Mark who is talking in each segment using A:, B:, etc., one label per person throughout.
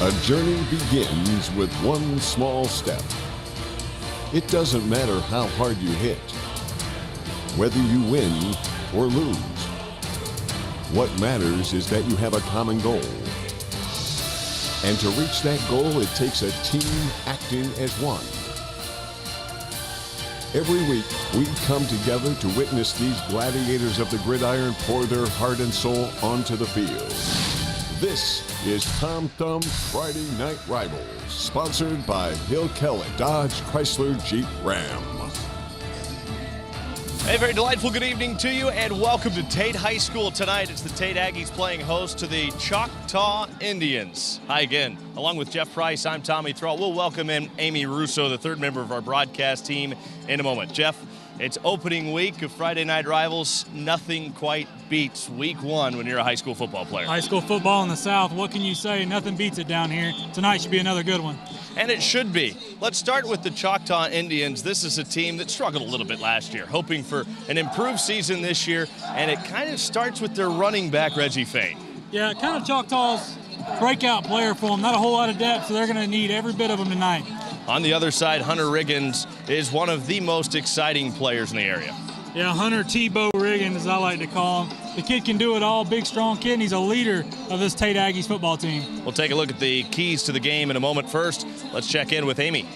A: A journey begins with one small step. It doesn't matter how hard you hit, whether you win or lose. What matters is that you have a common goal. And to reach that goal, it takes a team acting as one. Every week, we come together to witness these gladiators of the gridiron pour their heart and soul onto the field. This is Tom Thumb Friday Night Rivals, sponsored by Hill Kelly, Dodge, Chrysler, Jeep, Ram.
B: Hey, very delightful good evening to you, and welcome to Tate High School tonight. It's the Tate Aggies playing host to the Choctaw Indians. Hi again. Along with Jeff Price, I'm Tommy Thrall. We'll welcome in Amy Russo, the third member of our broadcast team, in a moment. Jeff, it's opening week of Friday Night Rivals. Nothing quite beats week one when you're a high school football player.
C: High school football in the South, what can you say? Nothing beats it down here. Tonight should be another good one.
B: And it should be. Let's start with the Choctaw Indians. This is a team that struggled a little bit last year, hoping for an improved season this year, and it kind of starts with their running back, Reggie Fain.
C: Yeah, kind of Choctaw's breakout player for them. Not a whole lot of depth, so they're going to need every bit of them tonight.
B: On the other side, Hunter Riggins is one of the most exciting players in the area.
C: Yeah, Hunter Tebow Riggins, as I like to call him. The kid can do it all, big, strong kid, and he's a leader of this Tate Aggies football team.
B: We'll take a look at the keys to the game in a moment. First, let's check in with Amy.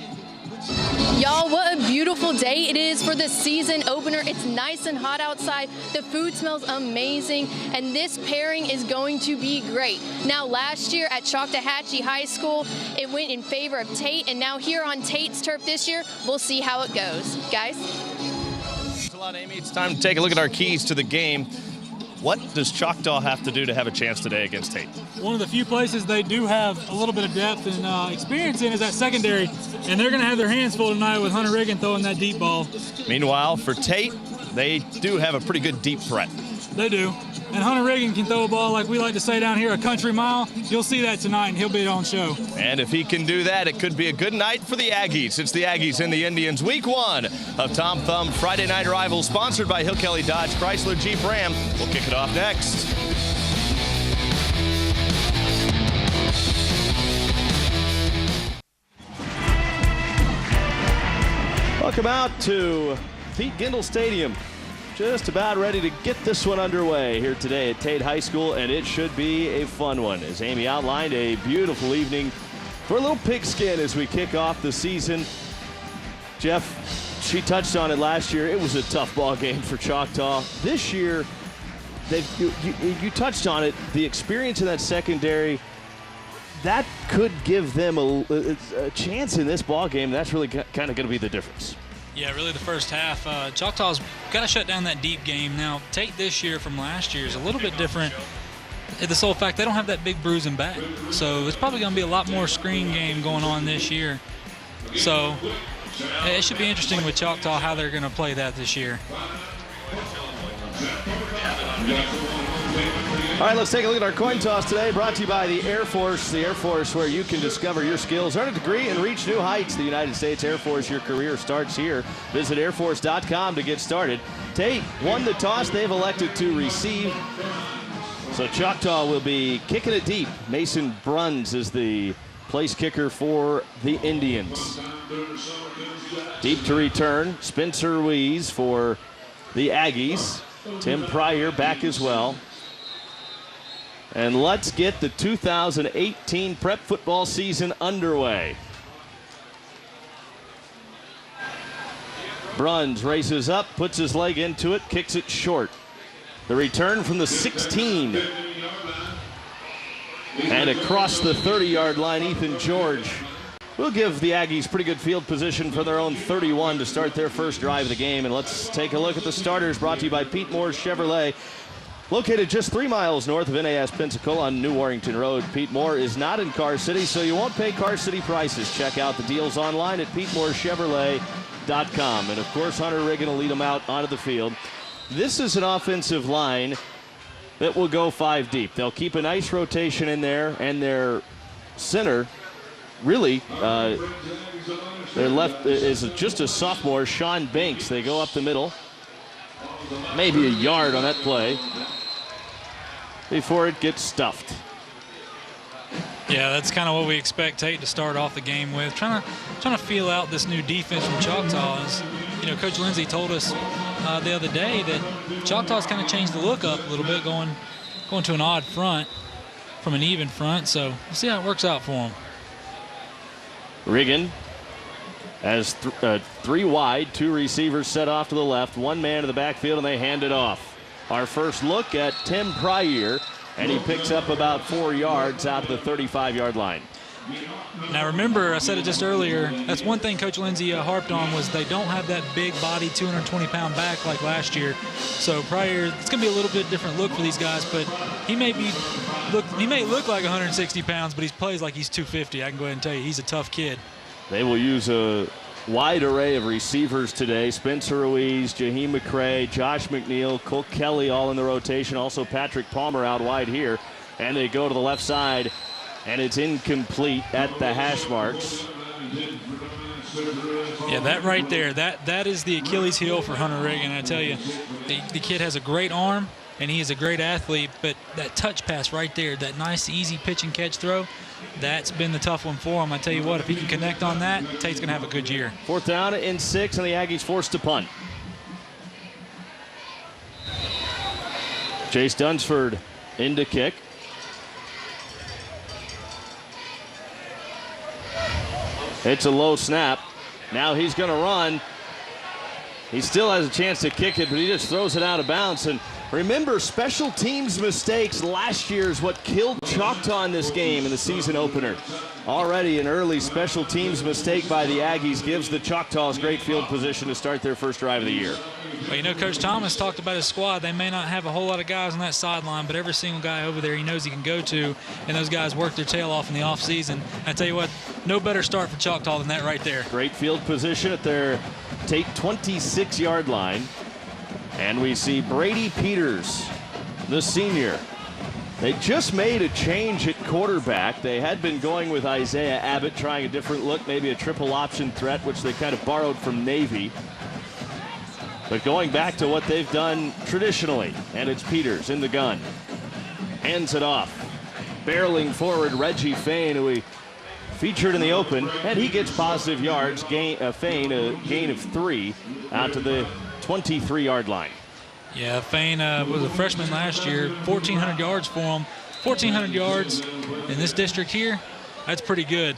D: Y'all, what a beautiful day it is for the season opener. It's nice and hot outside. The food smells amazing, and this pairing is going to be great. Now, last year at Choctaw High School, it went in favor of Tate, and now here on Tate's turf this year, we'll see how it goes. Guys?
B: Thanks a lot, Amy. It's time to take a look at our keys to the game. What does Choctaw have to do to have a chance today against Tate?
C: One of the few places they do have a little bit of depth and experience in is that secondary, and they're going to have their hands full tonight with Hunter Riggins throwing that deep ball.
B: Meanwhile, for Tate, they do have a pretty good deep threat.
C: They do. And Hunter Riggins can throw a ball, like we like to say down here, a country mile. You'll see that tonight, and he'll be on show.
B: And if he can do that, it could be a good night for the Aggies. It's the Aggies and the Indians, week one of Tom Thumb Friday Night Rivals, sponsored by Hill Kelly, Dodge, Chrysler, Jeep, Ram. We'll kick it off next. Welcome out to Pete Gindel Stadium. Just about ready to get this one underway here today at Tate High School, and it should be a fun one. As Amy outlined, a beautiful evening for a little pigskin as we kick off the season. Jeff, she touched on it last year. It was a tough ball game for Choctaw. This year, you touched on it, the experience in that secondary, that could give them a chance in this ball game. That's really kind of going to be the difference.
E: Yeah, really the first half. Choctaw's got to shut down that deep game. Now, Tate this year from last year is a little bit different. The sole fact they don't have that big bruising back. So it's probably going to be a lot more screen game going on this year. So it should be interesting with Choctaw how they're going to play that this year.
B: All right, let's take a look at our coin toss today, brought to you by the Air Force. The Air Force, where you can discover your skills, earn a degree, and reach new heights. The United States Air Force, your career starts here. Visit airforce.com to get started. Tate won the toss. They've elected to receive. So Choctaw will be kicking it deep. Mason Bruns is the place kicker for the Indians. Deep to return, Spencer Ruiz for the Aggies. Tim Pryor back as well. And let's get the 2018 prep football season underway. Bruns races up, puts his leg into it, kicks it short. The return from the 16. And across the 30-yard line, Ethan George will give the Aggies pretty good field position for their own 31 to start their first drive of the game. And let's take a look at the starters, brought to you by Pete Moore's Chevrolet. Located just 3 miles north of NAS Pensacola on New Warrington Road, Pete Moore is not in Car City, so you won't pay Car City prices. Check out the deals online at PeteMooreChevrolet.com. And, of course, Hunter Riggins will lead them out onto the field. This is an offensive line that will go 5 deep. They'll keep a nice rotation in there, and their center, really, their left is just a sophomore, Sean Banks. They go up the middle. Maybe a yard on that play before it gets stuffed.
E: Yeah, that's kind of what we expect Tate to start off the game with. Trying to feel out this new defense from Choctaw. As, you know, Coach Lindsay told us the other day that Choctaw's kind of changed the look up a little bit, going to an odd front from an even front. So we'll see how it works out for them.
B: Riggin has 3 wide, 2 receivers set off to the left, 1 man to the backfield, and they hand it off. Our first look at Tim Pryor, and he picks up about 4 yards out to the 35-yard line.
E: Now remember, I said it just earlier, that's one thing Coach Lindsay harped on, was they don't have that big body 220-pound back like last year. So Pryor, it's going to be a little bit different look for these guys, but he may look like 160 pounds, but he plays like he's 250. I can go ahead and tell you, he's a tough kid.
B: They will use a wide array of receivers today. Spencer Ruiz, Jaheim McCray, Josh McNeil, Cole Kelly all in the rotation. Also Patrick Palmer out wide here. And they go to the left side, and it's incomplete at the hash marks.
E: Yeah, that right there, that is the Achilles heel for Hunter Riggin. I tell you, the kid has a great arm, and he is a great athlete, but that touch pass right there, that nice, easy pitch and catch throw, that's been the tough one for him. I tell you what, if he can connect on that, Tate's going to have a good year.
B: 4th down and 6, and the Aggies forced to punt. Chase Dunsford in to kick. It's a low snap. Now he's going to run. He still has a chance to kick it, but he just throws it out of bounds. And remember, special teams mistakes last year is what killed Choctaw in this game in the season opener. Already an early special teams mistake by the Aggies gives the Choctaws great field position to start their first drive of the year.
E: Well, you know, Coach Thomas talked about his squad. They may not have a whole lot of guys on that sideline, but every single guy over there he knows he can go to, and those guys work their tail off in the offseason. I tell you what, no better start for Choctaw than that right there.
B: Great field position at their Tate 26-yard line. And we see Brady Peters, the senior. They just made a change at quarterback. They had been going with Isaiah Abbott, trying a different look, maybe a triple option threat, which they kind of borrowed from Navy. But going back to what they've done traditionally, and it's Peters in the gun. Hands it off. Barreling forward, Reggie Fain, who we featured in the open, and he gets positive yards. Fain, a gain of 3 out to the 23-yard line.
E: Yeah, Fain was a freshman last year, 1,400 yards for him. 1,400 yards in this district here, that's pretty good.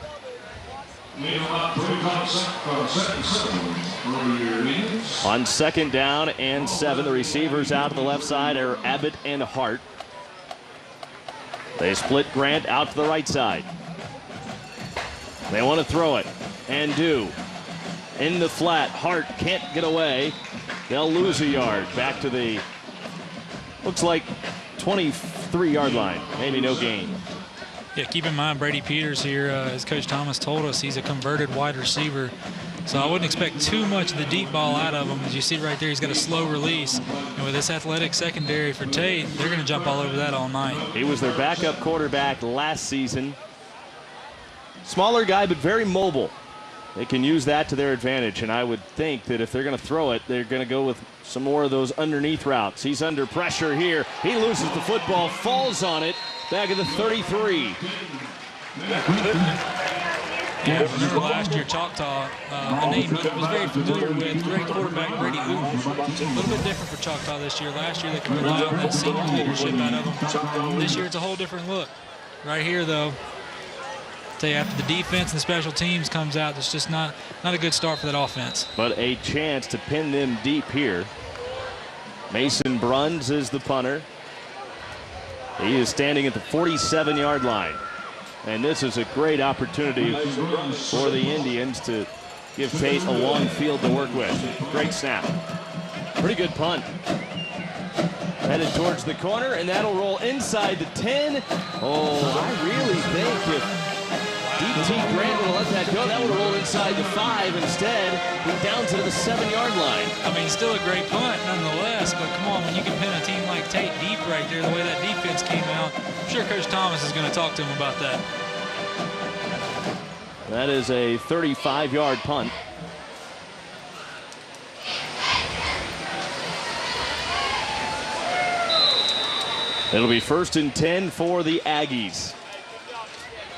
B: On 2nd down and 7, the receivers out to the left side are Abbott and Hart. They split Grant out to the right side. They want to throw it, and do. In the flat, Hart can't get away. They'll lose a yard back to the, looks like 23-yard line. Maybe no gain.
E: Yeah, keep in mind Brady Peters here, as Coach Thomas told us, he's a converted wide receiver. So I wouldn't expect too much of the deep ball out of him. As you see right there, he's got a slow release. And with this athletic secondary for Tate, they're going to jump all over that all night.
B: He was their backup quarterback last season. Smaller guy, but very mobile. They can use that to their advantage, and I would think that if they're going to throw it, they're going to go with some more of those underneath routes. He's under pressure here. He loses the football, falls on it, back at the 33.
E: Yeah, remember last year, Choctaw, a name he was very familiar with, great quarterback Brady Uten. A little bit different for Choctaw this year. Last year, they could rely on that senior leadership out of him. This year, it's a whole different look. Right here, though, tell you, after the defense and the special teams comes out, it's just not a good start for that offense.
B: But a chance to pin them deep here. Mason Bruns is the punter. He is standing at the 47-yard line. And this is a great opportunity for the Indians to give Tate a long field to work with. Great snap. Pretty good punt. Headed towards the corner, and that'll roll inside the 10. Oh, I really think if DT Grant would have let that go, that would have rolled inside the 5 instead. He downs it at the 7-yard line.
E: I mean, still a great punt nonetheless, but come on, when you can pin a team like Tate deep right there, the way that defense came out, I'm sure Coach Thomas is going to talk to him about that.
B: That is a 35-yard punt. It'll be 1st and 10 for the Aggies.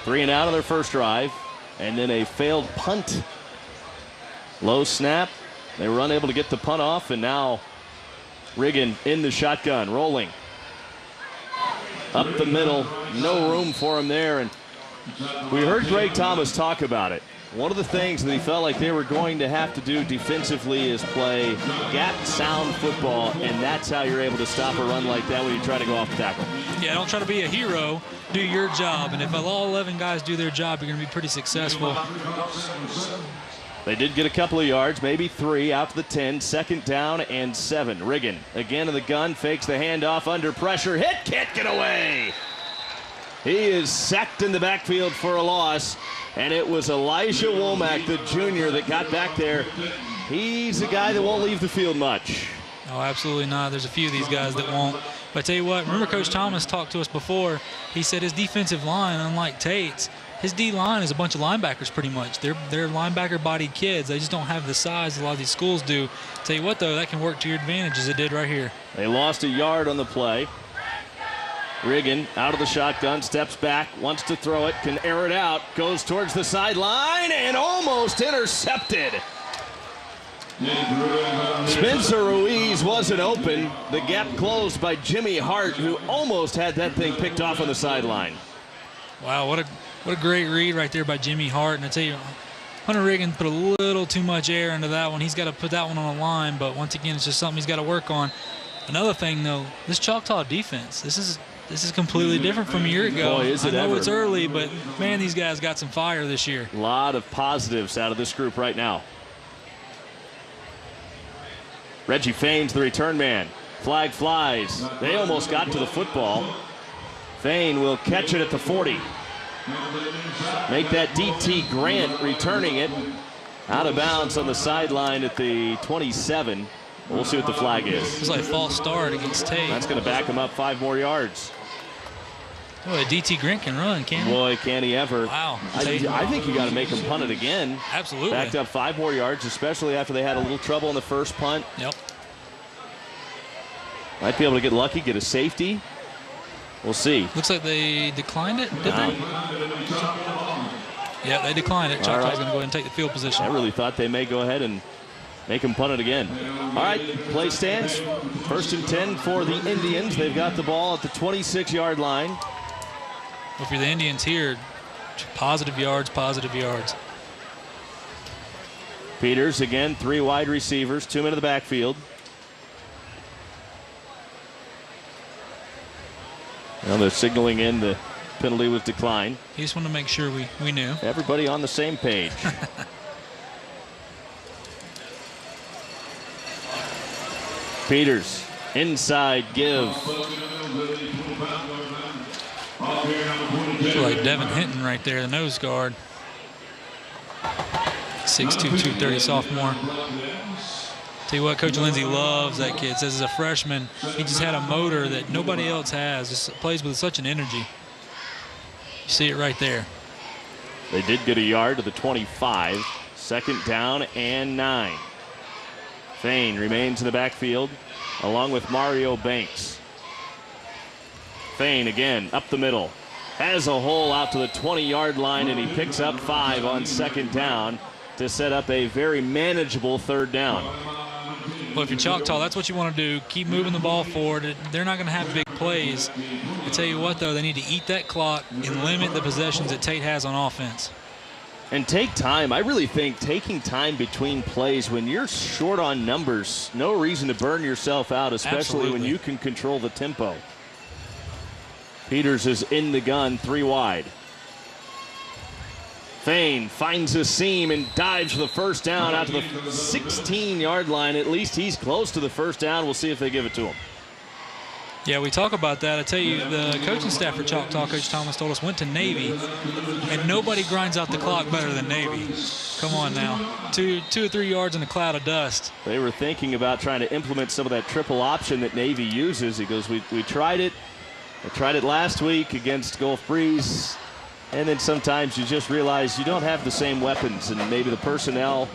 B: 3 and out on their first drive, and then a failed punt. Low snap. They were unable to get the punt off, and now Riggin in the shotgun, rolling. Up the middle, no room for him there, and we heard Greg Thomas talk about it. One of the things that he felt like they were going to have to do defensively is play gap sound football, and that's how you're able to stop a run like that when you try to go off the tackle.
E: Yeah, don't try to be a hero. Do your job, and if all 11 guys do their job, you're going to be pretty successful.
B: They did get a couple of yards, maybe 3 out to the 10. 2nd down and 7. Riggin again in the gun, fakes the handoff under pressure. Hit, can't get away. He is sacked in the backfield for a loss, and it was Elijah Womack, the junior, that got back there. He's a guy that won't leave the field much.
E: Oh, absolutely not. There's a few of these guys that won't. But I tell you what, remember Coach Thomas talked to us before. He said his defensive line, unlike Tate's, his D-line is a bunch of linebackers pretty much. They're linebacker-bodied kids. They just don't have the size a lot of these schools do. Tell you what, though, that can work to your advantage as it did right here.
B: They lost a yard on the play. Riggin out of the shotgun, steps back, wants to throw it, can air it out, goes towards the sideline, and almost intercepted. Spencer Ruiz wasn't open. The gap closed by Jimmy Hart, who almost had that thing picked off on the sideline.
E: Wow, what a great read right there by Jimmy Hart. And I tell you, Hunter Riggin put a little too much air into that one. He's got to put that one on the line, but once again, it's just something he's got to work on. Another thing, though, this Choctaw defense, this is completely different from a year ago.
B: Boy, is it
E: I know
B: ever.
E: it's early, but, man, these guys got some fire this year.
B: A lot of positives out of this group right now. Reggie Fain's the return man. Flag flies. They almost got to the football. Fain will catch it at the 40. Make that DT Grant returning it out of bounds on the sideline at the 27. We'll see what the flag is.
E: It's like a false start against Tate.
B: That's going to back him up 5 more yards.
E: Boy, DT Grant can run, can't he?
B: Boy, can he ever.
E: Wow.
B: I think you got to make him punt it again.
E: Absolutely.
B: Backed up 5 more yards, especially after they had a little trouble in the first punt.
E: Yep.
B: Might be able to get lucky, get a safety. We'll see.
E: Looks like they declined it, did they? Yeah, they declined it. Chochtaw's going to go ahead and take the field position.
B: I really thought they may go ahead and make him punt it again. All right, play stands. 1st and 10 for the Indians. They've got the ball at the 26-yard line.
E: Well, if you're the Indians here, positive yards, positive yards.
B: Peters again, 3 wide receivers, 2 men in the backfield. Well, they're signaling in the penalty was declined.
E: He just wanted to make sure we knew.
B: Everybody on the same page. Peters, inside give.
E: Feel like Devin Hinton right there, the nose guard. 6'2", 230 sophomore. Tell you what, Coach Lindsey loves that kid. Says as a freshman, he just had a motor that nobody else has. Just plays with such an energy. You see it right there.
B: They did get a yard to the 25. 2nd down and 9. Fain remains in the backfield along with Mario Banks. Fain again up the middle. Has a hole out to the 20-yard line, and he picks up 5 on 2nd down to set up a very manageable 3rd down.
E: Well, if you're Choctaw, that's what you want to do. Keep moving the ball forward. They're not going to have big plays. I tell you what, though, they need to eat that clock and limit the possessions that Tate has on offense.
B: And take time. I really think taking time between plays when you're short on numbers, no reason to burn yourself out, especially when you can control the tempo. Peters is in the gun, 3 wide. Fain finds a seam and dives for the 1st down out to the 16-yard line. At least he's close to the 1st down. We'll see if they give it to him.
E: Yeah, we talk about that. I tell you, the coaching staff for Choctaw, Coach Thomas told us, went to Navy, and nobody grinds out the clock better than Navy. Come on now. 2 or 3 yards in a cloud of dust.
B: They were thinking about trying to implement some of that triple option that Navy uses. He goes, we tried it. I tried it last week against Gulf Breeze. And then sometimes you just realize you don't have the same weapons, and maybe the personnel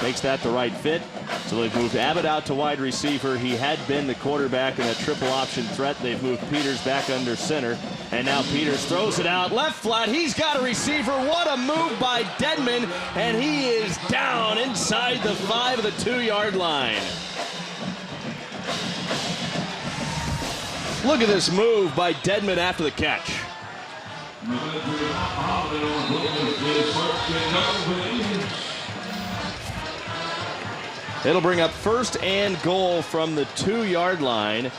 B: makes that the right fit. So So they've moved Abbott out to wide receiver. He had been the quarterback in that triple option threat. They've moved Peters back under center. And now Peters throws it out left flat. He's got a receiver. What a move by Dedman. And he is down inside the 5 of the 2-yard line. Look at this move by Dedman after the catch. It'll bring up 1st and goal from the 2-yard line.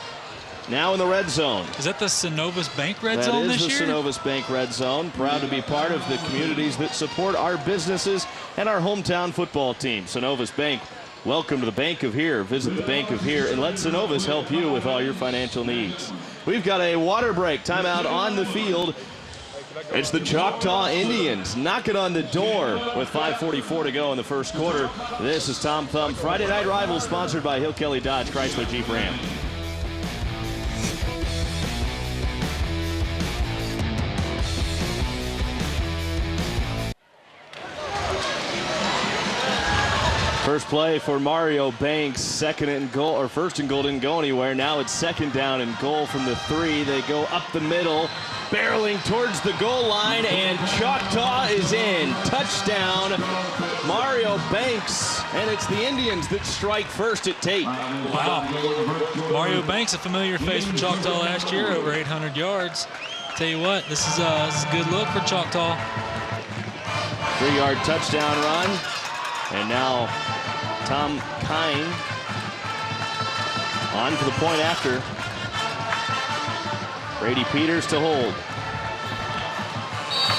B: Now in the red zone.
E: Is that the Synovus Bank red zone this year?
B: That is the Synovus Bank red zone. Proud to be part of the communities that support our businesses and our hometown football team. Synovus Bank, welcome to the Bank of Here. Visit the Bank of Here and let Synovus help you with all your financial needs. We've got a water break. Timeout on the field. It's the Choctaw Indians knocking on the door with 5:44 to go in the first quarter. This is Tom Thumb Friday Night Rivals, sponsored by Hill Kelly Dodge Chrysler Jeep Ram. First play for Mario Banks, 2nd and goal, or 1st and goal didn't go anywhere. Now it's 2nd down and goal from the 3. They go up the middle, barreling towards the goal line, and Choctaw is in. Touchdown, Mario Banks, and it's the Indians that strike first at Tate.
E: Wow. Mario Banks, a familiar face for Choctaw last year, over 800 yards. Tell you what, this is a good look for Choctaw.
B: 3-yard touchdown run, and now Tom Kine on for the point after. Brady Peters to hold.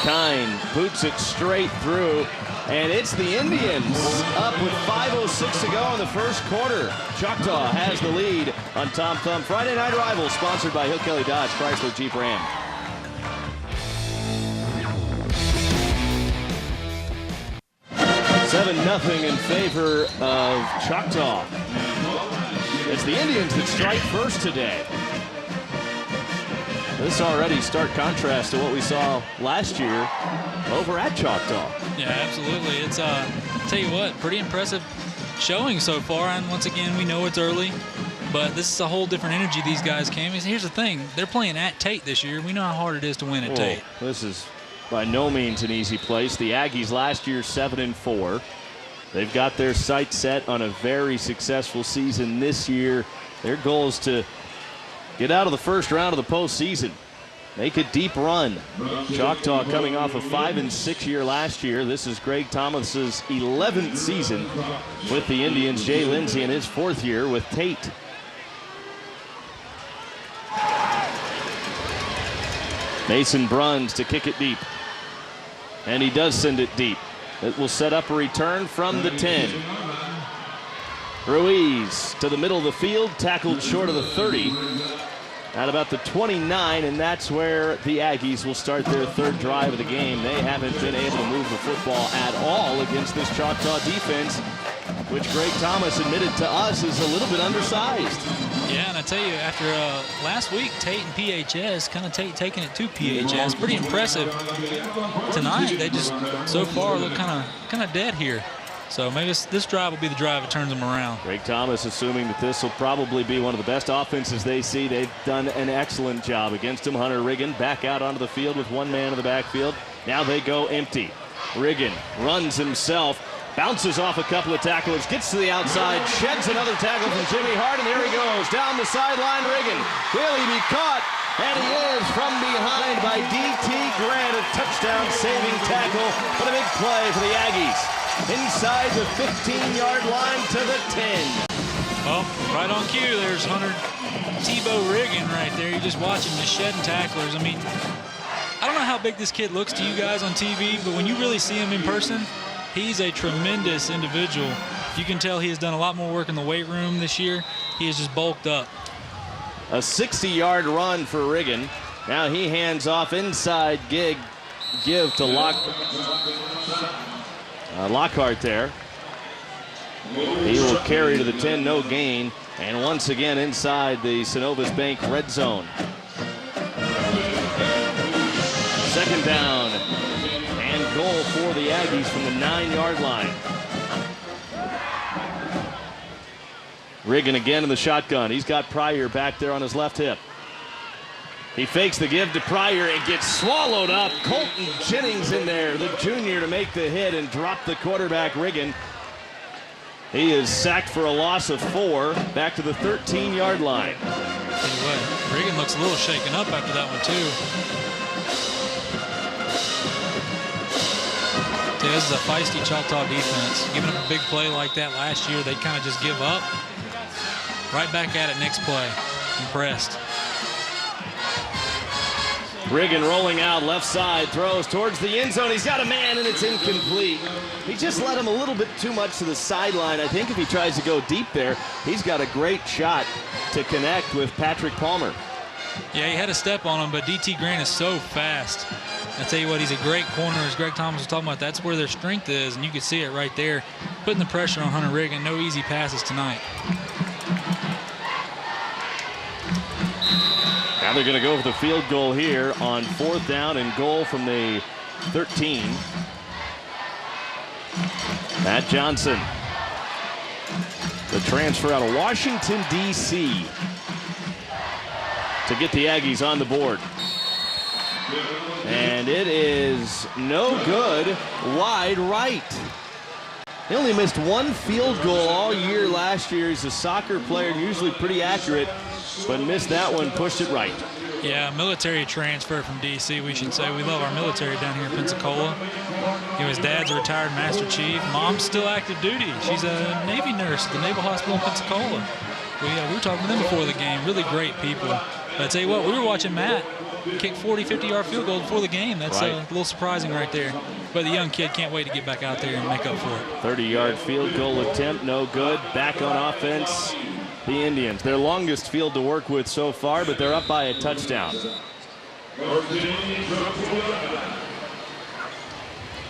B: Kine boots it straight through, and it's the Indians up with 5:06 to go in the first quarter. Choctaw has the lead on Tom Thumb Friday Night Rivals, sponsored by Hill Kelly Dodge Chrysler Jeep Ram. Seven-0 in favor of Choctaw. It's the Indians that strike first today. This already stark contrast to what we saw last year over at Choctaw.
E: Yeah, absolutely. It's tell you what, pretty impressive showing so far. And once again, we know it's early, but this is a whole different energy these guys came. Here's the thing: they're playing at Tate this year. We know how hard it is to win at Tate.
B: This is by no means an easy place. The Aggies last year 7-4. They've got their sights set on a very successful season this year. Their goal is to get out of the first round of the postseason. Make a deep run. Choctaw coming off a 5-6 year last year. This is Greg Thomas's 11th season with the Indians. Jay Lindsay in his 4th year with Tate. Mason Bruns to kick it deep. And he does send it deep. It will set up a return from the 10. Ruiz to the middle of the field, tackled short of the 30. At about the 29, and that's where the Aggies will start their 3rd drive of the game. They haven't been able to move the football at all against this Choctaw defense, which Greg Thomas admitted to us is a little bit undersized.
E: Yeah, and I tell you, after last week, Tate and PHS, kind of Tate taking it to PHS, pretty impressive. Tonight, they just so far look kind of dead here. So maybe this drive will be the drive that turns them around.
B: Greg Thomas assuming that this will probably be one of the best offenses they see. They've done an excellent job against him. Hunter Riggin back out onto the field with one man in the backfield. Now they go empty. Riggin runs himself, bounces off a couple of tacklers, gets to the outside, sheds another tackle from Jimmy Hart, and there he goes. Down the sideline, Riggin. Will he be caught? And he is from behind by D.T. Grant. A touchdown-saving tackle, but a big play for the Aggies. Inside the 15-yard line to the 10.
E: Well, right on cue, there's Hunter Tebow Riggin right there. You just watch him just shedding tacklers. I mean, I don't know how big this kid looks to you guys on TV, but when you really see him in person, he's a tremendous individual. You can tell he has done a lot more work in the weight room this year. He has just bulked up.
B: A 60-yard run for Riggin. Now he hands off inside give to Lockhart there. He will carry to the 10, no gain. And once again inside the Synovus Bank red zone. 2nd down and goal for the Aggies from the 9-yard line. Riggin again in the shotgun. He's got Pryor back there on his left hip. He fakes the give to Pryor and gets swallowed up. Colton Jennings in there, the junior, to make the hit and drop the quarterback, Riggin. He is sacked for a loss of 4, back to the 13-yard line.
E: Tell you what, Riggin looks a little shaken up after that one, too. This is a feisty Choctaw defense. Giving up a big play like that last year, they kind of just give up. Right back at it next play. Impressed.
B: Riggin rolling out left side, throws towards the end zone. He's got a man and it's incomplete. He just led him a little bit too much to the sideline. I think if he tries to go deep there, he's got a great shot to connect with Patrick Palmer.
E: Yeah, he had a step on him, but D.T. Grant is so fast. I tell you what, he's a great corner. As Greg Thomas was talking about, that's where their strength is, and you can see it right there. Putting the pressure on Hunter Riggin. No easy passes tonight.
B: Now they're going to go for the field goal here on 4th down and goal from the 13. Matt Johnson, the transfer out of Washington, D.C., to get the Aggies on the board. And it is no good, wide right. He only missed 1 field goal all year last year. He's a soccer player, usually pretty accurate, but missed that one, pushed it right.
E: Yeah, military transfer from D.C., we should say. We love our military down here in Pensacola. His dad's a retired Master Chief. Mom's still active duty. She's a Navy nurse at the Naval Hospital in Pensacola. We were talking to them before the game. Really great people. But I tell you what, we were watching Matt kick 40, 50-yard field goal before the game. That's
B: right.
E: A little surprising right there. But the young kid can't wait to get back out there and make up for it.
B: 30-yard field goal attempt, no good. Back on offense, the Indians. Their longest field to work with so far, but they're up by a touchdown.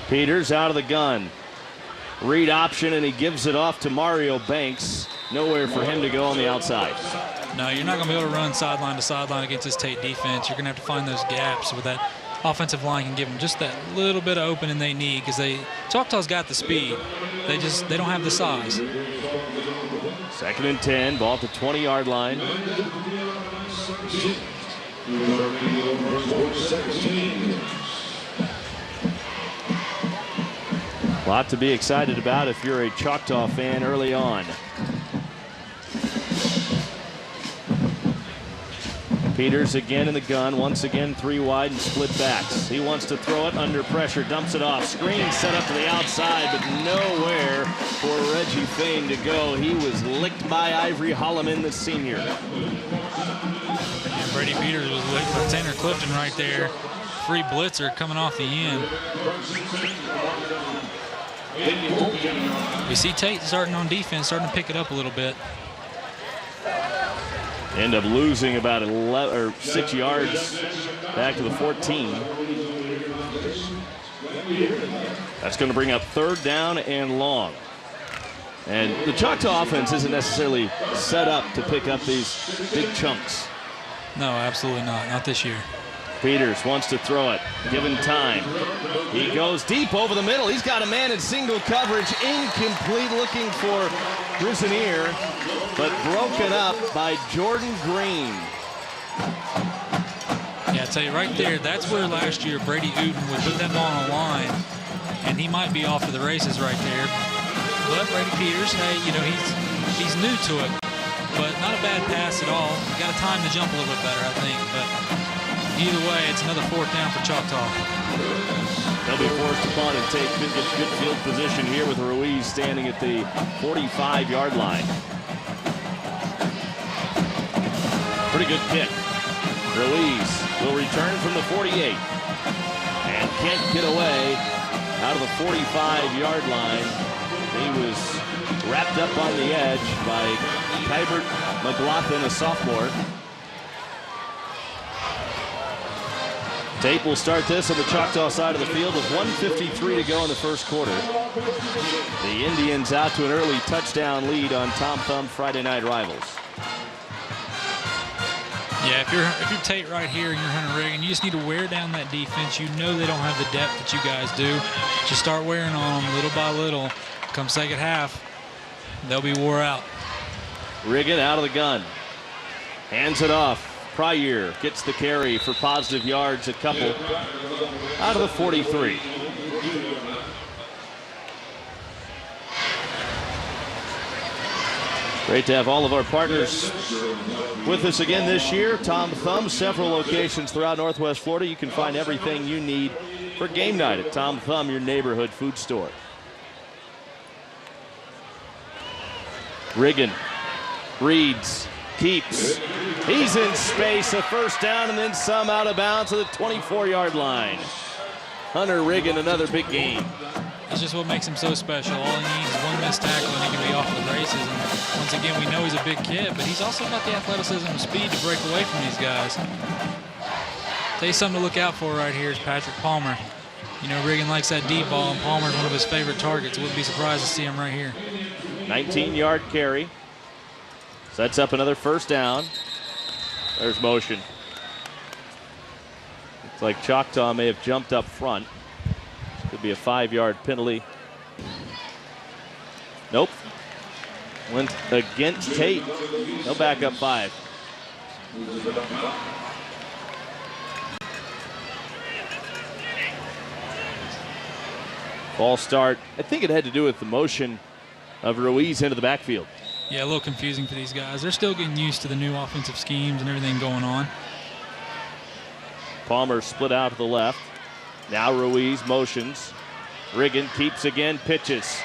B: Peters out of the gun. Read option, and he gives it off to Mario Banks. Nowhere for him to go on the outside.
E: No, you're not going to be able to run sideline to sideline against this Tate defense. You're going to have to find those gaps where that offensive line can give them just that little bit of opening they need, because Choctaw's got the speed. They don't have the size.
B: 2nd and 10, ball at the 20-yard line. A lot to be excited about if you're a Choctaw fan early on. Peters again in the gun, once again 3 wide and split backs. He wants to throw it under pressure, dumps it off. Screen set up to the outside, but nowhere for Reggie Fain to go. He was licked by Ivory Holloman, the senior.
E: And Brady Peters was licked by Tanner Clifton right there. Free blitzer coming off the end. We see Tate starting on defense, starting to pick it up a little bit.
B: End up losing about 6 yards back to the 14. That's going to bring up 3rd down and long. And the Choctaw offense isn't necessarily set up to pick up these big chunks.
E: No, absolutely not. Not this year.
B: Peters wants to throw it, given time. He goes deep over the middle. He's got a man in single coverage, incomplete, looking for Grisonier, but broken up by Jordan Green.
E: Yeah, I tell you right there, that's where last year Brady Uten would put that ball on a line, and he might be off to the races right there. But Brady Peters, hey, he's new to it, but not a bad pass at all. Got to time the jump a little bit better, I think. But either way, it's another 4th down for Choctaw.
B: They'll be forced upon and take good field position here with Ruiz standing at the 45-yard line. Pretty good kick. Ruiz will return from the 48 and can't get away out of the 45-yard line. He was wrapped up on the edge by Kybert McLaughlin, a sophomore. Tate will start this on the Choctaw side of the field with 1:53 to go in the first quarter. The Indians out to an early touchdown lead on Tom Thumb Friday night rivals.
E: Yeah, if you're Tate right here and you're Hunter Riggin, you just need to wear down that defense. You know they don't have the depth that you guys do. Just start wearing on them little by little. Come second half, they'll be wore out.
B: Riggin out of the gun. Hands it off. Pryor gets the carry for positive yards, a couple out of the 43. Great to have all of our partners with us again this year. Tom Thumb, several locations throughout Northwest Florida. You can find everything you need for game night at Tom Thumb, your neighborhood food store. Riggin reads, keeps. He's in space, a first down and then some out of bounds to the 24-yard line. Hunter Riggin, another big game.
E: That's just what makes him so special. All he needs is one missed tackle and he can be off to the races. And once again, we know he's a big kid, but he's also got the athleticism and speed to break away from these guys. Tell you something to look out for right here is Patrick Palmer. You know, Riggin likes that deep ball, and Palmer's one of his favorite targets. Wouldn't be surprised to see him right here.
B: 19-yard carry. Sets up another first down. There's motion. Looks like Choctaw may have jumped up front. Could be a 5-yard penalty. Nope. Went against Tate. They'll back up 5. Ball start. I think it had to do with the motion of Ruiz into the backfield.
E: Yeah, a little confusing for these guys. They're still getting used to the new offensive schemes and everything going on.
B: Palmer split out to the left. Now Ruiz motions. Riggin keeps again, pitches.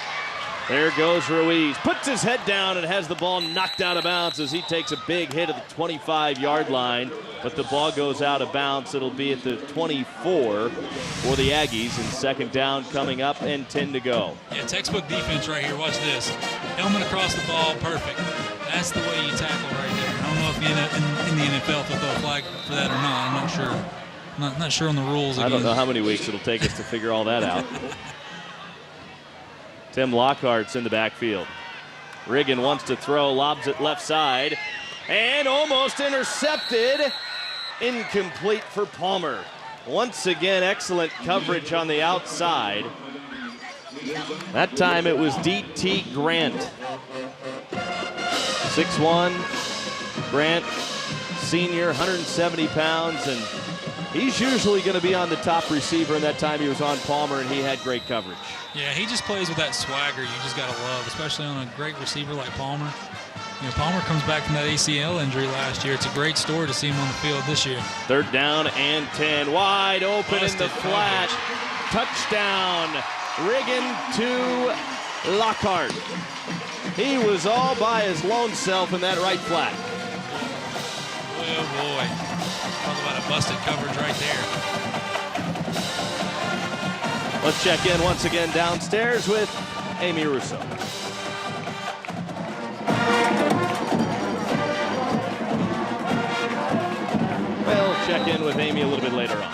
B: There goes Ruiz. Puts his head down and has the ball knocked out of bounds as he takes a big hit at the 25-yard line. But the ball goes out of bounds. It'll be at the 24 for the Aggies. And second down coming up and 10 to go.
E: Yeah, textbook defense right here. Watch this. Helmet across the ball, perfect. That's the way you tackle right there. I don't know if in the NFL if they'll throw a flag for that or not. I'm not sure. Not sure on the rules again.
B: I don't know how many weeks it'll take us to figure all that out. Tim Lockhart's in the backfield. Riggin wants to throw, lobs it left side, and almost intercepted. Incomplete for Palmer. Once again, excellent coverage on the outside. That time it was D.T. Grant. 6'1", Grant, senior, 170 pounds, and he's usually going to be on the top receiver, and that time he was on Palmer, and he had great coverage.
E: Yeah, he just plays with that swagger you just got to love, especially on a great receiver like Palmer. You know, Palmer comes back from that ACL injury last year. It's a great story to see him on the field this year.
B: Third down and 10. Wide open in the flat. Touchdown. Riggin to Lockhart. He was all by his lone self in that right flat.
E: Oh, boy. Talk about a busted coverage right there.
B: Let's check in once again downstairs with Amy Russo. We'll check in with Amy a little bit later on.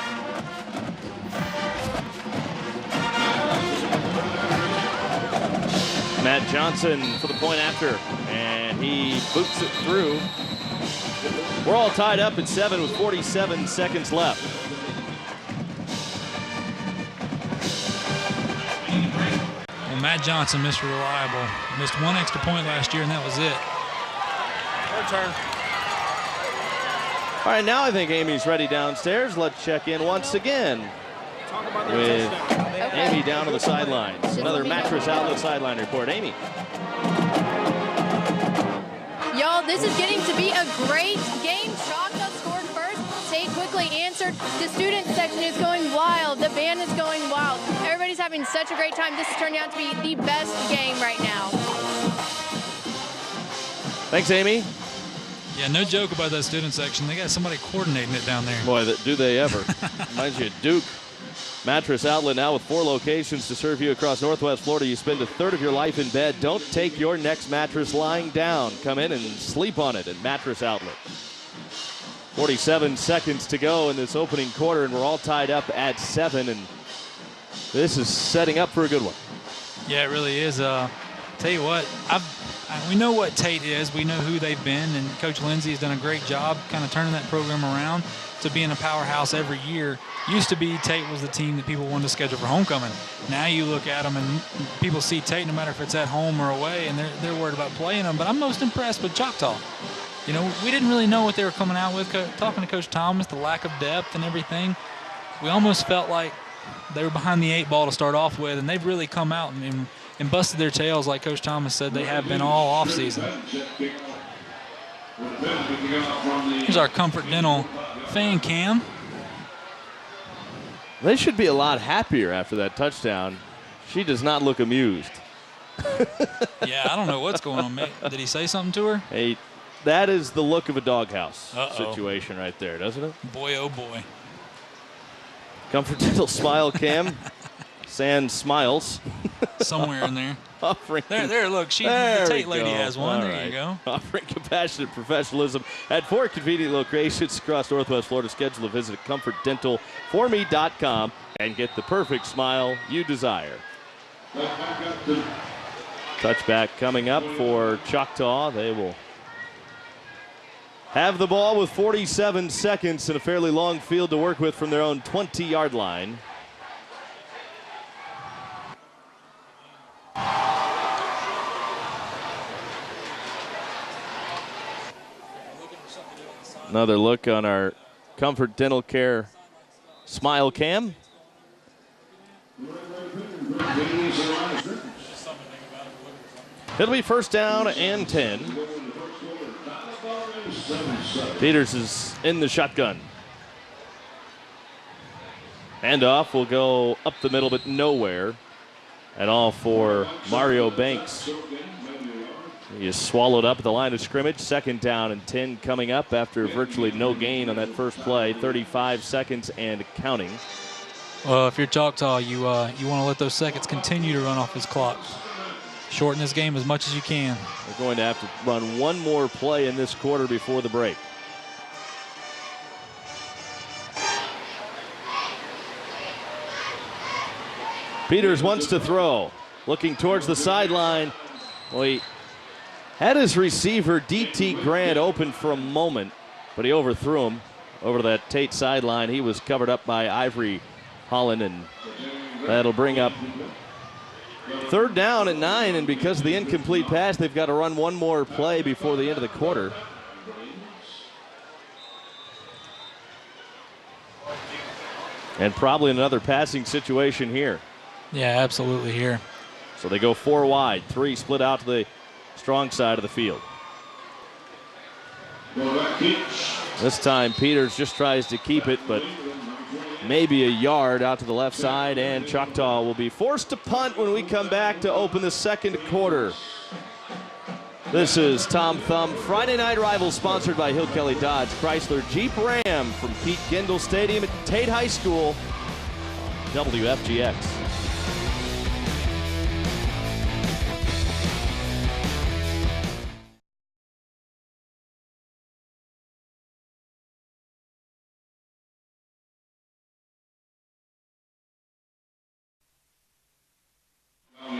B: Matt Johnson for the point after, and he boots it through. We're all tied up at 7 with 47 seconds left.
E: Well, Matt Johnson, Mr. Reliable, missed one extra point last year, and that was it.
B: Turn. All right, now I think Amy's ready downstairs. Let's check in once again with Amy down to the sidelines. Another Mattress Outlet sideline report. Amy.
D: Y'all, this is getting to be a great game. Choctaw scored first. Tate quickly answered. The student section is going wild. The band is going wild. Everybody's having such a great time. This is turning out to be the best game right now.
B: Thanks, Amy.
E: Yeah, no joke about that student section. They got somebody coordinating it down there.
B: Boy, do they ever. Reminds you of Duke. Mattress Outlet now with 4 locations to serve you across Northwest Florida. You spend a third of your life in bed. Don't take your next mattress lying down. Come in and sleep on it at Mattress Outlet. 47 seconds to go in this opening quarter, and we're all tied up at 7, and this is setting up for a good one.
E: Yeah, it really is. Tell you what, we know what Tate is. We know who they've been, and Coach Lindsay has done a great job kind of turning that program around to being a powerhouse every year. Used to be Tate was the team that people wanted to schedule for homecoming. Now you look at them and people see Tate no matter if it's at home or away, and they're worried about playing them. But I'm most impressed with Choctaw. You know, we didn't really know what they were coming out with. Talking to Coach Thomas, the lack of depth and everything, we almost felt like they were behind the 8 ball to start off with, and they've really come out and busted their tails like Coach Thomas said they have been all offseason. Here's our Comfort Dental fan cam.
B: They should be a lot happier after that touchdown. She does not look amused.
E: Yeah, I don't know what's going on. Did he say something to her?
B: Hey, that is the look of a doghouse situation right there, doesn't it?
E: Boy, oh boy.
B: Comfort Dental smile cam. Sand smiles.
E: Somewhere in there.
B: Offering
E: there, look. The Tate lady has one. There you go.
B: Offering compassionate professionalism at 4 convenient locations across Northwest Florida. Schedule a visit at comfortdentalforme.com and get the perfect smile you desire. Touchback coming up for Choctaw. They will have the ball with 47 seconds and a fairly long field to work with from their own 20-yard line. Another look on our Comfort Dental Care smile cam. It'll be first down and 10. Peters is in the shotgun. Handoff will go up the middle, but nowhere at all for Mario Banks. He is swallowed up at the line of scrimmage. Second down and 10 coming up after virtually no gain on that first play. 35 seconds and counting.
E: Well, if you're Choctaw, you want to let those seconds continue to run off his clock. Shorten this game as much as you can.
B: We're going to have to run one more play in this quarter before the break. Peters wants to throw. Looking towards the sideline. Well, he had his receiver, D.T. Grant, open for a moment, but he overthrew him over that Tate sideline. He was covered up by Ivory Holland, and that'll bring up third down and 9, and because of the incomplete pass, they've got to run one more play before the end of the quarter. And probably another passing situation here.
E: Yeah, absolutely here.
B: So they go 4 wide, 3 split out to the strong side of the field. This time Peters just tries to keep it, but maybe a yard out to the left side, and Choctaw will be forced to punt when we come back to open the second quarter. This is Tom Thumb Friday Night Rivals, sponsored by Hill Kelly Dodge Chrysler Jeep Ram from Pete Gendel Stadium at Tate High School, WFGX.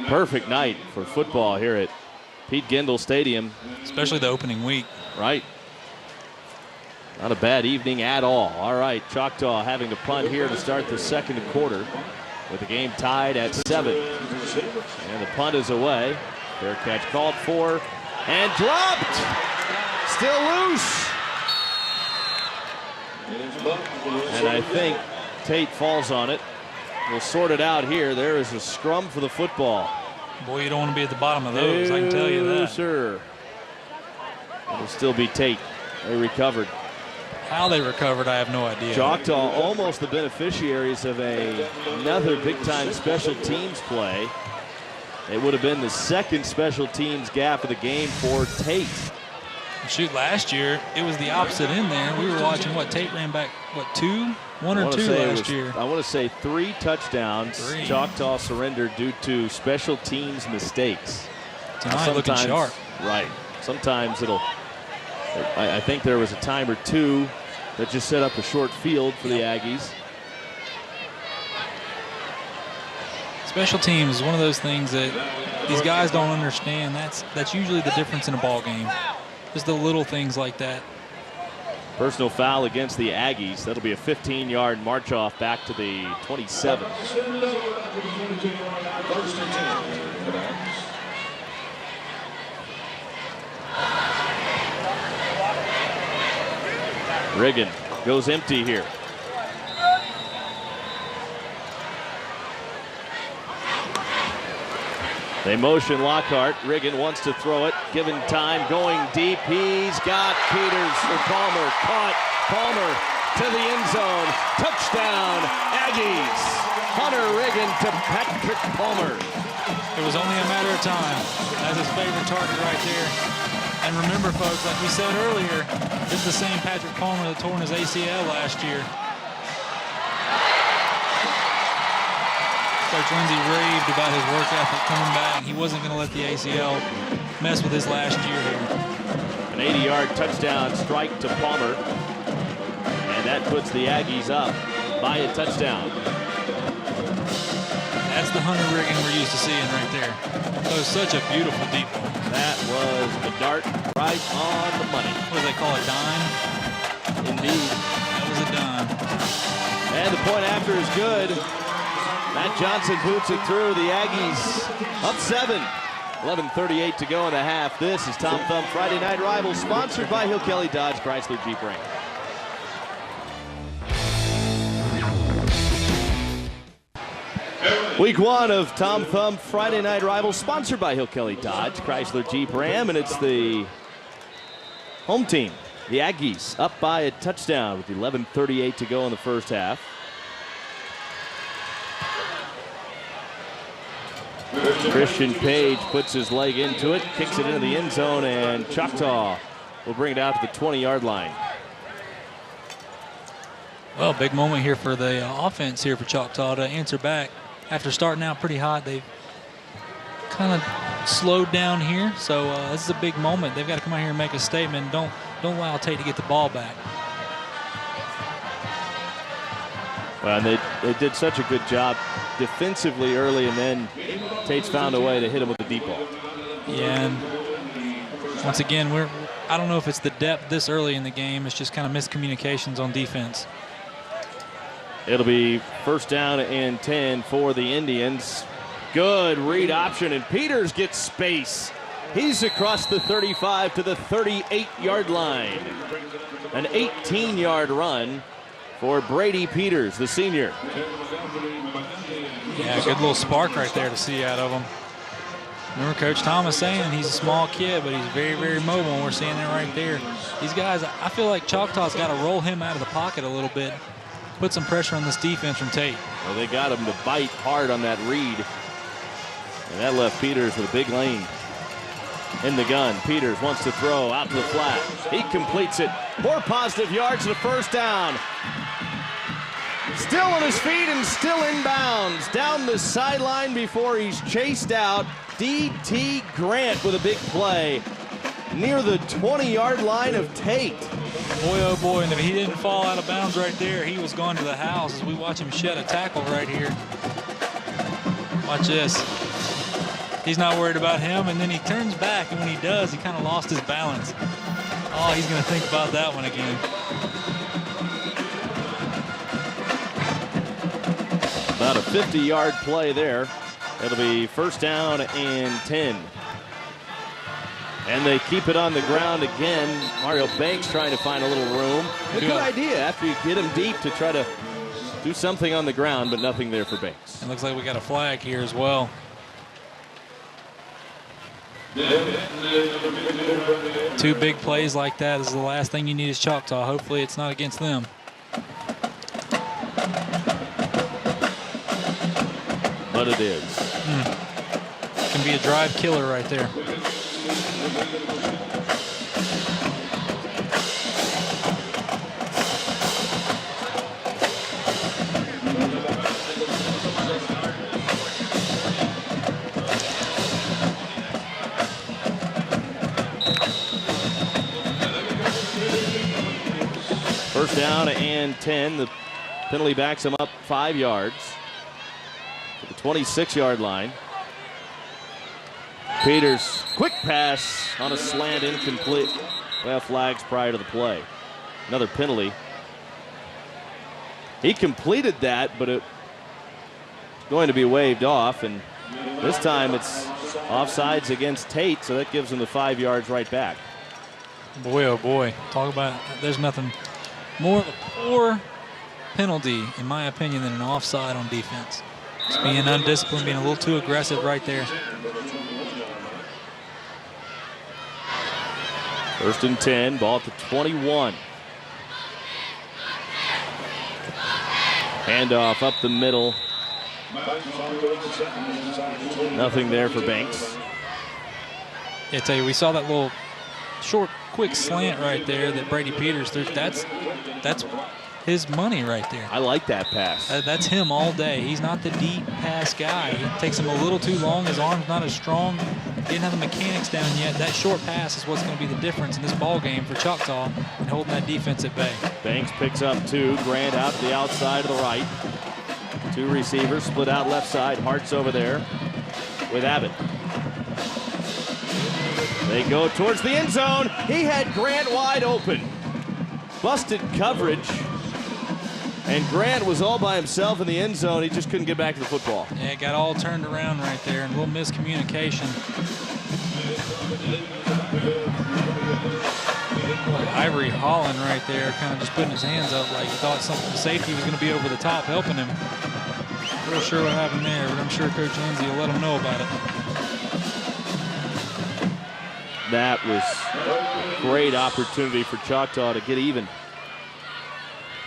B: Perfect night for football here at Pete Gendel Stadium.
E: Especially the opening week.
B: Right. Not a bad evening at all. All right, Choctaw having to punt here to start the second quarter with the game tied at 7. And the punt is away. Fair catch called for and dropped. Still loose. And I think Tate falls on it. We'll sort it out here. There is a scrum for the football.
E: Boy, you don't want to be at the bottom of those, I can tell you that.
B: Sir. It'll still be Tate. They recovered.
E: How they recovered, I have no idea.
B: Choctaw almost the beneficiaries of another big-time special teams play. It would have been the second special teams gap of the game for Tate.
E: Shoot, last year, it was the opposite in there. We were watching, Tate ran back, 1 or 2 last year.
B: I want to say 3 touchdowns.
E: 3.
B: Choctaw surrendered due to special teams mistakes.
E: Tonight looking sharp.
B: Right. Sometimes I think there was a time or 2 that just set up a short field for the Aggies.
E: Special teams is one of those things that these guys don't understand. That's usually the difference in a ball game. Just the little things like that.
B: Personal foul against the Aggies. That'll be a 15-yard march off back to the 27. Riggin goes empty here. They motion Lockhart. Riggin wants to throw it. Given time, going deep. He's got Peters or Palmer. Caught. Palmer to the end zone. Touchdown, Aggies. Hunter Riggin to Patrick Palmer.
E: It was only a matter of time. That's his favorite target right there. And remember, folks, like we said earlier, this is the same Patrick Palmer that tore his ACL last year. Coach Lindsey raved about his work ethic coming back. He wasn't going to let the ACL mess with his last year here.
B: An 80-yard touchdown strike to Palmer. And that puts the Aggies up by a touchdown.
E: That's the Hunter Riggin we're used to seeing right there. That was such a beautiful deep ball.
B: That was a dart right on the money.
E: What do they call it, dime?
B: Indeed.
E: That was a dime.
B: And the point after is good. Matt Johnson boots it through. The Aggies up 7. 11:38 to go in the half. This is Tom Thumb Friday Night Rivals, sponsored by Hill Kelly Dodge Chrysler Jeep Ram. Week 1 of Tom Thumb Friday Night Rivals, sponsored by Hill Kelly Dodge Chrysler Jeep Ram, and it's the home team, the Aggies, up by a touchdown with 11:38 to go in the first half. Christian Page puts his leg into it, kicks it into the end zone, and Choctaw will bring it out to the 20-yard line.
E: Well, big moment here for the offense here for Choctaw to answer back. After starting out pretty hot, they've kind of slowed down here. So this is a big moment. They've got to come out here and make a statement. Don't allow Tate to get the ball back.
B: Well, they did such a good job defensively early, and then Tate's found a way to hit him with the deep ball.
E: Yeah, and once again, I don't know if it's the depth this early in the game. It's just kind of miscommunications on defense.
B: It'll be first down and 10 for the Indians. Good read option, and Peters gets space. He's across the 35 to the 38-yard line. An 18-yard run for Brady Peters, the senior.
E: Yeah, good little spark right there to see out of him. Remember Coach Thomas saying he's a small kid, but he's very, very mobile, and we're seeing that right there. These guys, I feel like Choctaw's got to roll him out of the pocket a little bit, put some pressure on this defense from Tate.
B: Well, they got him to bite hard on that read, and that left Peters with a big lane. In the gun, Peters wants to throw out to the flat. He completes it. 4 positive yards to the first down. Still on his feet and still inbounds. Down the sideline before he's chased out. D.T. Grant with a big play near the 20-yard line of Tate.
E: Boy, oh boy, and if he didn't fall out of bounds right there, he was going to the house as we watch him shed a tackle right here. Watch this. He's not worried about him, and then he turns back, and when he does, he kind of lost his balance. Oh, he's going to think about that one again.
B: About a 50-yard play there. It'll be first down and 10. And they keep it on the ground again. Mario Banks trying to find a little room. A good idea after you get him deep to try to do something on the ground, but nothing there for Banks.
E: It looks like we got a flag here as well. Two big plays like that is the last thing you need as Choctaw. Hopefully it's not against them.
B: But it is.
E: Can be a drive killer right there.
B: First down and 10. The penalty backs him up 5 yards. To the 26-yard line. Peters, quick pass on a slant, incomplete. Well, flags prior to the play. Another penalty. He completed that, but it's going to be waved off, and this time it's offsides against Tate, so that gives him the 5 yards right back.
E: Boy, oh boy. Talk about, there's nothing more of a poor penalty, in my opinion, than an offside on defense. Just being undisciplined, being a little too aggressive right there.
B: 1st and 10, ball at the 21. Handoff up the middle. Nothing there for Banks.
E: Yeah, I tell you, we saw that little short, quick slant right there that Brady Peters threw. That's his money right there.
B: I like that pass.
E: That's him all day. He's not the deep pass guy. It takes him a little too long. His arm's not as strong. Didn't have the mechanics down yet. That short pass is what's going to be the difference in this ball game for Choctaw and holding that defense at bay.
B: Banks picks up 2. Grant out to the outside of the right. 2 receivers split out left side. Hart's over there with Abbott. They go towards the end zone. He had Grant wide open. Busted coverage. And Grant was all by himself in the end zone. He just couldn't get back to the football.
E: Yeah, it got all turned around right there, and a little miscommunication. Ivory Holland right there, kind of just putting his hands up like he thought something, the safety was going to be over the top helping him. Not real sure what happened there, but I'm sure Coach Lindsay will let him know about it.
B: That was a great opportunity for Choctaw to get even.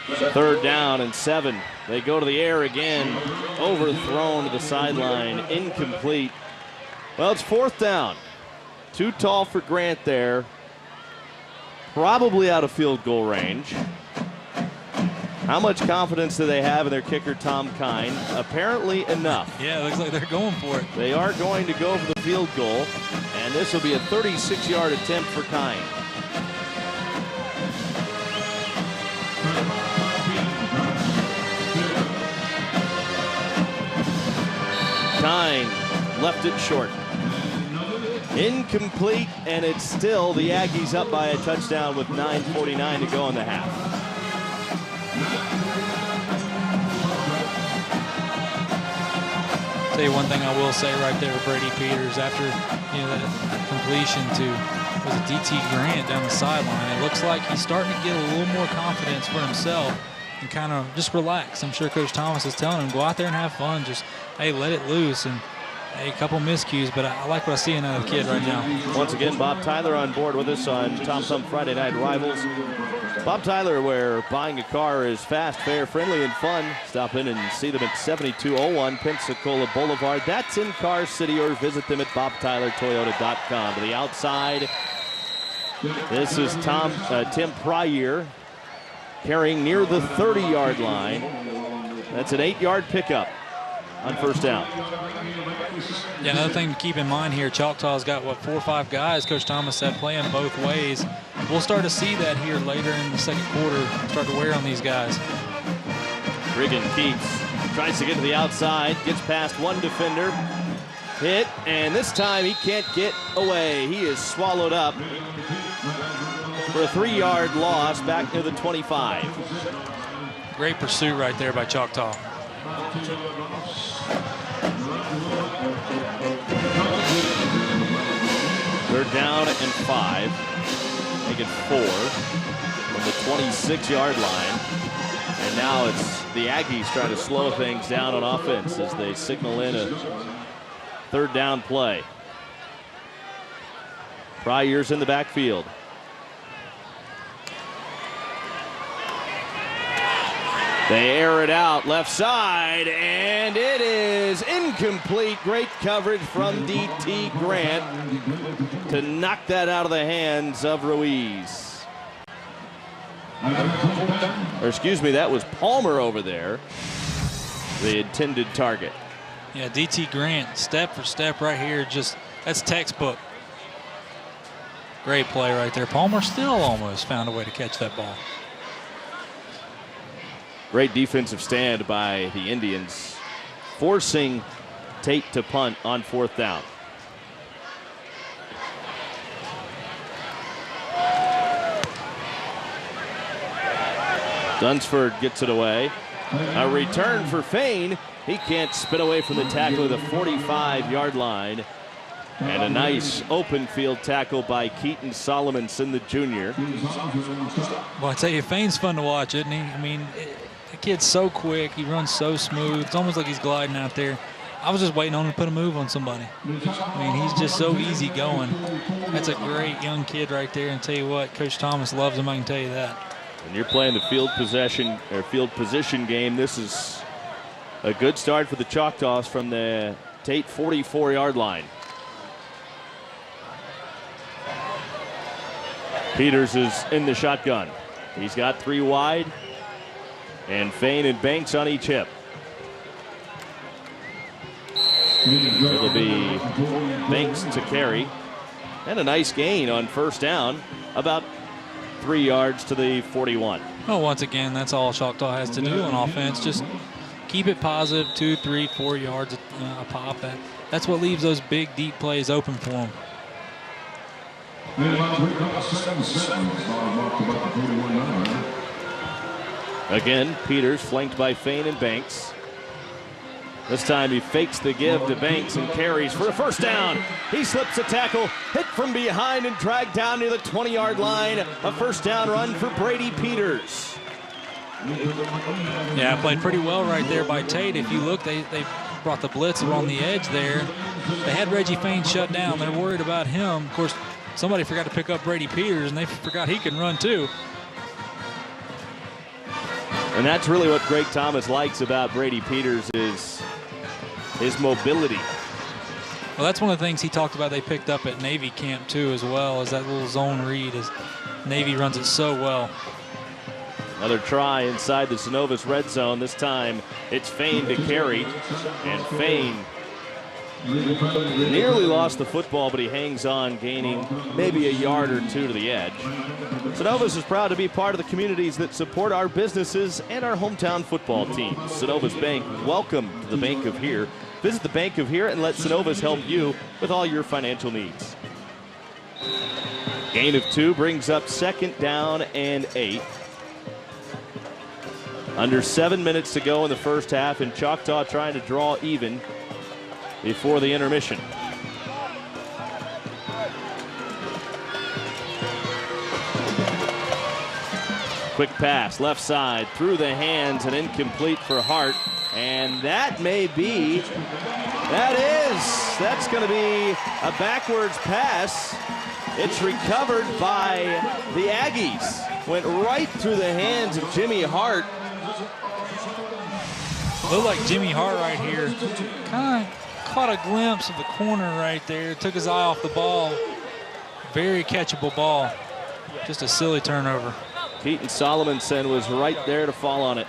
B: 3rd down and 7. They go to the air again. Overthrown to the sideline. Incomplete. Well, it's 4th down. Too tall for Grant there. Probably out of field goal range. How much confidence do they have in their kicker, Tom Kine? Apparently enough.
E: Yeah, it looks like they're going for it.
B: They are going to go for the field goal, and this will be a 36-yard attempt for Kine. Kine left it short. Incomplete, and it's still the Aggies up by a touchdown with 9:49 to go in the half.
E: Tell you one thing I will say right there with Brady Peters after that completion to was a DT Grant down the sideline. It looks like he's starting to get a little more confidence for himself and kind of just relax. I'm sure Coach Thomas is telling him, go out there and have fun. Just, hey, let it loose. And hey, a couple miscues, but I like what I see in the kid right now.
B: Once again, Bob Tyler on board with us on Tom Thumb Friday Night Rivals. Bob Tyler, where buying a car is fast, fair, friendly, and fun. Stop in and see them at 7201 Pensacola Boulevard. That's in Car City, or visit them at BobTylerToyota.com. To the outside, this is Tim Pryor carrying near the 30-yard line. That's an 8-yard pickup on 1st down.
E: Yeah, another thing to keep in mind here, Choctaw's got, 4 or 5 guys, Coach Thomas said, playing both ways. We'll start to see that here later in the 2nd quarter, start to wear on these guys.
B: Riggin keeps, tries to get to the outside, gets past one defender, hit, and this time he can't get away. He is swallowed up for a 3-yard loss back near the 25.
E: Great pursuit right there by Choctaw.
B: They're down and 5. Make it 4 from the 26-yard line. And now it's the Aggies trying to slow things down on offense as they signal in a 3rd down play. Pryor's in the backfield. They air it out left side, and it is incomplete. Great coverage from DT Grant to knock that out of the hands of Ruiz. Or excuse me, that was Palmer over there, the intended target.
E: Yeah, DT Grant, step for step right here, just, that's textbook. Great play right there. Palmer still almost found a way to catch that ball.
B: Great defensive stand by the Indians, forcing Tate to punt on 4th down. Dunsford gets it away. A return for Fain. He can't spin away from the tackle at the 45-yard line. And a nice open field tackle by Keaton Solomonson, the junior.
E: Well, I tell you, Fain's fun to watch, isn't he? I mean, the kid's so quick. He runs so smooth. It's almost like he's gliding out there. I was just waiting on him to put a move on somebody. I mean, he's just so easy going. That's a great young kid right there. And tell you what, Coach Thomas loves him, I can tell you that.
B: When you're playing the field position game, this is a good start for the Choctaws from the Tate 44-yard line. Peters is in the shotgun. He's got 3 wide, and Fain and Banks on each hip. It'll be Banks to carry, and a nice gain on 1st down, about 3 yards to the 41.
E: Well, once again, that's all Choctaw has to do on offense. Just keep it positive, 2, 3, 4 yards a pop. That's what leaves those big, deep plays open for them.
B: Again, Peters flanked by Fain and Banks. This time he fakes the give to Banks and carries for a 1st down. He slips a tackle, hit from behind and dragged down near the 20-yard line. A 1st down run for Brady Peters.
E: Yeah, played pretty well right there by Tate. If you look, they brought the blitz on the edge there. They had Reggie Fain shut down. They're worried about him. Of course, somebody forgot to pick up Brady Peters, and they forgot he can run too.
B: And that's really what Greg Thomas likes about Brady Peters is his mobility.
E: Well, that's one of the things he talked about they picked up at Navy camp too as well, is that little zone read. As Navy runs it so well.
B: Another try inside the Synovus red zone. This time it's Fain to carry, and Fain nearly lost the football, but he hangs on, gaining maybe a yard or 2 to the edge. Synovus is proud to be part of the communities that support our businesses and our hometown football teams. Synovus Bank, welcome to the Bank of Here. Visit the Bank of Here and let Synovus help you with all your financial needs. Gain of 2 brings up 2nd down and 8. Under 7 minutes to go in the 1st half, and Choctaw trying to draw even before the intermission. Quick pass, left side, through the hands and incomplete for Hart. And that may be, that's going to be a backwards pass. It's recovered by the Aggies. Went right through the hands of Jimmy Hart.
E: Looked like Jimmy Hart right here. Kind of caught a glimpse of the corner right there. Took his eye off the ball. Very catchable ball. Just a silly turnover.
B: Keaton Solomonson was right there to fall on it.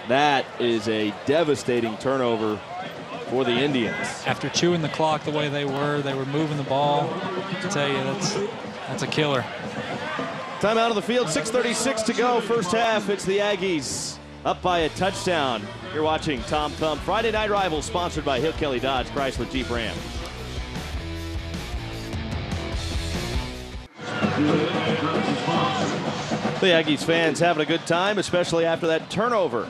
B: That is a devastating turnover for the Indians.
E: After chewing the clock the way they were moving the ball. I tell you, that's a killer.
B: Timeout on the field, 6:36 to go, 1st half. It's the Aggies up by a touchdown. You're watching Tom Thumb Friday Night Rivals, sponsored by Hill Kelly Dodge, Chrysler Jeep Ram. The Aggies fans having a good time, especially after that turnover.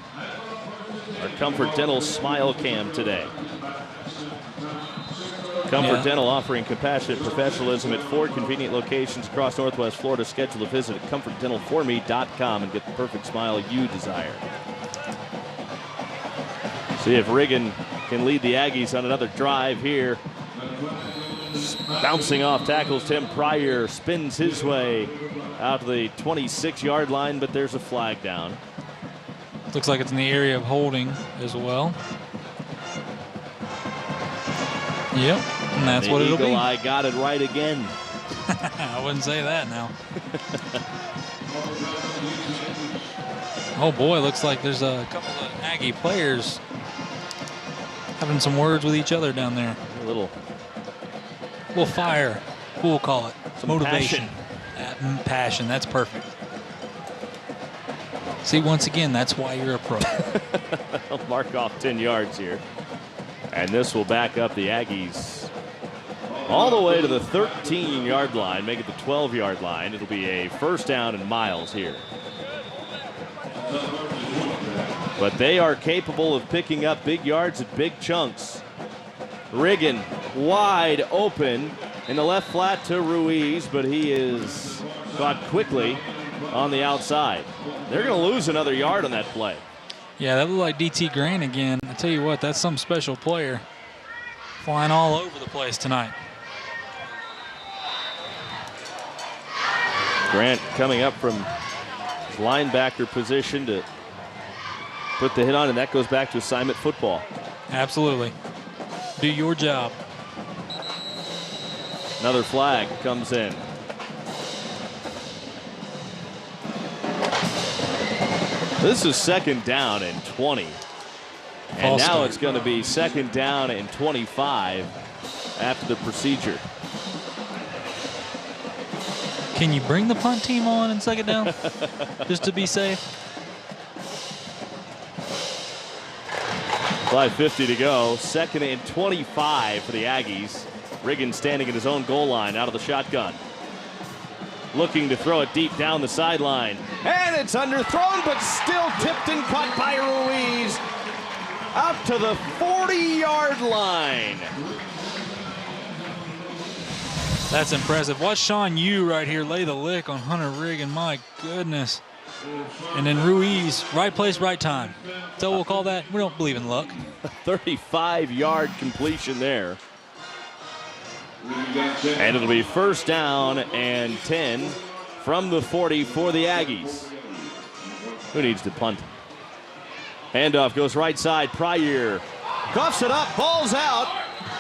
B: Our Comfort Dental Smile Cam today. Comfort Dental offering compassionate professionalism at 4 convenient locations across Northwest Florida. Schedule a visit at comfortdentalforme.com and get the perfect smile you desire. See if Riggin can lead the Aggies on another drive here. Bouncing off tackles, Tim Pryor spins his way out to the 26-yard line, but there's a flag down.
E: Looks like it's in the area of holding as well. Yep, and that's what it'll be.
B: Eagle Eye got it right again.
E: I wouldn't say that now. Oh boy, looks like there's a couple of Aggie players having some words with each other down there.
B: A little
E: fire, we'll call it.
B: Some
E: motivation. Passion, that's perfect. See, once again, that's why you're a pro.
B: I'll mark off 10 yards here. And this will back up the Aggies all the way to the 13-yard line, make it the 12-yard line. It'll be a first down and miles here. But they are capable of picking up big yards at big chunks. Riggin wide open in the left flat to Ruiz, but he is caught quickly on the outside. They're going to lose another yard on that play.
E: Yeah, that looked like DT Grant again. I tell you what, that's some special player. Flying all over the place tonight.
B: Grant coming up from his linebacker position to put the hit on, and that goes back to assignment football.
E: Absolutely. Do your job.
B: Another flag comes in. This is second down and 20. And now it's going to be second down and 25 after the procedure.
E: Can you bring the punt team on in second down just to be safe?
B: 5:50 to go. Second and 25 for the Aggies. Riggin standing at his own goal line out of the shotgun. Looking to throw it deep down the sideline. And it's underthrown, but still tipped and caught by Ruiz. Out to the 40-yard line.
E: That's impressive. Watch Sean Yu right here lay the lick on Hunter Riggin. My goodness. And then Ruiz, right place, right time. So we'll call that. We don't believe in luck.
B: 35-yard completion there. And it'll be first down and 10 from the 40 for the Aggies. Who needs to punt? Handoff goes right side. Pryor coughs it up, ball's out,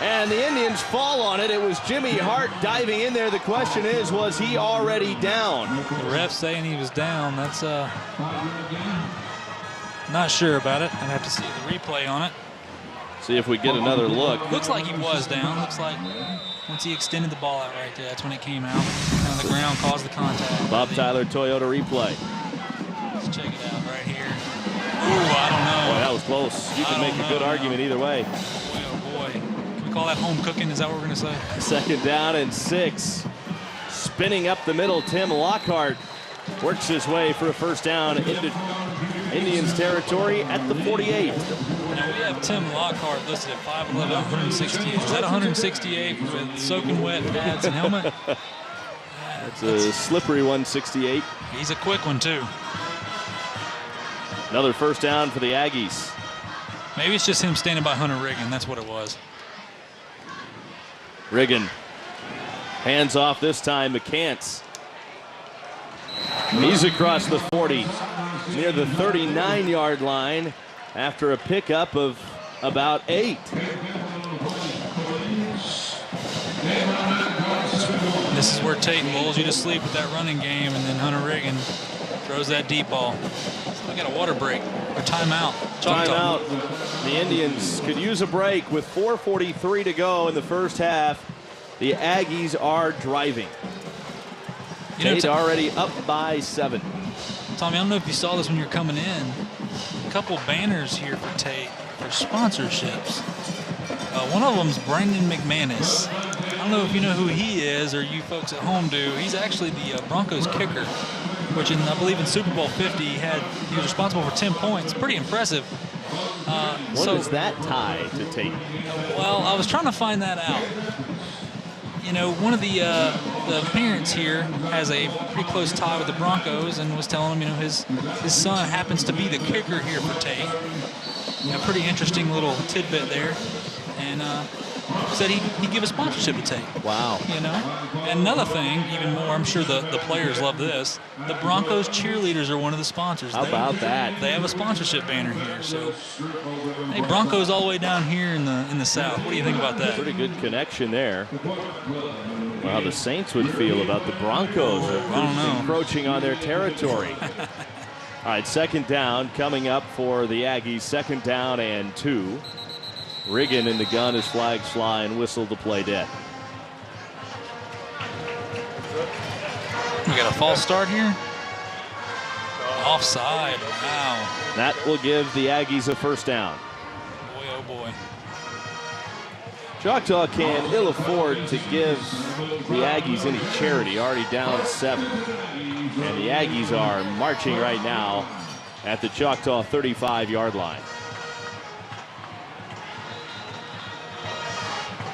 B: and the Indians fall on it. It was Jimmy Hart diving in there. The question is, was he already down?
E: The ref saying he was down. That's not sure about it. I'd have to see the replay on it.
B: See if we get another look.
E: Looks like he was down. Looks like once he extended the ball out right there, that's when it came out. And on the ground caused the contact.
B: Bob Tyler Toyota replay.
E: Let's check it out right here. Ooh, I don't know.
B: Boy, that was close. You can make a good argument either way.
E: Boy, oh boy. Can we call that home cooking? Is that what we're going to say?
B: Second down and 6. Spinning up the middle, Tim Lockhart works his way for a first down into Indians territory at the 48.
E: Now we have Tim Lockhart listed at 5'11", 168. Is that 168 with soaking wet pads and helmet?
B: That's a slippery 168.
E: He's a quick one, too.
B: Another first down for the Aggies.
E: Maybe it's just him standing by Hunter Riggin. That's what it was.
B: Riggin. Hands off this time, McCants. He's across the 40, near the 39-yard line after a pickup of about 8.
E: This is where Tate lulls you to sleep with that running game, and then Hunter Riggin throws that deep ball. So we got a water break or timeout. Choctaw.
B: Timeout. The Indians could use a break with 4:43 to go in the first half. The Aggies are driving. Tate already up by 7.
E: Tommy, I don't know if you saw this when you're coming in. A couple banners here for Tate for sponsorships. One of them's Brandon McManus. I don't know if you know who he is or you folks at home do. He's actually the Broncos kicker, which I believe in Super Bowl 50 he was responsible for 10 points. Pretty impressive.
B: What is that tie to Tate?
E: Well, I was trying to find that out. You know, one of the parents here has a pretty close tie with the Broncos and was telling him, you know, his son happens to be the kicker here for Tate. A pretty interesting little tidbit there. And said he'd give a sponsorship to Tate.
B: Wow.
E: You know? And another thing, even more, I'm sure the players love this, the Broncos cheerleaders are one of the sponsors.
B: How about that?
E: They have a sponsorship banner here. So, hey, Broncos all the way down here in the South. What do you think about that?
B: Pretty good connection there. Well, how the Saints would feel about the Broncos encroaching on their territory. All right, second down coming up for the Aggies. Second down and 2. Riggin in the gun as flags fly and whistle to play dead.
E: We got a false start here. Offside, wow.
B: That will give the Aggies a first down.
E: Boy, oh boy.
B: Choctaw can ill afford to give the Aggies any charity, already down 7. And the Aggies are marching right now at the Choctaw 35-yard line.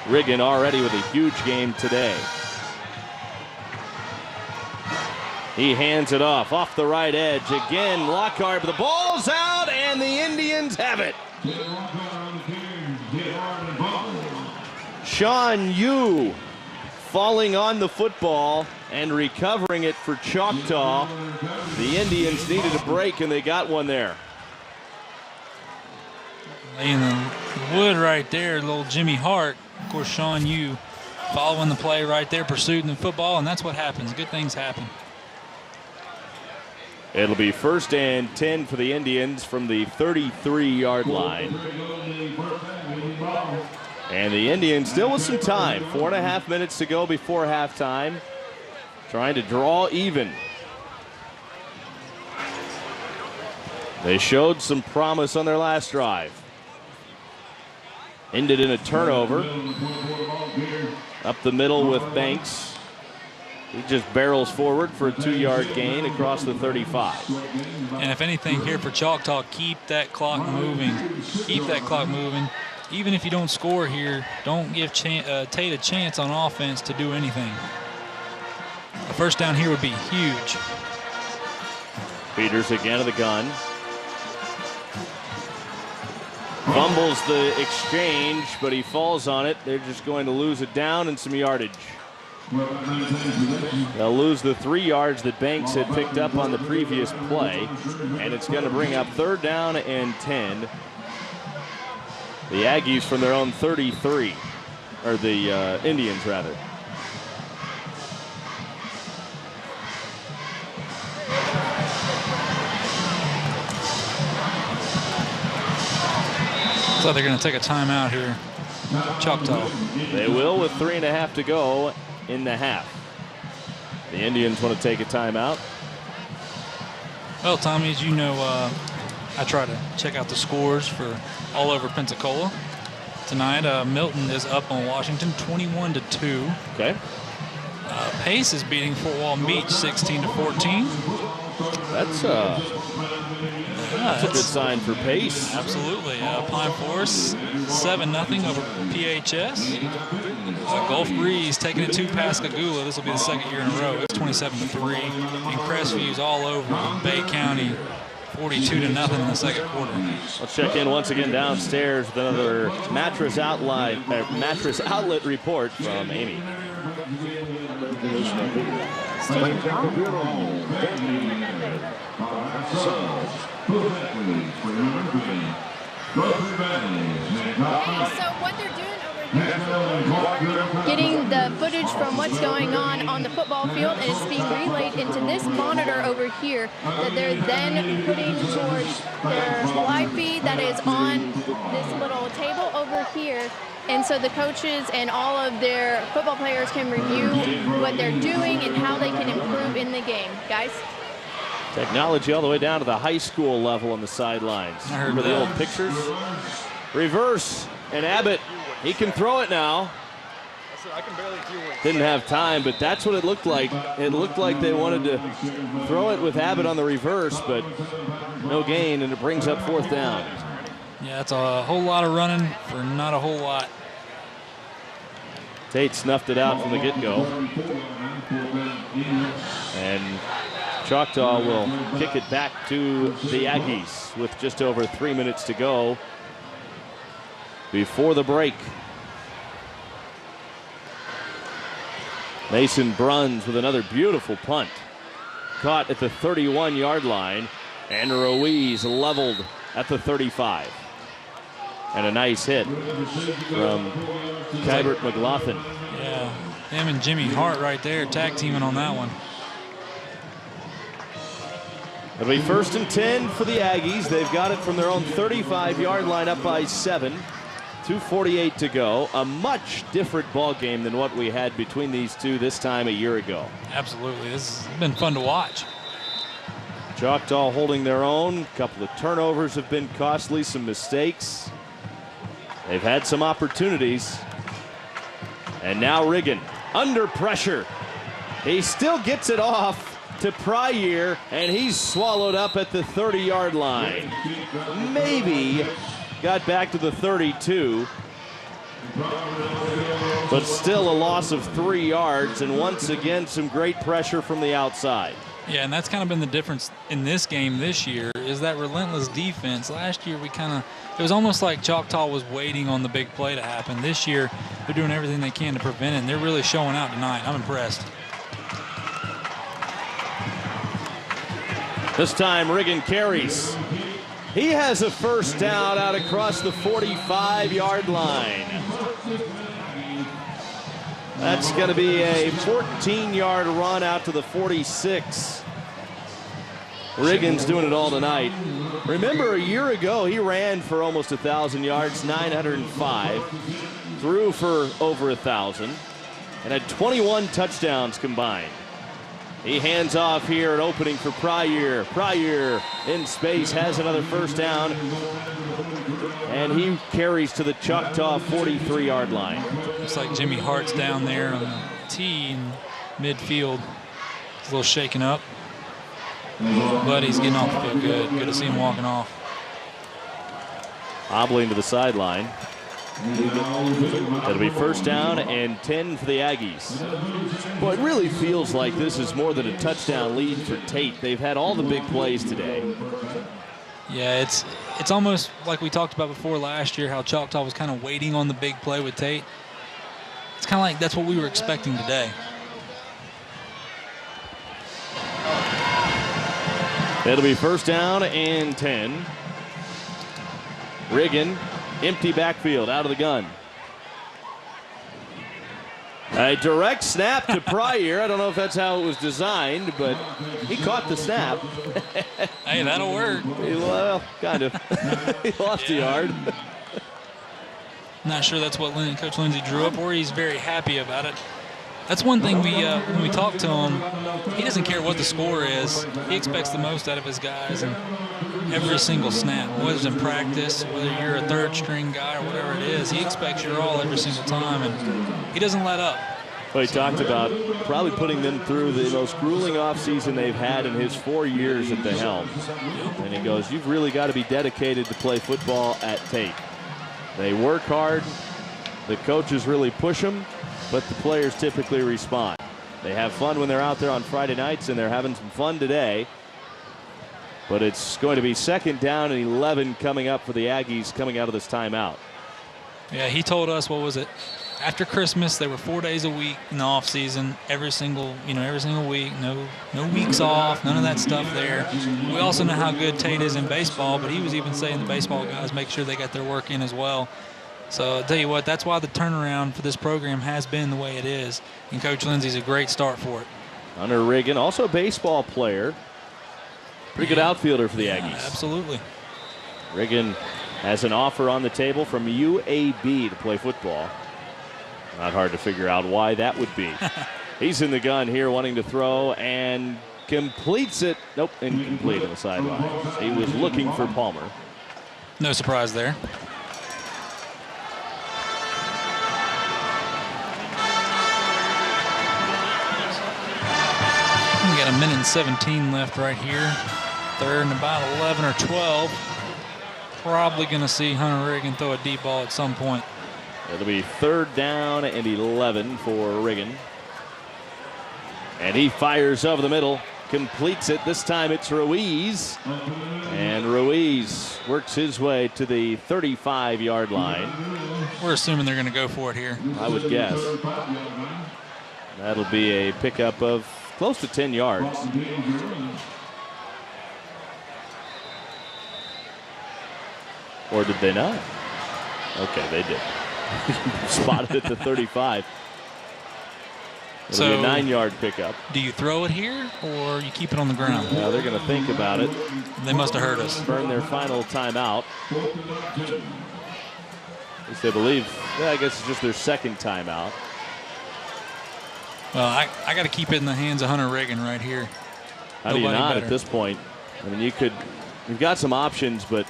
B: Riggin already with a huge game today. He hands it off the right edge. Again, Lockhart, but the ball's out, and the Indians have it. Sean Yu falling on the football and recovering it for Choctaw. The Indians needed a break, and they got one there.
E: Laying the wood right there, little Jimmy Hart. Of course, Sean Yu following the play right there, pursuing the football, and that's what happens. Good things happen.
B: It'll be 1st and 10 for the Indians from the 33-yard line. And the Indians still with some time. 4.5 minutes to go before halftime. Trying to draw even. They showed some promise on their last drive. Ended in a turnover. Up the middle with Banks. He just barrels forward for a 2-yard gain across the 35.
E: And if anything here for Choctaw, keep that clock moving. Keep that clock moving. Even if you don't score here, don't give Tate a chance on offense to do anything. A first down here would be huge.
B: Peters again to the gun. Fumbles the exchange, but he falls on it. They're just going to lose it down and some yardage. They'll lose the 3 yards that Banks had picked up on the previous play, and it's going to bring up 3rd down and 10. The Aggies from their own 33, or the Indians rather.
E: So they're going to take a timeout here, Choctaw.
B: They will with 3.5 to go in the half. The Indians want to take a timeout.
E: Well, Tommy, as you know, I try to check out the scores for all over Pensacola. Tonight, Milton is up on Washington 21-2.
B: Okay.
E: Pace is beating Fort Walton Beach 16-14.
B: That's a good sign for Pace.
E: Absolutely. Pine Forest 7-0 over PHS. Gulf Breeze taking it to Pascagoula. This will be the 2nd year in a row. It's 27-3. And Crestviews all over Bay County, 42-0 in the 2nd quarter.
B: Let's check in once again downstairs with another mattress outlet report from Amy.
D: So what they're doing over here is getting the footage from what's going on the football field, and it's being relayed into this monitor over here that they're then putting towards their live feed that is on this little table over here. And so the coaches and all of their football players can review what they're doing and how they can improve in the game. Guys?
B: Technology all the way down to the high school level on the sidelines. Remember the old pictures? Reverse, and Abbott, he can throw it now. Didn't have time, but that's what it looked like. It looked like they wanted to throw it with Abbott on the reverse, but no gain, and it brings up 4th down.
E: Yeah, it's a whole lot of running for not a whole lot.
B: Tate snuffed it out from the get-go. And Choctaw will kick it back to the Aggies with just over 3 minutes to go before the break. Mason Bruns with another beautiful punt. Caught at the 31-yard line, and Ruiz leveled at the 35. And a nice hit from Kybert McLaughlin.
E: Yeah, him and Jimmy Hart right there tag teaming on that one.
B: It'll be 1st and 10 for the Aggies. They've got it from their own 35-yard line, up by 7. 2:48 to go. A much different ball game than what we had between these two this time a year ago.
E: Absolutely. This has been fun to watch.
B: Choctaw holding their own. A couple of turnovers have been costly, some mistakes. They've had some opportunities. And now Riggin under pressure. He still gets it off to Pryor, and he's swallowed up at the 30-yard line. Maybe got back to the 32, but still a loss of 3 yards, and once again some great pressure from the outside.
E: Yeah, and that's kind of been the difference in this game this year, is that relentless defense. Last year it was almost like Choctaw was waiting on the big play to happen. This year they're doing everything they can to prevent it, and they're really showing out tonight. I'm impressed.
B: This time Riggin carries. He has a first down out across the 45-yard line. That's going to be a 14-yard run out to the 46. Riggin's doing it all tonight. Remember, a year ago, he ran for almost 1,000 yards, 905, threw for over 1,000, and had 21 touchdowns combined. He hands off here, an opening for Pryor. Pryor in space has another first down, and he carries to the Choctaw 43-yard line.
E: Looks like Jimmy Hart's down there on the tee in midfield. He's a little shaken up, but he's getting off the field good. Good to see him walking off.
B: Hobbling to the sideline. It'll be first down and 10 for the Aggies. Well, it really feels like this is more than a touchdown lead for Tate. They've had all the big plays today.
E: Yeah, it's almost like we talked about before last year, how Choctaw was kind of waiting on the big play with Tate. It's kind of like that's what we were expecting today.
B: It'll be first down and 10. Riggin, empty backfield, out of the gun. A direct snap to Pryor. I don't know if that's how it was designed, but he caught the snap.
E: Hey, that'll work.
B: Well, kind of. He lost a yard.
E: Not sure that's what Coach Lindsay drew up, or he's very happy about it. That's one thing when we talk to him, he doesn't care what the score is. He expects the most out of his guys, and every single snap, whether it's in practice, whether you're a third string guy or whatever it is, he expects your all every single time, and he doesn't let up.
B: Well, he talked about probably putting them through the most grueling offseason they've had in his 4 years at the helm. And he goes, you've really got to be dedicated to play football at Tate. They work hard. The coaches really push them, but the players typically respond. They have fun when they're out there on Friday nights, and they're having some fun today. But it's going to be second down and 11 coming up for the Aggies coming out of this timeout.
E: Yeah, he told us, what was it? After Christmas, they were 4 days a week in the off season, every single week, no weeks off, none of that stuff there. We also know how good Tate is in baseball, but he was even saying the baseball guys make sure they got their work in as well. So I'll tell you what, that's why the turnaround for this program has been the way it is, and Coach Lindsay's a great start for it.
B: Hunter Riggin, also a baseball player. Pretty good outfielder for the Aggies.
E: Absolutely.
B: Riggin has an offer on the table from UAB to play football. Not hard to figure out why that would be. He's in the gun here wanting to throw and completes it. Nope, incomplete on the sideline. He was looking for Palmer.
E: No surprise there. We got 1:17 left right here. Third and about 11 or 12. Probably going to see Hunter Riggin throw a deep ball at some point.
B: It'll be third down and 11 for Riggin. And he fires over the middle, completes it. This time it's Ruiz. And Ruiz works his way to the 35-yard line.
E: We're assuming they're going to go for it here.
B: I would guess. That'll be a pickup of close to 10 yards. Or did they not? Okay, they did. Spotted at the 35. It'll be a 9-yard pickup.
E: Do you throw it here or you keep it on the ground?
B: Well, they're going to think about it.
E: They must have heard us.
B: Burn their final timeout. At least they believe. Yeah, I guess it's just their second timeout.
E: Well, I got to keep it in the hands of Hunter Riggin right here.
B: How do you not at this point? I mean, you've got some options, but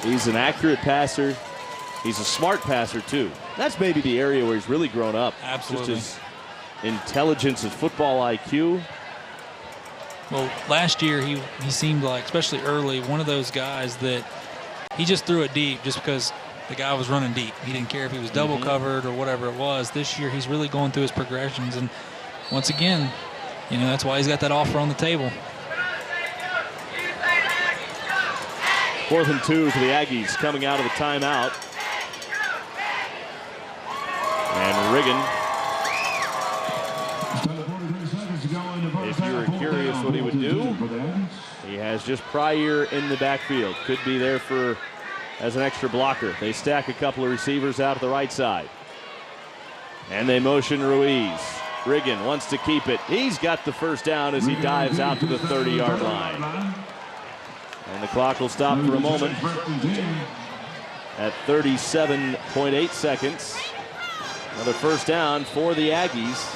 B: he's an accurate passer. He's a smart passer, too. That's maybe the area where he's really grown up.
E: Absolutely.
B: Just his intelligence, his football IQ.
E: Well, last year he seemed like, especially early, one of those guys that he just threw it deep just because the guy was running deep. He didn't care if he was double covered or whatever it was. This year he's really going through his progressions, and once again, you know, that's why he's got that offer on the table.
B: 4th and 2 for the Aggies coming out of the timeout. And Riggin, if you were curious what he would do, he has just Pryor in the backfield. Could be there as an extra blocker. They stack a couple of receivers out to the right side. And they motion Ruiz. Riggin wants to keep it. He's got the first down as he dives out to the 30-yard line. And the clock will stop for a moment at 37.8 seconds. Another first down for the Aggies.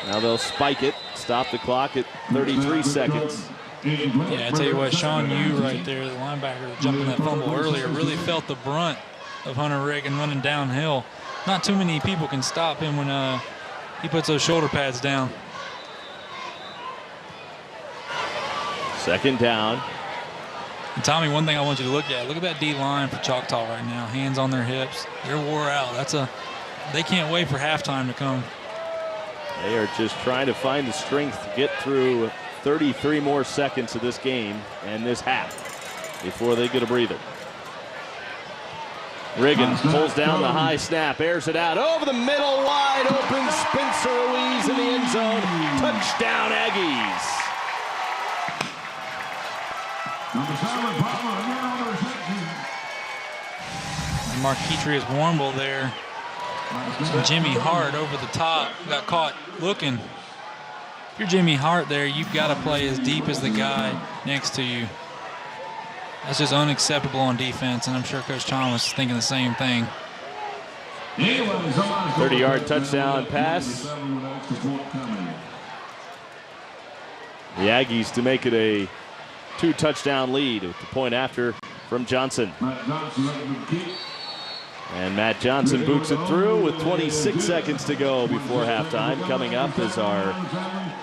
B: Now they'll spike it, stop the clock at 33 seconds.
E: Yeah, I tell you what, Sean Yu right there, the linebacker that jumped in that fumble earlier, really felt the brunt of Hunter Riggin running downhill. Not too many people can stop him when he puts those shoulder pads down.
B: 2nd down.
E: And Tommy, one thing I want you to look at that D-line for Choctaw right now. Hands on their hips. They're wore out. They can't wait for halftime to come.
B: They are just trying to find the strength to get through 33 more seconds of this game and this half before they get a breather. Riggin pulls down the high snap, airs it out over the middle, wide open. Spencer Ruiz in the end zone. Touchdown, Aggies.
E: And Marquetrius Warmble there. Jimmy Hart over the top, got caught looking. If you're Jimmy Hart there, you've got to play as deep as the guy next to you. That's just unacceptable on defense, and I'm sure Coach Tom was thinking the same thing.
B: 30-yard touchdown pass. The Aggies to make it a 2-touchdown lead with the point after from Johnson. And Matt Johnson boots it through with 26 seconds to go before halftime. Coming up is our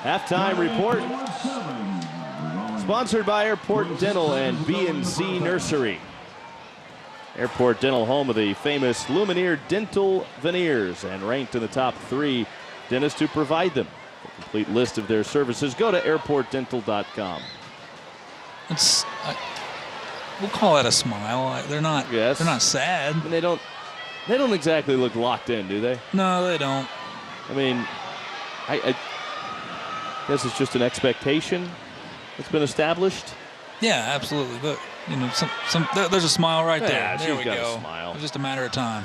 B: halftime report. Sponsored by Airport Dental and BNC Nursery. Airport Dental, home of the famous Lumineer Dental Veneers, and ranked in the top 3 dentists to provide them. For a complete list of their services, go to airportdental.com.
E: We'll call that a smile. They're not.
B: Yes.
E: They're not sad.
B: I mean, they don't exactly look locked in, do they?
E: No, they don't.
B: I mean, I guess it's just an expectation that's been established.
E: Yeah, absolutely. But you know, there's a smile right there.
B: Yeah,
E: there we
B: got
E: go.
B: A smile.
E: It's just a matter of time.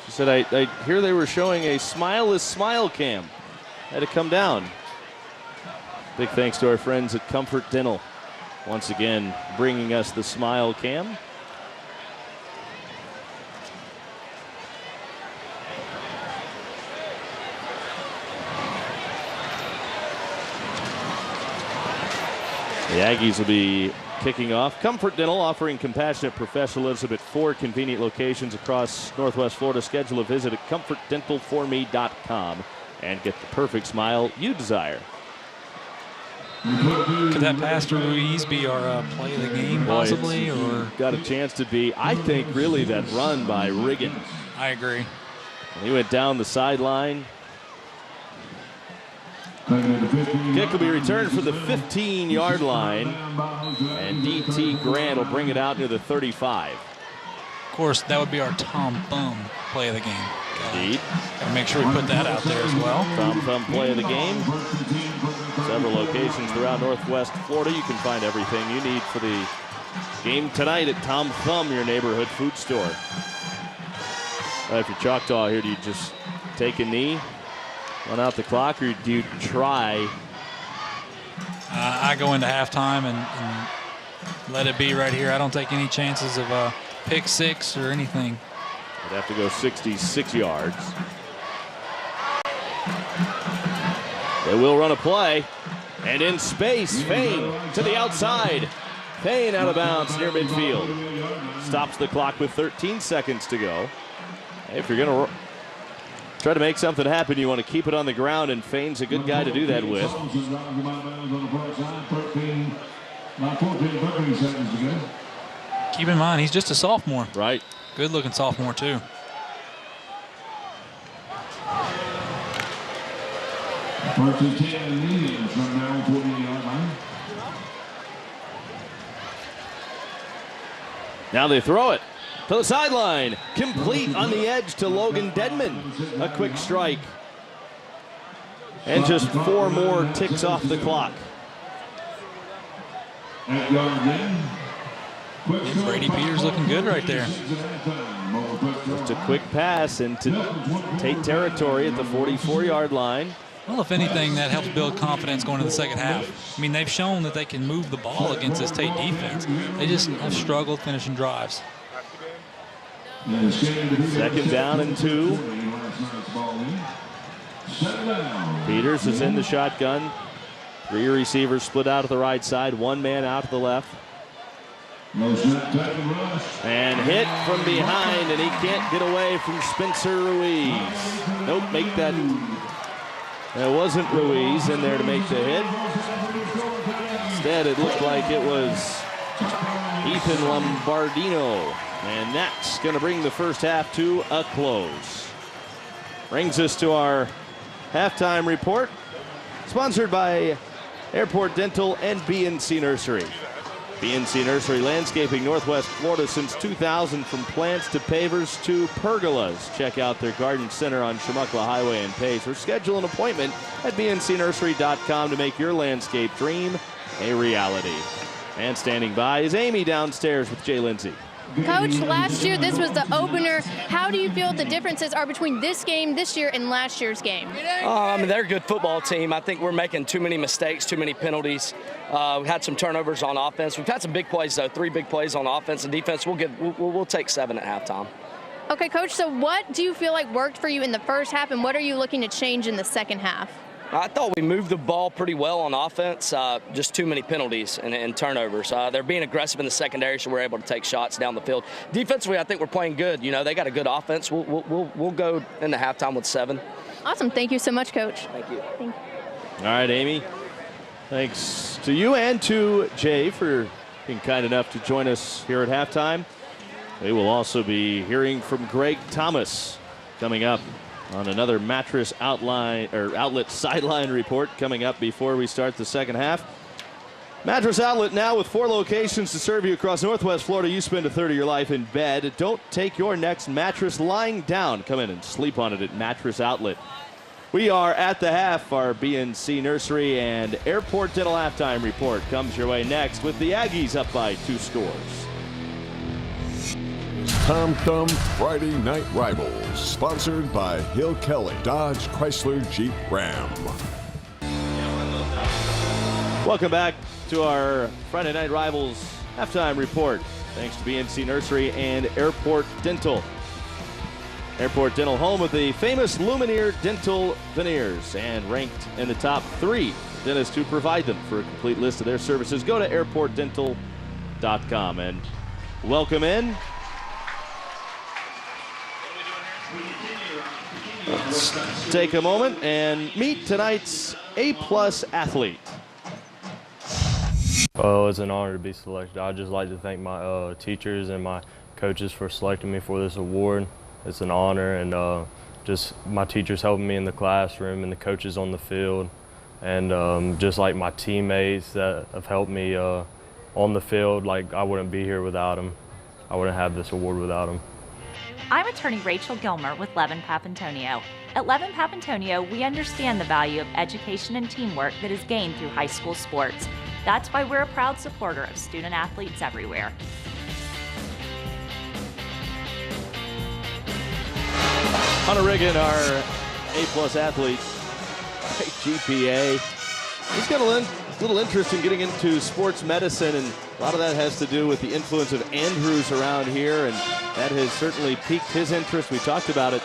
B: She said, I hear they were showing a smileless smile cam. Had to come down. Big thanks to our friends at Comfort Dental. Once again, bringing us the smile cam. The Aggies will be kicking off. Comfort Dental, offering compassionate professionalism at 4 convenient locations across Northwest Florida. Schedule a visit at comfortdentalforme.com and get the perfect smile you desire.
E: Could that pass to Ruiz be our play of the game, possibly? Or
B: got a chance to be, I think, really that run by Riggin.
E: I agree.
B: He went down the sideline. Kick will be returned for the 15-yard line, and D.T. Grant will bring it out near the 35.
E: Of course, that would be our Tom Thumb play of the game.
B: Indeed.
E: Gotta make sure we put that out there as well.
B: Tom Thumb play of the game. Several locations throughout Northwest Florida. You can find everything you need for the game tonight at Tom Thumb, your neighborhood food store. If you're Choctaw here, do you just take a knee, run out the clock, or do you try?
E: I go into halftime and let it be right here. I don't take any chances of a pick six or anything.
B: I'd have to go 66 yards. They will run a play. And in space, Fain to the outside. Fain out of bounds near midfield. Stops the clock with 13 seconds to go. If you're going to try to make something happen, you want to keep it on the ground, and Fain's a good guy to do that with.
E: Keep in mind, he's just a sophomore.
B: Right.
E: Good-looking sophomore, too.
B: Now they throw it to the sideline. Complete on the edge to Logan Denman. A quick strike. And just 4 more ticks off the clock.
E: Brady Peters looking good right there.
B: Just a quick pass into Tate territory at the 44-yard line.
E: Well, if anything, that helps build confidence going into the second half. I mean, they've shown that they can move the ball against this Tate defense. They just have struggled finishing drives.
B: Second down and 2. Peters is in the shotgun. 3 receivers split out to the right side. 1 man out to the left. And hit from behind, and he can't get away from Spencer Ruiz. Nope, make that. It wasn't Ruiz in there to make the hit. Instead, it looked like it was Ethan Lombardino. And that's going to bring the first half to a close. Brings us to our halftime report, sponsored by Airport Dental and BNC Nursery. BNC Nursery Landscaping, Northwest Florida since 2000, from plants to pavers to pergolas. Check out their garden center on Chumuckla Highway in Pace, or schedule an appointment at bncnursery.com to make your landscape dream a reality. And standing by is Amy downstairs with Jay Lindsay.
D: Coach, last year this was the opener. How do you feel the differences are between this game this year and last year's game?
F: I mean, they're a good football team. I think we're making too many mistakes, too many penalties. We had some turnovers on offense. We've had some big plays, though. 3 big plays on offense and defense. We'll take 7 at halftime.
D: Okay, Coach, so what do you feel like worked for you in the first half, and what are you looking to change in the second half?
F: I thought we moved the ball pretty well on offense, just too many penalties and turnovers. They're being aggressive in the secondary, so we're able to take shots down the field. Defensively, I think we're playing good. You know, they got a good offense. We'll go in the halftime with 7.
D: Awesome. Thank you so much, Coach.
F: Thank you.
D: Thank you.
B: All right, Amy. Thanks to you and to Jay for being kind enough to join us here at halftime. We will also be hearing from Greg Thomas coming up on another mattress outlet sideline report coming up before we start the second half. Mattress Outlet now with 4 locations to serve you across Northwest Florida. You spend a third of your life in bed. Don't take your next mattress lying down. Come in and sleep on it at Mattress Outlet. We are at the half. Our BNC Nursery and Airport Dental halftime report comes your way next with the Aggies up by 2 scores.
A: Tom Thumb Friday Night Rivals, sponsored by Hill Kelly, Dodge Chrysler Jeep Ram.
B: Welcome back to our Friday Night Rivals halftime report. Thanks to BNC Nursery and Airport Dental. Airport Dental, home of the famous Lumineer Dental Veneers, and ranked in the top 3 dentists who provide them. For a complete list of their services, go to airportdental.com. And welcome in. Let's take a moment and meet tonight's A-plus athlete.
G: Oh, it's an honor to be selected. I'd just like to thank my teachers and my coaches for selecting me for this award. It's an honor, and just my teachers helping me in the classroom and the coaches on the field, and just like my teammates that have helped me on the field. Like, I wouldn't be here without them. I wouldn't have this award without them.
H: I'm attorney Rachel Gilmer with Levin Papantonio. At Levin Papantonio, we understand the value of education and teamwork that is gained through high school sports. That's why we're a proud supporter of student athletes everywhere.
B: Hunter Riggin, our A-plus athlete, great GPA. He's got a little interest in getting into sports medicine, and a lot of that has to do with the influence of Andrews around here, and that has certainly piqued his interest. We talked about it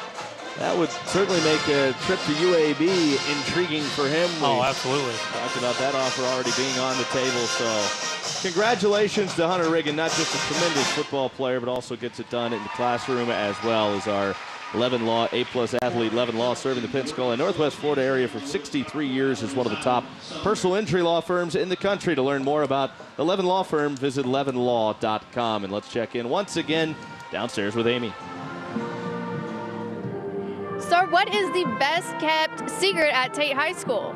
B: That would certainly make a trip to UAB intriguing for him.
E: Oh, absolutely.
B: Talked about that offer already being on the table. So congratulations to Hunter Riggin, not just a tremendous football player, but also gets it done in the classroom as well as our Levin Law A-plus athlete. Levin Law serving the Pensacola and Northwest Florida area for 63 years is one of the top personal injury law firms in the country. To learn more about the Levin Law firm, visit levinlaw.com. And let's check in once again downstairs with Amy.
D: Sir, what is the best kept secret at Tate High School?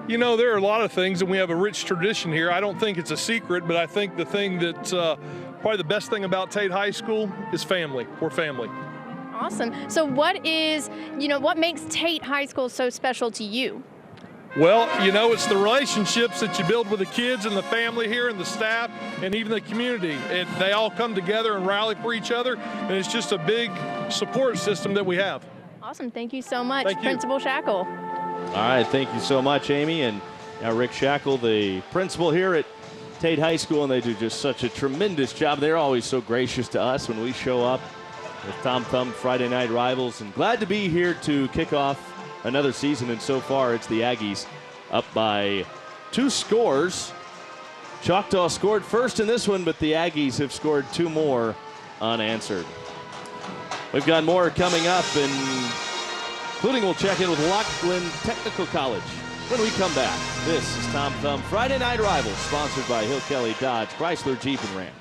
I: You know, there are a lot of things, and we have a rich tradition here. I don't think it's a secret, but I think the thing that's probably the best thing about Tate High School is family. We're family.
D: Awesome. So what makes Tate High School so special to you?
I: Well, you know, it's the relationships that you build with the kids and the family here and the staff and even the community. They all come together and rally for each other, and it's just a big support system that we have.
D: Awesome. Thank you so much,
I: Thank you.
D: Principal Shackle.
B: All right, thank you so much, Amy. And now Rick Shackle, the principal here at Tate High School, and they do just such a tremendous job. They're always so gracious to us when we show up with Tom Thumb Friday Night Rivals, and glad to be here to kick off another season. And so far, it's the Aggies up by 2 scores. Choctaw scored first in this one, but the Aggies have scored 2 more unanswered. We've got more coming up, including we'll check in with Lachlan Technical College when we come back. This is Tom Thumb Friday Night Rivals, sponsored by Hill Kelly Dodge, Chrysler, Jeep, and Ram.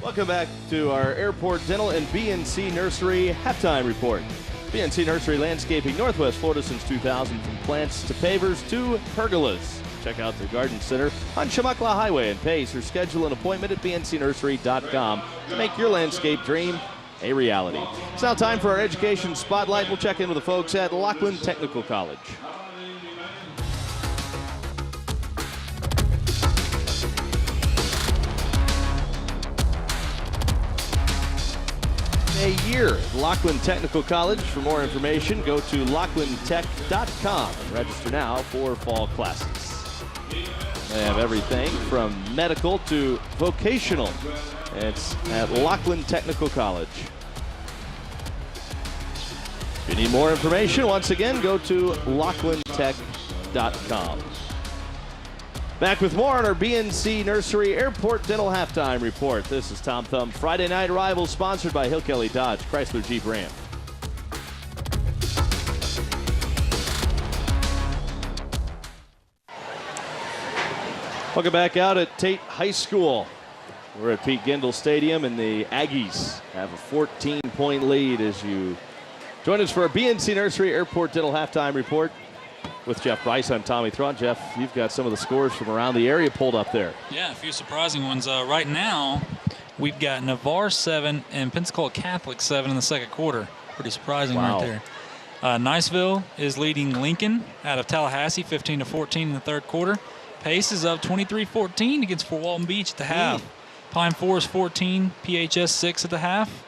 B: Welcome back to our Airport Dental and BNC Nursery halftime report. BNC Nursery Landscaping, Northwest Florida since 2000, from plants to pavers to pergolas. Check out their garden center on Chamaquahua Highway and Pace, or schedule an appointment at bncnursery.com to make your landscape dream a reality. It's now time for our education spotlight. We'll check in with the folks at Lachlan Technical College. A year at Lachlan Technical College. For more information, go to lachlantech.com and register now for fall classes. They have everything from medical to vocational. It's at Lachlan Technical College. If you need more information, once again, go to lachlantech.com. Back with more on our BNC Nursery Airport Dental Halftime Report. This is Tom Thumb Friday Night Rivals, sponsored by Hill Kelly Dodge, Chrysler, Jeep, Ram. Welcome back out at Tate High School. We're at Pete Gindel Stadium, and the Aggies have a 14-point lead as you join us for a BNC Nursery Airport Dental Halftime Report. With Jeff Bryce, I'm Tommy Thron. Jeff, you've got some of the scores from around the area pulled up there.
E: Yeah, a few surprising ones. Right now, we've got Navarre 7 and Pensacola Catholic 7 in the second quarter. Pretty surprising right there. Niceville is leading Lincoln out of Tallahassee 15-14 in the third quarter. Pace is up 23-14 against Fort Walton Beach at the half. Pine Forest 14, PHS 6 at the half.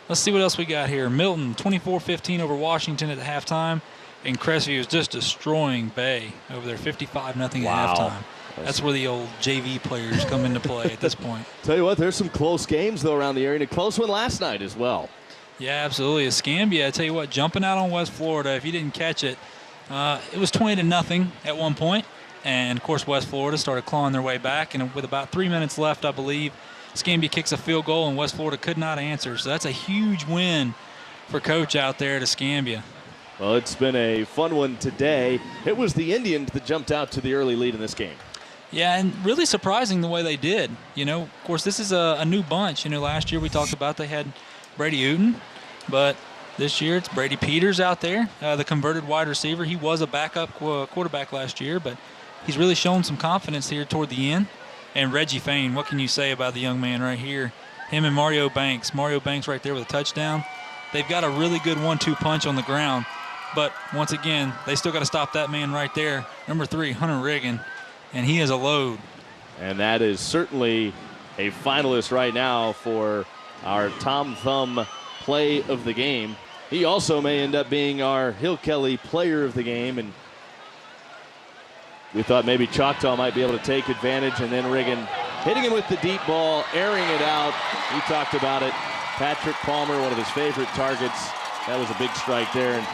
E: Let's see what else we got here. Milton 24-15 over Washington at the halftime. And Crestview is just destroying Bay over there, 55-0 at halftime. That's where the old JV players come into play at this point.
B: Tell you what, there's some close games, though, around the area. And a close one last night as well.
E: Yeah, absolutely. Escambia, I tell you what, jumping out on West Florida. If you didn't catch it, it was 20-0 at one point. And, of course, West Florida started clawing their way back. And with about 3 minutes left, I believe, Escambia kicks a field goal, and West Florida could not answer. So that's a huge win for Coach out there at Escambia.
B: Well, it's been a fun one today. It was the Indians that jumped out to the early lead in this game.
E: Yeah, and really surprising the way they did. You know, of course, this is a new bunch. You know, last year we talked about they had Brady Uten, but this year it's Brady Peters out there, the converted wide receiver. He was a backup quarterback last year, but he's really shown some confidence here toward the end. And Reggie Fain, what can you say about the young man right here? Him and Mario Banks. Mario Banks right there with a touchdown. They've got a really good 1-2 punch on the ground. But once again, they still got to stop that man right there. Number 3, Hunter Riggin, and he is a load.
B: And that is certainly a finalist right now for our Tom Thumb play of the game. He also may end up being our Hill Kelly player of the game. And we thought maybe Choctaw might be able to take advantage, and then Riggin hitting him with the deep ball, airing it out. We talked about it. Patrick Palmer, one of his favorite targets. That was a big strike there. And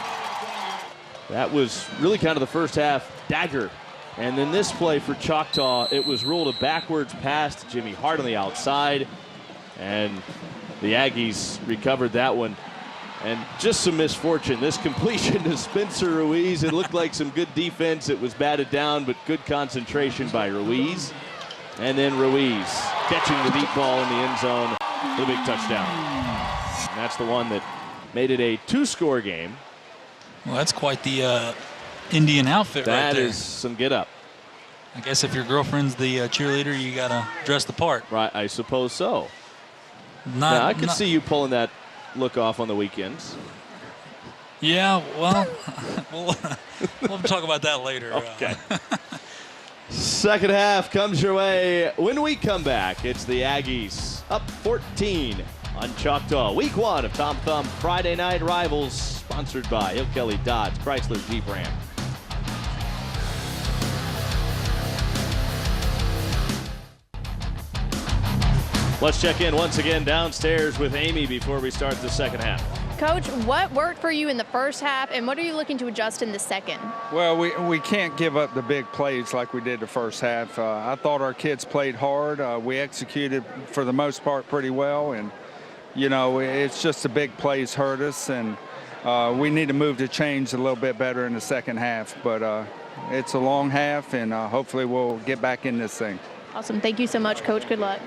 B: that was really kind of the first half dagger. And then this play for Choctaw, it was ruled a backwards pass to Jimmy Hart on the outside. And the Aggies recovered that one. And just some misfortune. This completion to Spencer Ruiz, it looked like some good defense. It was batted down, but good concentration by Ruiz. And then Ruiz catching the deep ball in the end zone for the big touchdown. And that's the one that made it a 2-score game.
E: Well, that's quite the Indian outfit right there.
B: That is some get up.
E: I guess if your girlfriend's the cheerleader, you got to dress the part.
B: Right, I suppose so. Now, I could see you pulling that look off on the weekends.
E: Yeah, well, we'll talk about that later.
B: Okay. Second half comes your way. When we come back, it's the Aggies up 14 on Choctaw. Week 1 of Tom Thumb Friday Night Rivals, sponsored by Hill Kelly Dodge, Chrysler Jeep Ram. Let's check in once again downstairs with Amy before we start the second half.
D: Coach, what worked for you in the first half, and what are you looking to adjust in the second?
J: Well, we can't give up the big plays like we did the first half. I thought our kids played hard. We executed, for the most part, pretty well. And, you know, it's just the big plays hurt us, and we need to move the chains a little bit better in the second half. But it's a long half, and hopefully we'll get back in this thing.
D: Awesome. Thank you so much, Coach. Good luck.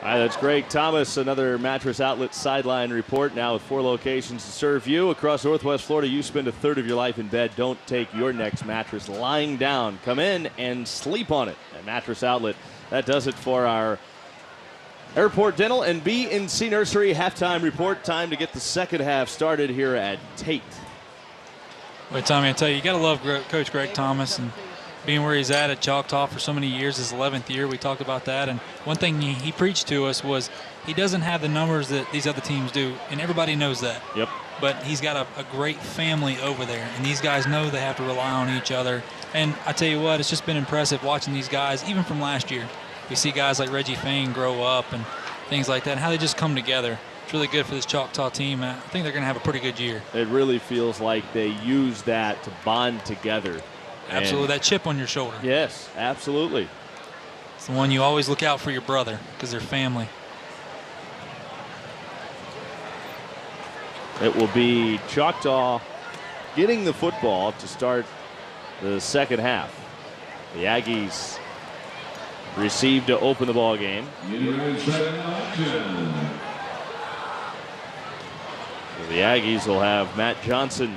B: All right, that's Greg Thomas, another Mattress Outlet sideline report, now with 4 locations to serve you. Across Northwest Florida, you spend a third of your life in bed. Don't take your next mattress lying down. Come in and sleep on it at Mattress Outlet. That does it for our Airport Dental and B&C Nursery halftime report. Time to get the second half started here at Tate.
E: Well, Tommy, I tell you, you got to love Coach Greg Thomas and being where he's at Choctaw for so many years, his 11th year. We talked about that. And one thing he preached to us was he doesn't have the numbers that these other teams do, and everybody knows that.
B: Yep.
E: But he's got a great family over there, and these guys know they have to rely on each other. And I tell you what, it's just been impressive watching these guys, even from last year. We see guys like Reggie Fain grow up and things like that, and how they just come together. It's really good for this Choctaw team. I think they're going to have a pretty good year.
B: It really feels like they use that to bond together.
E: Absolutely, that chip on your shoulder.
B: Yes, absolutely.
E: It's the one you always look out for your brother because they're family.
B: It will be Choctaw getting the football to start the second half. The Aggies receive to open the ball game. So the Aggies will have Matt Johnson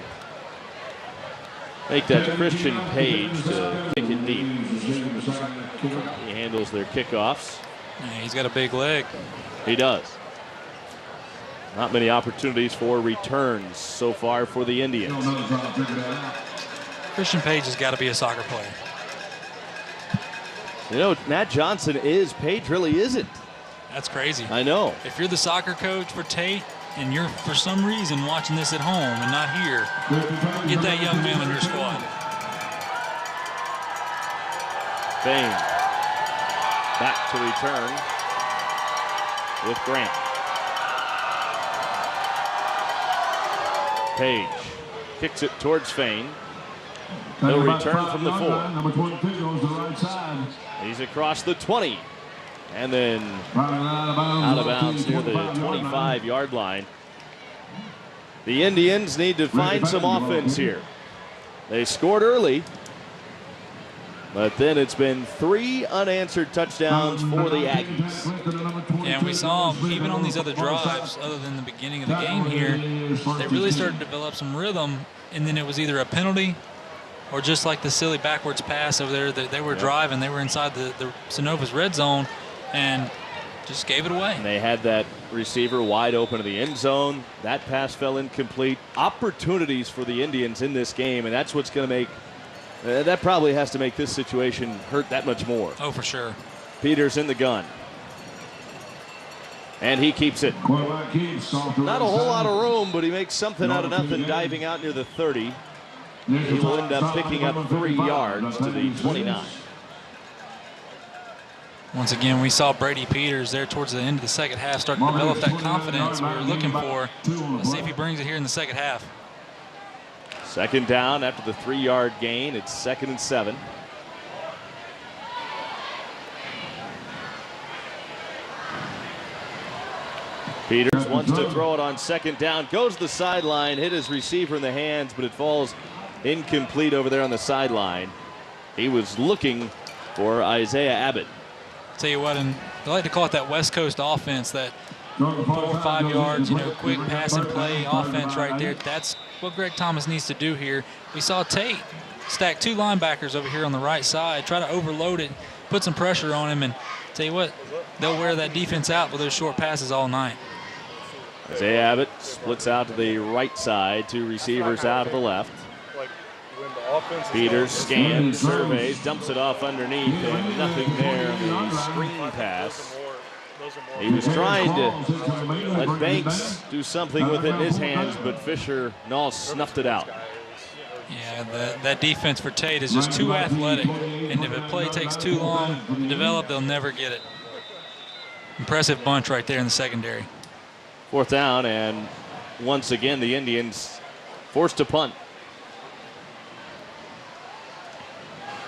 B: make that Christian Page to kick it deep. He handles their kickoffs.
E: Yeah, he's got a big leg.
B: He does. Not many opportunities for returns so far for the Indians.
E: Christian Page has got to be a soccer player.
B: You know, Matt Johnson is. Page really isn't.
E: That's crazy.
B: I know.
E: If you're the soccer coach for Tate and you're for some reason watching this at home and not here, get that young man on your squad.
B: Fain back to return with Grant. Page kicks it towards Fain. He'll return from the 4. He's across the 20. And then out of bounds near the 25-yard line. The Indians need to find some offense here. They scored early, but then it's been 3 unanswered touchdowns for the Aggies.
E: Yeah, and we saw even on these other drives, other than the beginning of the game here, they really started to develop some rhythm, and then it was either a penalty or just like the silly backwards pass over there that they were driving. They were inside the Synova's red zone and just gave it away.
B: And they had that receiver wide open to the end zone. That pass fell incomplete. Opportunities for the Indians in this game, and that's what's going to make that probably has to make this situation hurt that much more.
E: Oh, for sure.
B: Peters in the gun. And he keeps it. Not a whole lot of room, but he makes something out of nothing, diving out near the 30. He will end up picking up 3 yards to the 29.
E: Once again, we saw Brady Peters there towards the end of the second half start to develop that confidence we were looking for. Let's see if he brings it here in the second half.
B: Second down after the 3-yard gain. It's 2nd and 7. Peters wants to throw it on 2nd down. Goes to the sideline, hit his receiver in the hands, but it falls incomplete over there on the sideline. He was looking for Isaiah Abbott.
E: Tell you what, and they like to call it that West Coast offense, that 4 or 5 yards, quick pass and play offense right there. That's what Greg Thomas needs to do here. We saw Tate stack 2 linebackers over here on the right side, try to overload it, put some pressure on him, and tell you what, they'll wear that defense out with those short passes all night.
B: Isaiah Abbott splits out to the right side, 2 receivers out to the left. Peters scans, surveys, dumps it off underneath, and nothing there on the screen pass. He was trying to let Banks do something with it in his hands, but Fisher snuffed it out.
E: Yeah, that defense for Tate is just too athletic, and if a play takes too long to develop, they'll never get it. Impressive bunch right there in the secondary.
B: 4th down, and once again the Indians forced to punt.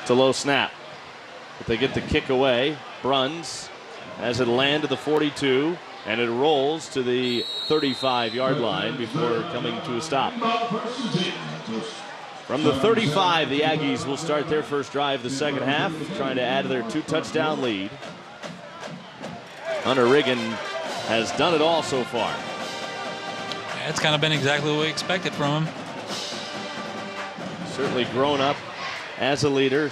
B: It's a low snap, but they get the kick away. Bruns has it land to the 42, and it rolls to the 35-yard line before coming to a stop. From the 35, the Aggies will start their first drive of the second half, trying to add to their 2-touchdown lead. Hunter Riggin has done it all so far.
E: Yeah, it's kind of been exactly what we expected from him.
B: Certainly grown up as a leader,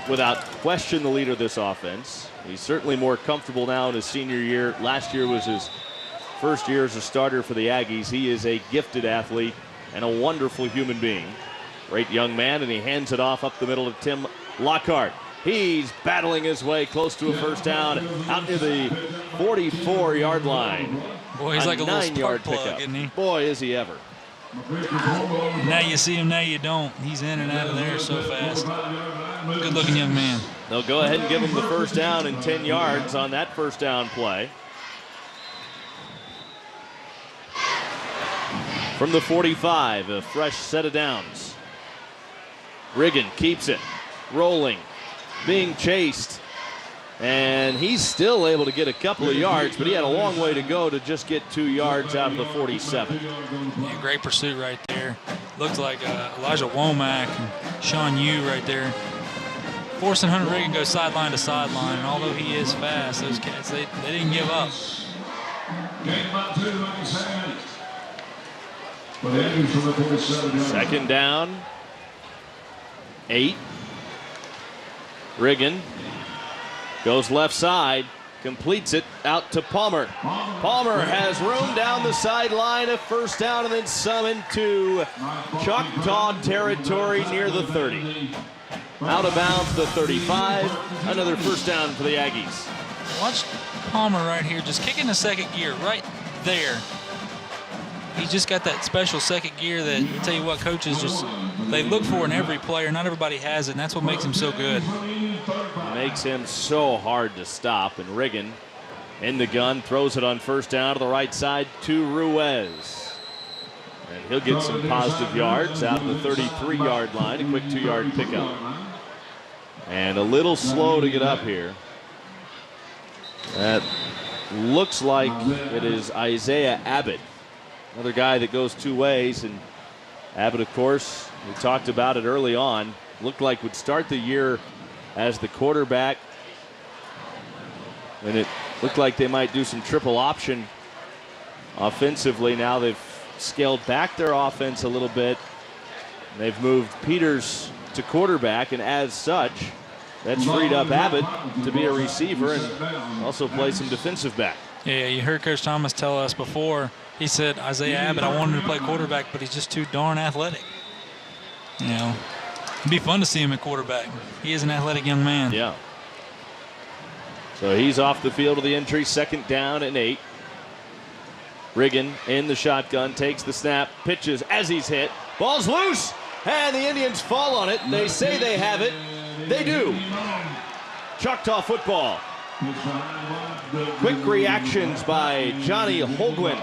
B: without question the leader of this offense. He's certainly more comfortable now in his senior year. Last year was his first year as a starter for the Aggies. He is a gifted athlete and a wonderful human being. Great young man, and he hands it off up the middle to Tim Lockhart. He's battling his way close to a first down out near the 44-yard line.
E: Boy, he's like a little spark plug,
B: pickup.
E: isn't he?
B: Boy, is he ever.
E: Now you see him, now you don't. He's in and out of there so fast. Good-looking young man.
B: They'll go ahead and give him the first down and 10 yards on that first down play. From the 45, a fresh set of downs. Riggin keeps it, rolling, being chased, and he's still able to get a couple of yards, but he had a long way to go to just get 2 yards out of the 47.
E: Yeah, great pursuit right there. Looked like Elijah Womack and Sean Yu right there. Forcing Hunter Riggin go sideline to sideline, and although he is fast, those cats, they didn't give up.
B: Second down, 8. Riggin goes left side, completes it out to Palmer. Palmer has room down the sideline, a first down, and then some into Choctaw territory near the 30. Out of bounds, the 35. Another first down for the Aggies.
E: Watch Palmer right here, just kicking the second gear right there. He just got that special second gear that, I tell you what, coaches they look for in every player. Not everybody has it, and that's what makes him so good.
B: Makes him so hard to stop, and Riggin in the gun, throws it on first down to the right side to Ruiz. And he'll get some positive yards out of the 33-yard line, a quick 2-yard pickup. And a little slow to get up here. That looks like it is Isaiah Abbott, another guy that goes 2 ways. And Abbott, of course, we talked about it early on, looked like would start the year as the quarterback. And it looked like they might do some triple option offensively. Now they've scaled back their offense a little bit. They've moved Peters to quarterback, and as such, that's freed up Abbott to be a receiver and also play some defensive back.
E: Yeah, you heard Coach Thomas tell us before. He said, Isaiah Abbott, I wanted to play quarterback, but he's just too darn athletic. You know, it'd be fun to see him at quarterback. He is an athletic young man.
B: Yeah. So he's off the field of the entry, second down and 8. Riggin in the shotgun, takes the snap, pitches as he's hit. Ball's loose, and the Indians fall on it. They say they have it. They do. Choctaw football Quick reactions by Johnny Holguin,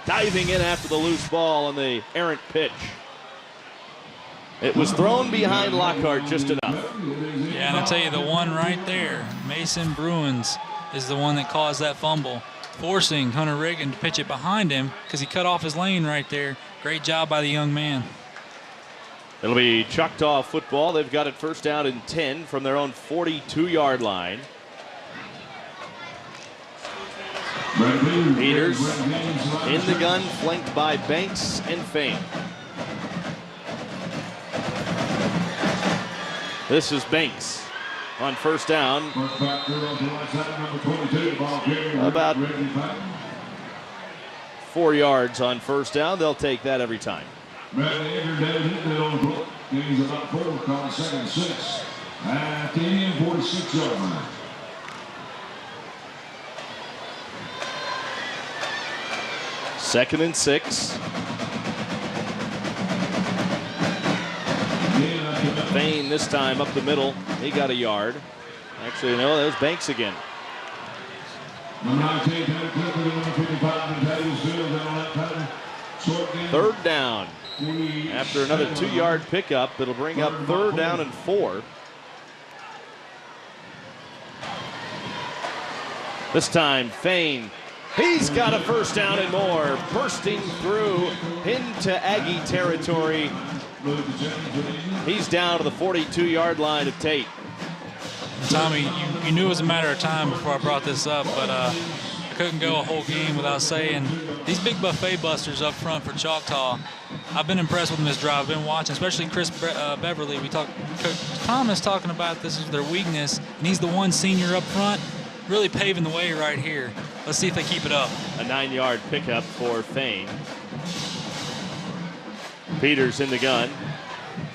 B: diving in after the loose ball on the errant pitch. It was thrown behind Lockhart just enough.
E: Yeah, and I'll tell you, the one right there, Mason Bruins, is the one that caused that fumble, forcing Hunter Riggin to pitch it behind him because he cut off his lane right there. Great job by the young man.
B: It'll be Choctaw football. They've got it first down and 10 from their own 42-yard line. Peters in the gun, flanked by Banks and Fain. This is Banks on first down. About 4 yards on first down. They'll take that every time. Second and 6. Fain this time up the middle. He got a yard. Actually, no, that was Banks again. Third down. After another 2-yard pickup, it'll bring up third down and 4. This time, Fain. He's got a first down and more, bursting through into Aggie territory. He's down to the 42-yard line of Tate.
E: Tommy, you knew it was a matter of time before I brought this up, but I couldn't go a whole game without saying these big buffet busters up front for Choctaw. I've been impressed with them this drive. I've been watching, especially Chris Beverly. Coach Thomas talking about this is their weakness, and he's the one senior up front, really paving the way right here. Let's see if they keep it up.
B: A 9-yard pickup for Fain. Peters in the gun.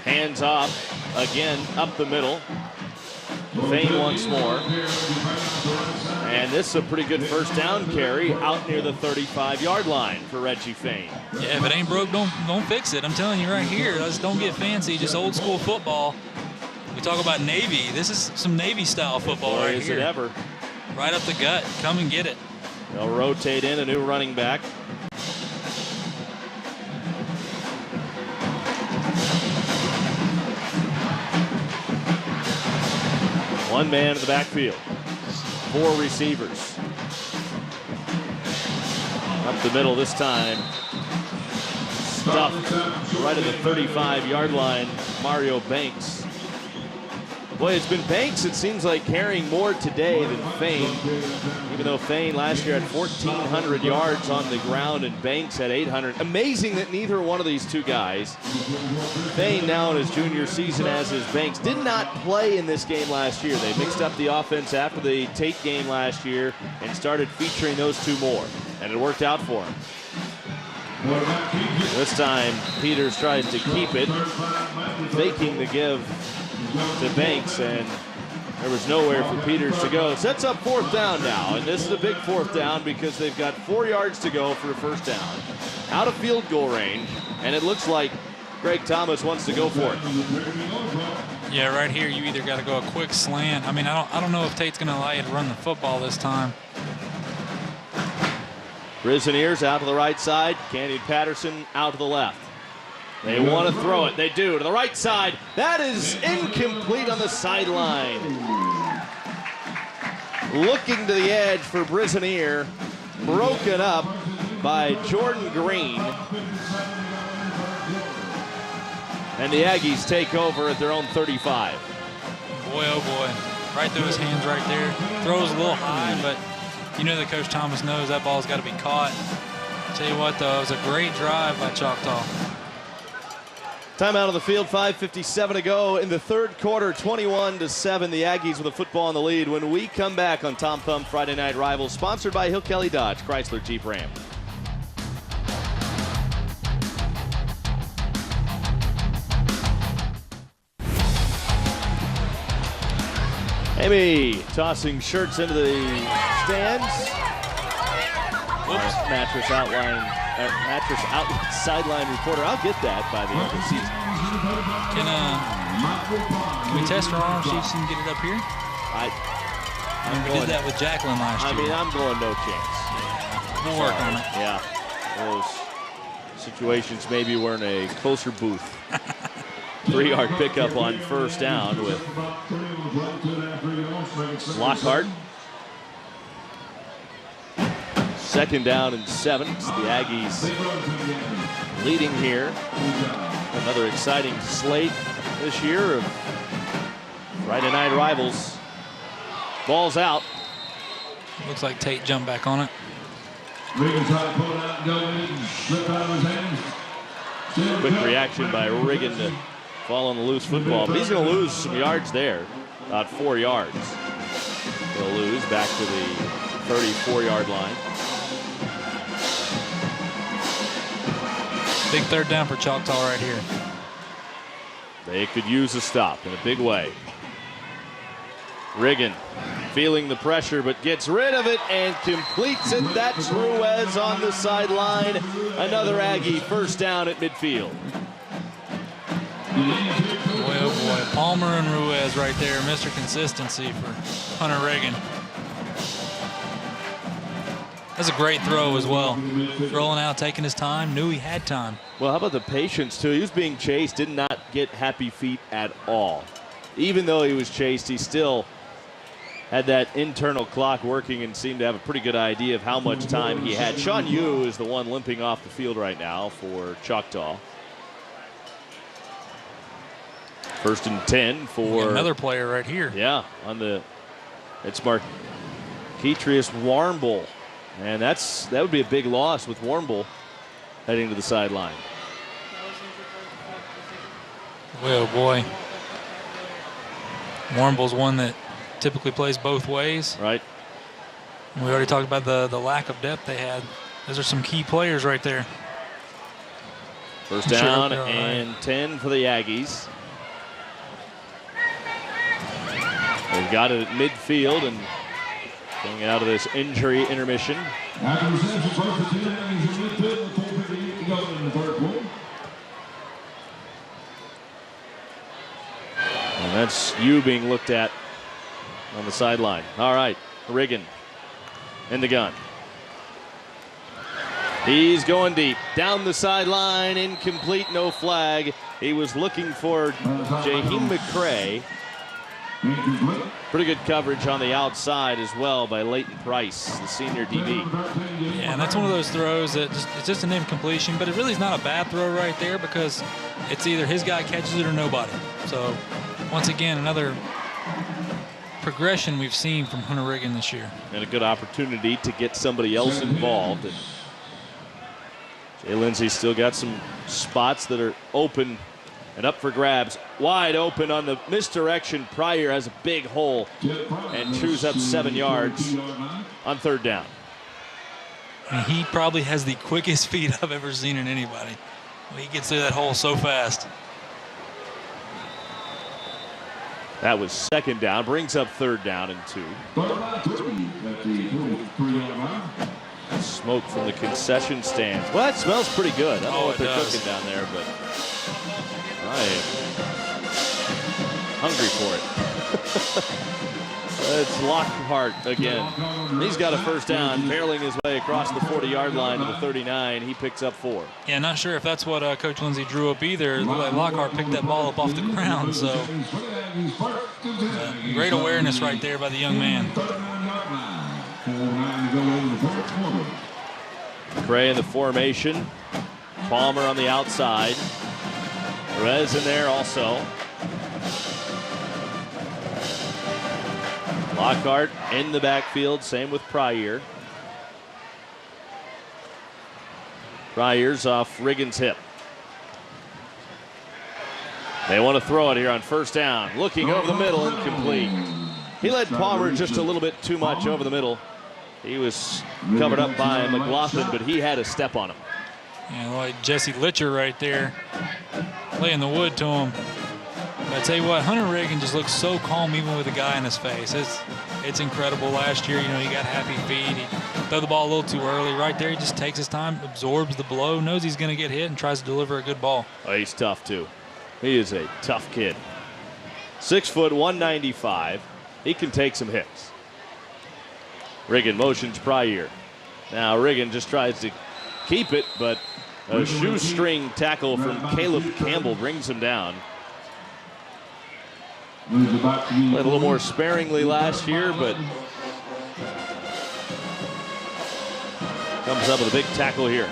B: Hands off again up the middle. Fain once more. And this is a pretty good first down carry out near the 35-yard line for Reggie Fain.
E: Yeah, if it ain't broke, don't fix it. I'm telling you right here, let's don't get fancy, just old school football. We talk about Navy. This is some Navy style football right here.
B: Is it ever.
E: Right up the gut. Come and get it.
B: They'll rotate in a new running back. One man in the backfield. 4 receivers. Up the middle this time. Stuffed right at the 35-yard line. Mario Banks. Boy, it's been Banks, it seems like, carrying more today than Fain. Even though Fain last year had 1,400 yards on the ground and Banks had 800. Amazing that neither one of these two guys, Fain now in his junior season as is Banks, did not play in this game last year. They mixed up the offense after the Tate game last year and started featuring those two more. And it worked out for him. This time, Peters tries to keep it, faking the give to Banks, and there was nowhere for Peters to go. Sets up fourth down now, and this is a big fourth down because they've got 4 yards to go for a first down. Out of field goal range, and it looks like Greg Thomas wants to go for it.
E: Yeah, right here you either got to go a quick slant. I mean, I don't know if Tate's going to allow you to run the football this time.
B: Briseniers out to the right side, Canyon Patterson out to the left. They want to throw it. They do. To the right side. That is incomplete on the sideline. Looking to the edge for Brisenier. Broken up by Jordan Green. And the Aggies take over at their own 35.
E: Boy, oh boy. Right through his hands right there. Throws a little high, but you know that Coach Thomas knows that ball's got to be caught. Tell you what, though, it was a great drive by Choctaw.
B: Timeout on the field, 5:57 to go in the third quarter, 21-7. The Aggies with a football in the lead. When we come back on Tom Thumb Friday Night Rivals, sponsored by Hill Kelly Dodge, Chrysler Jeep Ram. Amy tossing shirts into the stands. Whoops, mattress outline. Mattress outlet sideline reporter. I'll get that by the end of the season.
E: Can we test her arm, see if she can get it up here? We did that with Jacqueline last year.
B: I mean, I'm going no chance.
E: We'll work on it.
B: Yeah. Those situations maybe we're in a closer booth. 3-yard pickup on first down with Lockhart. 2nd down and 7. It's the Aggies leading here. Another exciting slate this year of Friday night rivals. Ball's out.
E: Looks like Tate jumped back on it.
B: Quick reaction by Riggin to fall on the loose football, but he's going to lose some yards there, about 4 yards. He'll lose back to the 34-yard line.
E: Big 3rd down for Choctaw right here.
B: They could use a stop in a big way. Riggin feeling the pressure, but gets rid of it and completes it. That's Ruiz on the sideline. Another Aggie 1st down at midfield.
E: Boy, oh boy, Palmer and Ruiz right there. Mr. Consistency for Hunter Riggin. That's a great throw as well. Rolling out, taking his time, knew he had time.
B: Well, how about the patience, too? He was being chased, did not get happy feet at all. Even though he was chased, he still had that internal clock working and seemed to have a pretty good idea of how much time he had. Sean Yu is the one limping off the field right now for Choctaw. 1st and 10 for
E: another player right here.
B: Yeah, it's Marquetrius Warmble. And that would be a big loss with Warmble heading to the sideline.
E: Well, boy. Warmble's one that typically plays both ways.
B: Right.
E: And we already talked about the lack of depth they had. Those are some key players right there.
B: 1st down and 10 for the Aggies. They've got it at midfield and coming out of this injury intermission. And that's you being looked at on the sideline. All right, Riggin in the gun. He's going deep. Down the sideline, incomplete, no flag. He was looking for Jaheim McCray. Pretty good coverage on the outside as well by Leighton Price, the senior DB.
E: Yeah, and that's one of those throws that it's just an incompletion, but it really is not a bad throw right there because it's either his guy catches it or nobody. So once again, another progression we've seen from Hunter Riggin this year.
B: And a good opportunity to get somebody else involved. And Jay Lindsey's still got some spots that are open and up for grabs. Wide open on the misdirection. Pryor has a big hole and chews up 7 yards on 3rd down.
E: And he probably has the quickest feet I've ever seen in anybody. He gets through that hole so fast.
B: That was 2nd down, brings up 3rd down and 2. Smoke from the concession stands. Well, that smells pretty good. I don't know what they're cooking down there, but I am hungry for it. It's Lockhart again. He's got a 1st down, barreling his way across the 40-yard line to the 39. He picks up 4.
E: Yeah, not sure if that's what Coach Lindsey drew up either. Lockhart picked that ball up off the ground, so great awareness right there by the young man.
B: Gray in the formation. Palmer on the outside. Perez in there also. Lockhart in the backfield, same with Pryor. Pryor's off Riggin's hip. They want to throw it here on 1st down. Looking over the middle, incomplete. He led Palmer just a little bit too much over the middle. He was covered up by McLaughlin, but he had a step on him.
E: Yeah, like Jesse Litcher right there, laying the wood to him. But I tell you what, Hunter Riggin just looks so calm even with a guy in his face. It's incredible. Last year, you know, he got happy feet. He threw the ball a little too early. Right there, he just takes his time, absorbs the blow, knows he's going to get hit, and tries to deliver a good ball.
B: Oh, he's tough, too. He is a tough kid. 6 foot, 195. He can take some hits. Riggin motions Pryor. Now Riggin just tries to keep it, but a shoestring tackle from Caleb Campbell brings him down. Played a little more sparingly last year, but comes up with a big tackle here.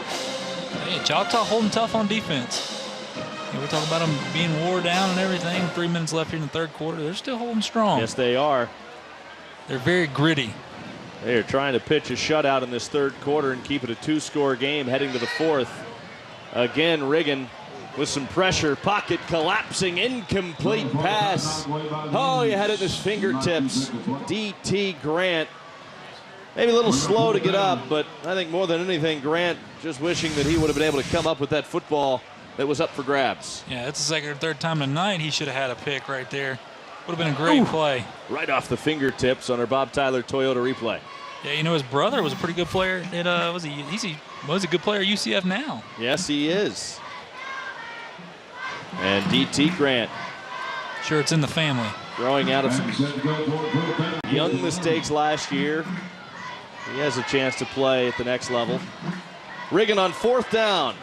E: Hey, Choctaw holding tough on defense. We're talking about them being wore down and everything. 3 minutes left here in the third quarter. They're still holding strong.
B: Yes, they are.
E: They're very gritty.
B: They are trying to pitch a shutout in this third quarter and keep it a 2-score game heading to the fourth. Again, Riggin with some pressure. Pocket collapsing. Incomplete pass. Oh, he had it in his fingertips. D.T. Grant. Maybe a little slow to get up, but I think more than anything, Grant just wishing that he would have been able to come up with that football that was up for grabs.
E: Yeah, that's the second or third time tonight he should have had a pick right there. Would have been a great play.
B: Right off the fingertips on our Bob Tyler Toyota replay.
E: Yeah, you know, his brother was a pretty good player. Was a good player at UCF now.
B: Yes, he is. And D.T. Grant.
E: Sure, it's in the family.
B: Growing out of some young mistakes last year. He has a chance to play at the next level. Riggin on fourth down.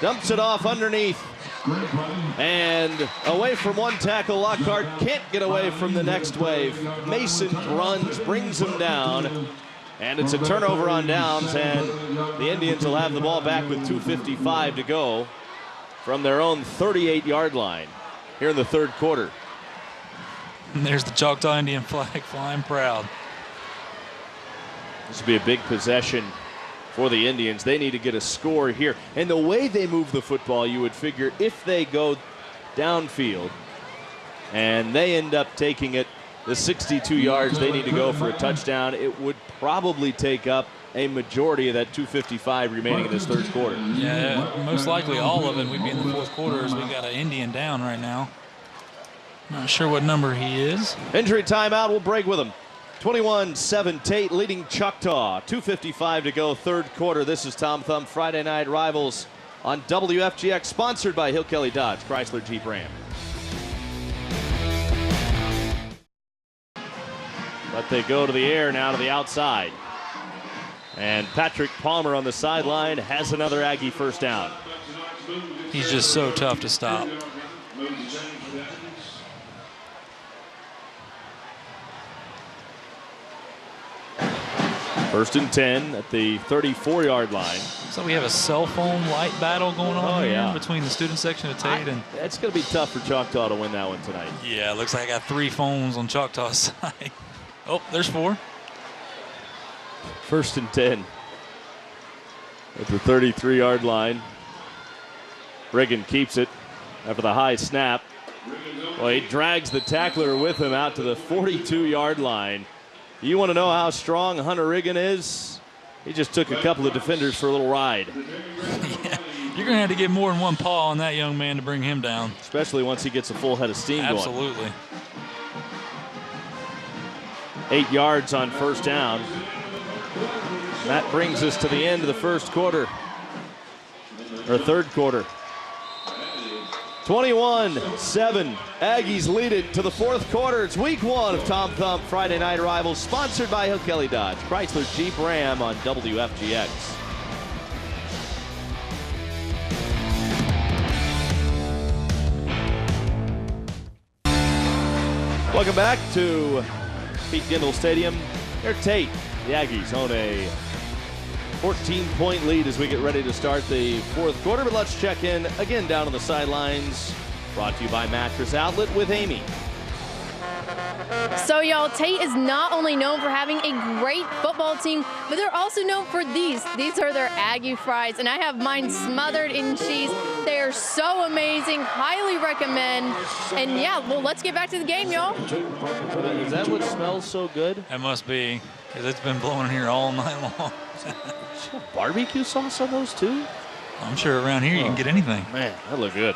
B: Dumps it off underneath. And away from one tackle. Lockhart can't get away from the next wave. Mason runs, brings him down. And it's a turnover on downs, and the Indians will have the ball back with 2:55 to go from their own 38-yard line here in the third quarter.
E: And there's the Choctaw Indian flag flying proud.
B: This will be a big possession for the Indians. They need to get a score here. And the way they move the football, you would figure if they go downfield and they end up taking it the 62 yards they need to go for a touchdown, it would probably take up a majority of that 2:55 remaining in this third quarter.
E: Yeah, most likely all of it. We'd be in the fourth quarter as we got an Indian down right now. Not sure what number he is.
B: Injury timeout. We'll break with him. 21-7 Tate leading Choctaw. 2:55 to go, third quarter. This is Tom Thumb Friday Night Rivals on WFGX, sponsored by Hill Kelly Dodge, Chrysler Jeep Ram. But they go to the air now to the outside. And Patrick Palmer on the sideline has another Aggie first down.
E: He's just so tough to stop.
B: First and 10 at the 34-yard line.
E: So we have a cell phone light battle going on
B: here
E: between the student section of Tate and...
B: It's going to be tough for Choctaw to win that one tonight.
E: Yeah, it looks like I got 3 phones on Choctaw's side. Oh, there's 4.
B: First and 10 at the 33-yard line. Riggin keeps it after the high snap. Well, he drags the tackler with him out to the 42-yard line. You want to know how strong Hunter Riggin is? He just took a couple of defenders for a little ride.
E: Yeah, you're going to have to get more than one paw on that young man to bring him down.
B: Especially once he gets a full head of steam going.
E: Absolutely.
B: 8 yards on first down. And that brings us to the end of the first quarter, or third quarter. 21-7, Aggies lead it to the fourth quarter. It's week 1 of Tom Thumb Friday Night Rivals, sponsored by Hill Kelly Dodge, Chrysler Jeep Ram on WFGX. Welcome back to Pete Gindel Stadium. They're Tate. The Aggies own a 14-point lead as we get ready to start the fourth quarter. But let's check in again down on the sidelines. Brought to you by Mattress Outlet with Amy.
D: So y'all, Tate is not only known for having a great football team, but they're also known for these. These are their Aggie fries, and I have mine smothered in cheese. They are so amazing, highly recommend. And yeah, well, let's get back to the game, y'all.
B: Is that what smells so good?
E: That must be, because it's been blowing here all night long.
B: Barbecue sauce on those too?
E: I'm sure around here you can get anything.
B: Man, that look good.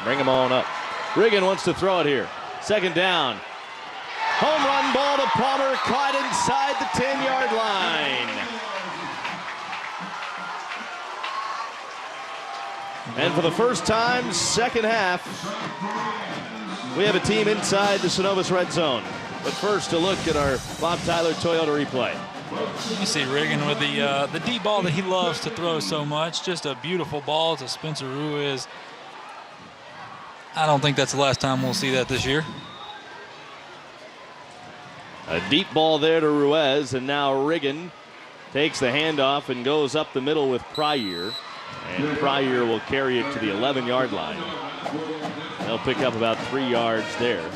B: Bring them on up. Riggin wants to throw it here. Second down. Home run ball to Palmer, caught inside the 10-yard line. And for the first time, second half, we have a team inside the Synovus red zone. But first, a look at our Bob Tyler Toyota replay.
E: You see Riggin with the deep ball that he loves to throw so much. Just a beautiful ball to Spencer Ruiz. I don't think that's the last time we'll see that this year.
B: A deep ball there to Ruiz, and now Riggin takes the handoff and goes up the middle with Pryor. And Pryor will carry it to the 11-yard line. They'll pick up about 3 yards there.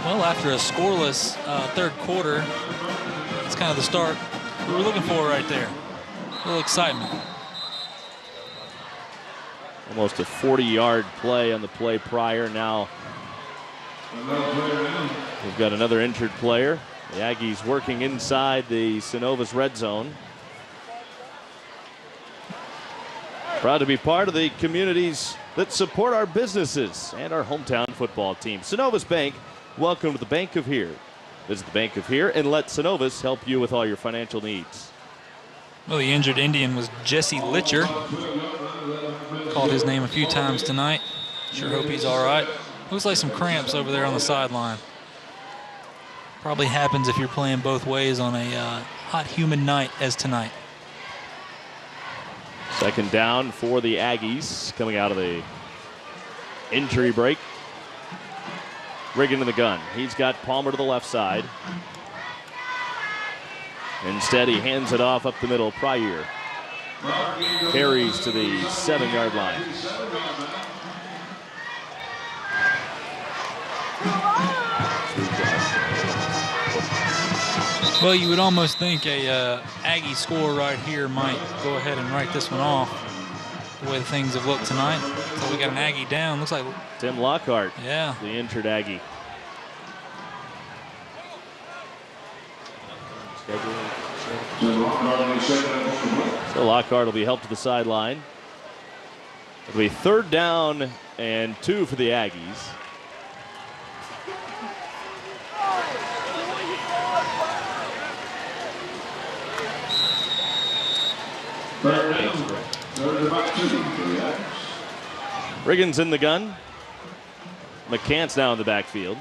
E: Well, after a scoreless third quarter, it's kind of the start we were looking for right there. A little excitement.
B: Almost a 40-yard play on the play prior. Now we've got another injured player. The Aggies working inside the Synovus red zone. Proud to be part of the communities that support our businesses and our hometown football team. Synovus Bank, welcome to the Bank of Here. Visit the Bank of Here and let Synovus help you with all your financial needs.
E: Well, the injured Indian was Jesse Litcher. Called his name a few times tonight. Sure hope he's all right. Looks like some cramps over there on the sideline. Probably happens if you're playing both ways on a hot, humid night as tonight.
B: Second down for the Aggies coming out of the injury break. Riggin in the gun. He's got Palmer to the left side. Instead, he hands it off up the middle. Pryor carries to the 7-yard line.
E: Well, you would almost think a Aggie score right here might go ahead and write this one off. The way things have looked tonight. So we got an Aggie down. Looks like
B: Tim Lockhart,
E: yeah,
B: the injured Aggie. So Lockhart will be helped to the sideline. It'll be 3rd down and 2 for the Aggies. Riggin's in the gun. McCants now in the backfield.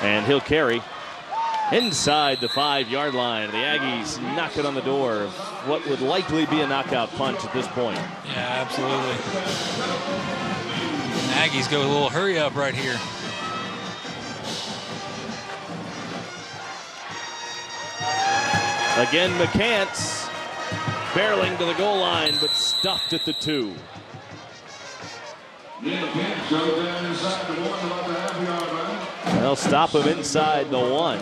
B: And he'll carry inside the 5-yard line. The Aggies knock it on the door of what would likely be a knockout punch at this point.
E: Yeah, absolutely. And the Aggies go a little hurry up right here.
B: Again, McCants barreling to the goal line, but stuffed at the 2. They'll stop him inside the 1.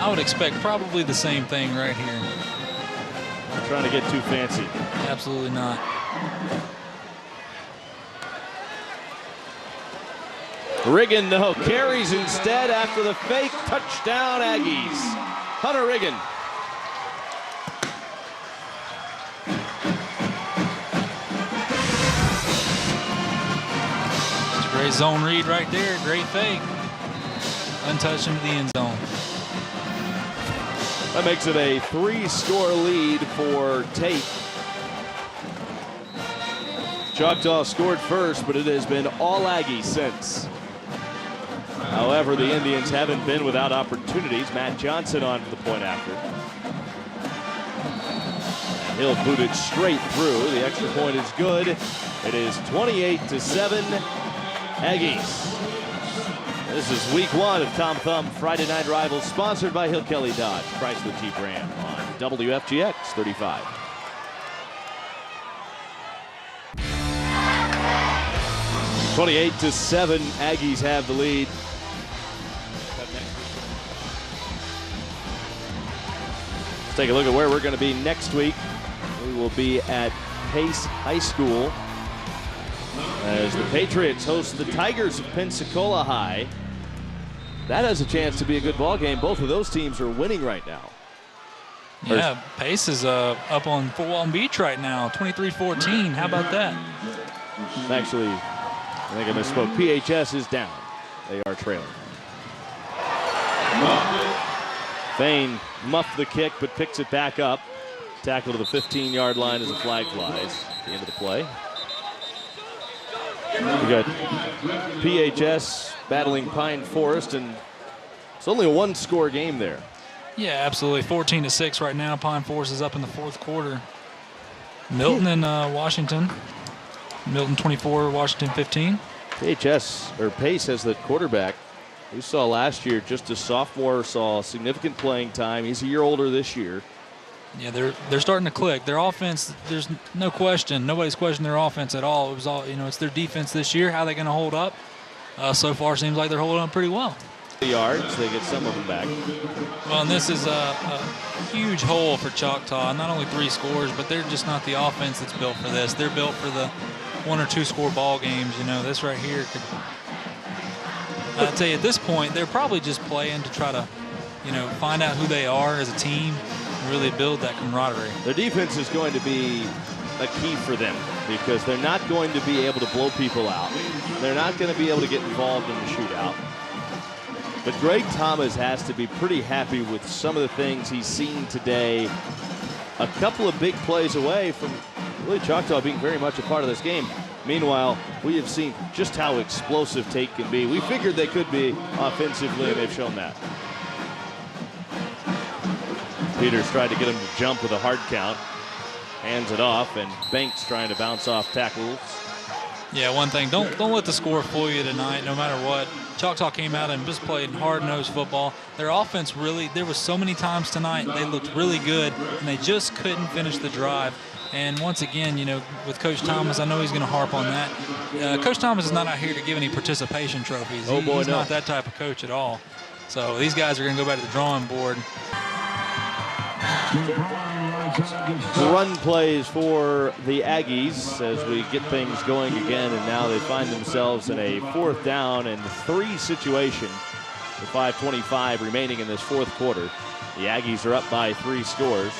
E: I would expect probably the same thing right here.
B: Not trying to get too fancy.
E: Absolutely not.
B: Riggin, though, carries instead after the fake. Touchdown, Aggies. Hunter Riggin.
E: It's a great zone read right there. Great fake. Untouched into the end zone.
B: That makes it a 3-score lead for Tate. Choctaw scored first, but it has been all Aggie since. However, the Indians haven't been without opportunities. Matt Johnson on for the point after. And he'll boot it straight through. The extra point is good. It is 28-7 Aggies. This is week 1 of Tom Thumb Friday Night Rivals, sponsored by Hill Kelly Dodge, Chrysler Jeep Ram on WFGX 35. (28-7) Aggies have the lead. Let's take a look at where we're going to be next week. We will be at Pace High School as the Patriots host the Tigers of Pensacola High. That has a chance to be a good ball game. Both of those teams are winning right now.
E: Yeah, Pace is up on Fort Walton Beach right now, 23-14. How about that?
B: Actually, I think I misspoke. PHS is down. They are trailing. Thane muffed the kick, but picks it back up. Tackle to the 15-yard line as a flag flies at the end of the play. We got PHS battling Pine Forest, and it's only a one-score game there.
E: Yeah, absolutely. 14-6 right now. Pine Forest is up in the fourth quarter. Milton and Washington. Milton 24, Washington 15.
B: Pace has the quarterback. We saw last year, just a sophomore, saw significant playing time. He's a year older this year.
E: Yeah, they're starting to click. Their offense, there's no question. Nobody's questioning their offense at all. It was all, it's their defense this year. How are they going to hold up? So far, seems like they're holding up pretty well.
B: Yards, they get some of them back.
E: Well, and this is a huge hole for Choctaw. Not only 3 scores, but they're just not the offense that's built for this. They're built for the 1 or 2 score ball games. This right here could. I'll tell you, at this point, they're probably just playing to try to, find out who they are as a team and really build that camaraderie.
B: Their defense is going to be a key for them because they're not going to be able to blow people out. They're not going to be able to get involved in the shootout. But Greg Thomas has to be pretty happy with some of the things he's seen today. A couple of big plays away from really Choctaw being very much a part of this game. Meanwhile, we have seen just how explosive Tate can be. We figured they could be offensively, and they've shown that. Peters tried to get him to jump with a hard count. Hands it off, and Banks trying to bounce off tackles.
E: Yeah, one thing, don't let the score fool you tonight, no matter what. Choctaw came out and just played hard-nosed football. Their offense really, there was so many times tonight they looked really good, and they just couldn't finish the drive. And once again, with Coach Thomas, I know he's going to harp on that. Coach Thomas is not out here to give any participation trophies. He's not that type of coach at all. So these guys are going to go back to the drawing board.
B: Run plays for the Aggies as we get things going again, and now they find themselves in a 4th down and 3 situation with 5:25 remaining in this fourth quarter. The Aggies are up by 3 scores.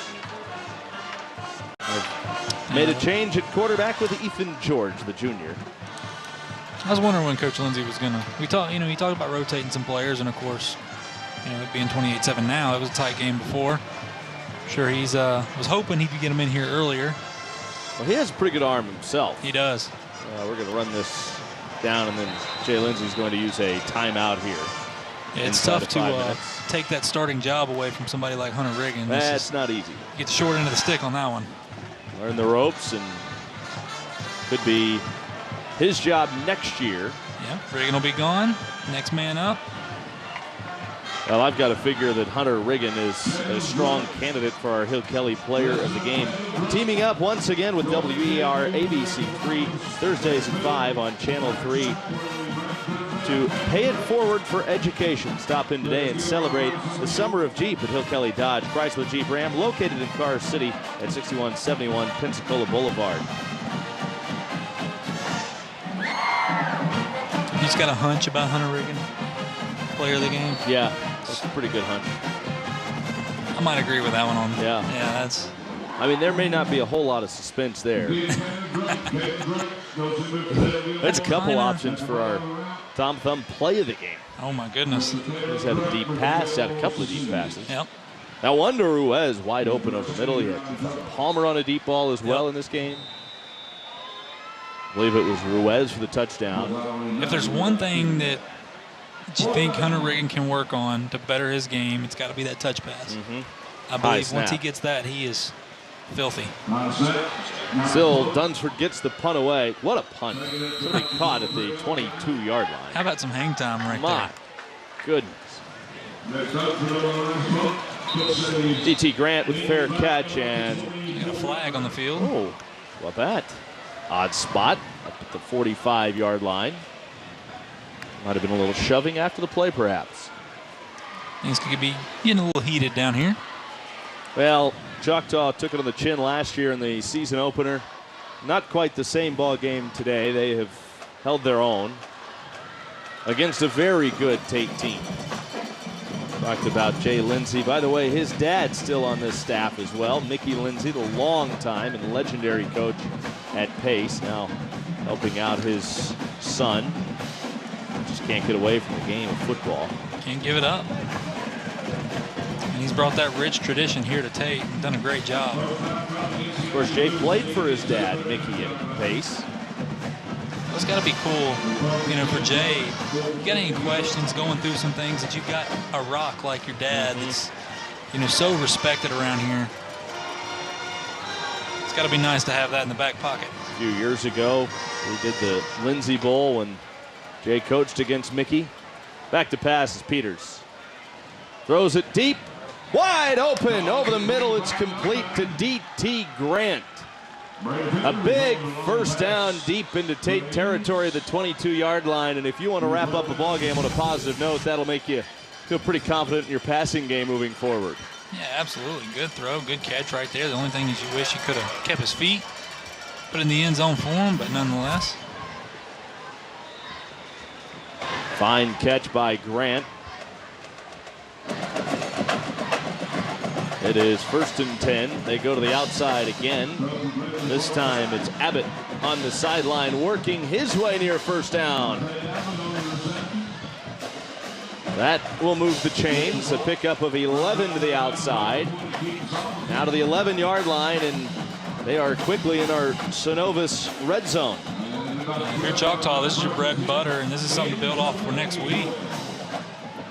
B: Made a change at quarterback with Ethan George, the junior.
E: I was wondering when Coach Lindsey was going to. He talked about rotating some players, and of course, it being 28-7 now, it was a tight game before. Sure, he's was hoping he could get him in here earlier.
B: Well, he has a pretty good arm himself.
E: He does.
B: We're going to run this down, and then Jay Lindsey's going to use a timeout here.
E: Yeah, it's tough to take that starting job away from somebody like Hunter Riggin.
B: That's not easy.
E: Get the short end of the stick on that one.
B: Learn the ropes, and could be his job next year.
E: Yeah, Riggin will be gone. Next man up.
B: Well, I've got to figure that Hunter Riggin is a strong candidate for our Hill Kelly Player of the Game. Teaming up once again with WER ABC 3, Thursdays at 5 on Channel 3 to pay it forward for education. Stop in today and celebrate the summer of Jeep at Hill Kelly Dodge Chrysler Jeep Ram, located in Car City at 6171 Pensacola Boulevard.
E: You just got a hunch about Hunter Riggin, Player of the Game?
B: Yeah. That's a pretty good hunch.
E: I might agree with that one on.
B: Yeah.
E: Yeah, that's.
B: I mean, there may not be a whole lot of suspense there. That's a couple options for our Tom Thumb Play of the Game.
E: Oh my goodness.
B: He's had a deep pass, had a couple of deep passes.
E: Yep.
B: Now one to Ruiz, wide open over the middle. He had Palmer on a deep ball as well in this game. I believe it was Ruiz for the touchdown.
E: If there's one thing that you think Hunter Riggin can work on to better his game, it's got to be that touch pass. I believe once he gets that, he is filthy.
B: Still, Dunsford gets the punt away. What a punt. Somebody caught at the 22-yard line.
E: How about some hang time right there?
B: My goodness. DT Grant with fair catch, and
E: got a flag on the field.
B: Oh, what that? Odd spot up at the 45-yard line. Might have been a little shoving after the play, perhaps.
E: Things could be getting a little heated down here.
B: Well, Choctaw took it on the chin last year in the season opener. Not quite the same ball game today. They have held their own against a very good Tate team. Talked about Jay Lindsey. By the way, his dad's still on this staff as well. Mickey Lindsey, the long-time and legendary coach at Pace, now helping out his son. Just can't get away from the game of football.
E: Can't give it up. And he's brought that rich tradition here to Tate and done a great job.
B: Of course, Jay played for his dad, Mickey, at Pace.
E: It's got to be cool, you know, for Jay. You got any questions going through some things that you've got a rock like your dad that's, you know, so respected around here. It's got to be nice to have that in the back pocket.
B: A few years ago, we did the Lindsay Bowl when Jay coached against Mickey. Back to pass is Peters. Throws it deep, wide open, over the middle. It's complete to D.T. Grant. A big first down deep into Tate territory at the 22-yard line. And if you want to wrap up a ball game on a positive note, that'll make you feel pretty confident in your passing game moving forward.
E: Yeah, absolutely. Good throw, good catch right there. The only thing is you wish he could have kept his feet, put it in the end zone for him, but nonetheless.
B: Fine catch by Grant. It is 1st and 10. They go to the outside again. This time it's Abbott on the sideline working his way near first down. That will move the chains. A pickup of 11 to the outside. Now to the 11-yard line, and they are quickly in our Synovus red zone.
E: If you're Choctaw, this is your bread and butter, and this is something to build off for next week.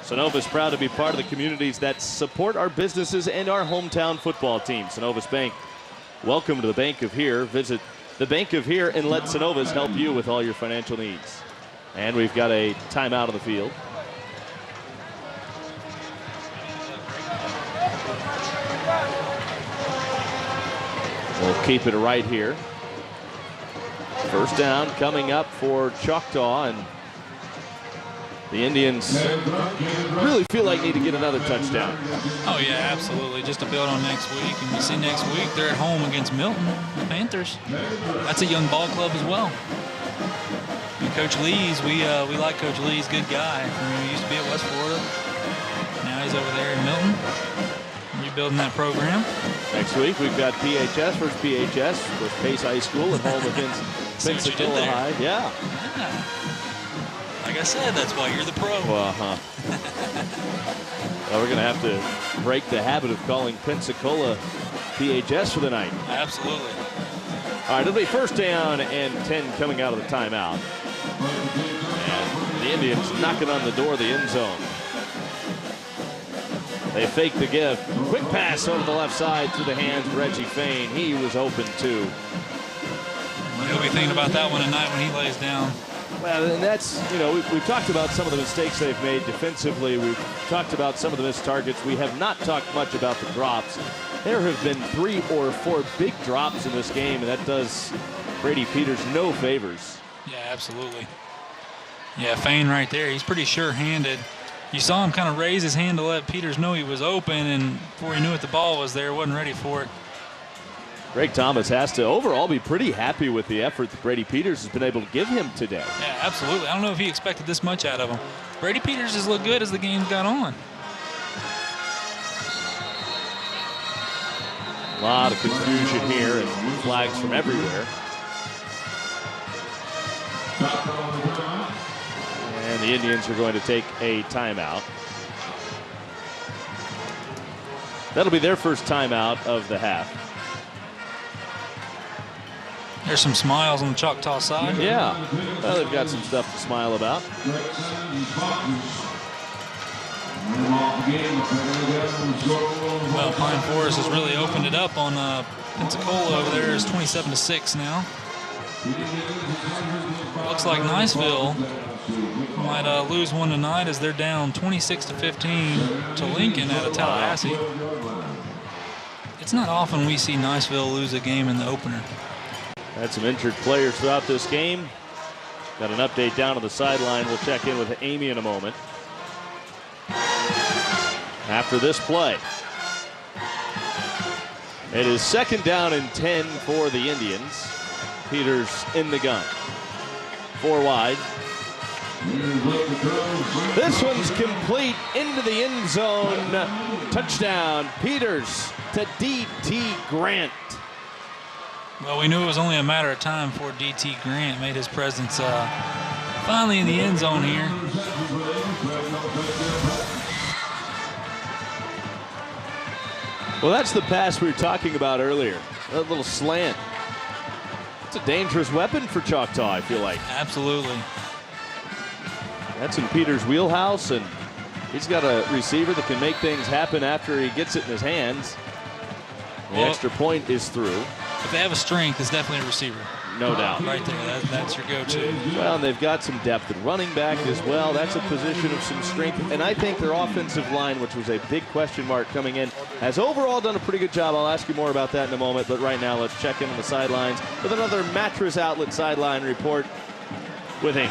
B: Synovus proud to be part of the communities that support our businesses and our hometown football team. Synovus Bank, welcome to the Bank of Here. Visit the Bank of Here and let Synovus help you with all your financial needs. And we've got a timeout on the field. We'll keep it right here. First down coming up for Choctaw, and the Indians really feel like need to get another touchdown.
E: Oh, yeah, absolutely. Just to build on next week. And we see next week they're at home against Milton, the Panthers. That's a young ball club as well. And Coach Lee's, we like Coach Lee. He's a good guy. I mean, he used to be at West Florida. Now he's over there in Milton, rebuilding that program.
B: Next week we've got PHS versus PHS with Pace High School at home against Pensacola High. Yeah.
E: Like I said, that's why you're the pro.
B: Well, we're going to have to break the habit of calling Pensacola PHS for the night.
E: Absolutely.
B: All right, it'll be 1st down and 10 coming out of the timeout. And the Indians knocking on the door of the end zone. They fake the give. Quick pass over the left side to the hands of Reggie Fain. He was open too.
E: He'll be thinking about that one tonight when he lays down.
B: Well, and that's, you know, we've talked about some of the mistakes they've made defensively. We've talked about some of the missed targets. We have not talked much about the drops. There have been 3 or 4 big drops in this game, and that does Brady Peters no favors.
E: Yeah, absolutely. Yeah, Fain right there. He's pretty sure-handed. You saw him kind of raise his hand to let Peters know he was open, and before he knew it, the ball was there. Wasn't ready for it.
B: Greg Thomas has to overall be pretty happy with the effort that Brady Peters has been able to give him today.
E: Yeah, absolutely. I don't know if he expected this much out of him. Brady Peters has looked good as the game's got on.
B: A lot of confusion here and flags from everywhere. And the Indians are going to take a timeout. That'll be their first timeout of the half.
E: There's some smiles on the Choctaw side.
B: Yeah, well, they've got some stuff to smile about.
E: Well, Pine Forest has really opened it up on Pensacola over there. It's 27-6 now. Looks like Niceville might lose one tonight as they're down 26-15 to Lincoln out of Tallahassee. It's not often we see Niceville lose a game in the opener.
B: Had some injured players throughout this game. Got an update down on the sideline. We'll check in with Amy in a moment. After this play, it is 2nd down and 10 for the Indians. Peters in the gun. 4 wide. This one's complete into the end zone. Touchdown, Peters to D.T. Grant.
E: Well, we knew it was only a matter of time before D.T. Grant made his presence finally in the end zone here.
B: Well, that's the pass we were talking about earlier. That little slant. It's a dangerous weapon for Choctaw, I feel like.
E: Absolutely.
B: That's in Peters' wheelhouse, and he's got a receiver that can make things happen after he gets it in his hands. The extra point is through.
E: If they have a strength, it's definitely a receiver.
B: No doubt.
E: Right there, that's your go-to.
B: Well, and they've got some depth at running back as well. That's a position of some strength. And I think their offensive line, which was a big question mark coming in, has overall done a pretty good job. I'll ask you more about that in a moment. But right now, let's check in on the sidelines with another Mattress Outlet sideline report with Amy.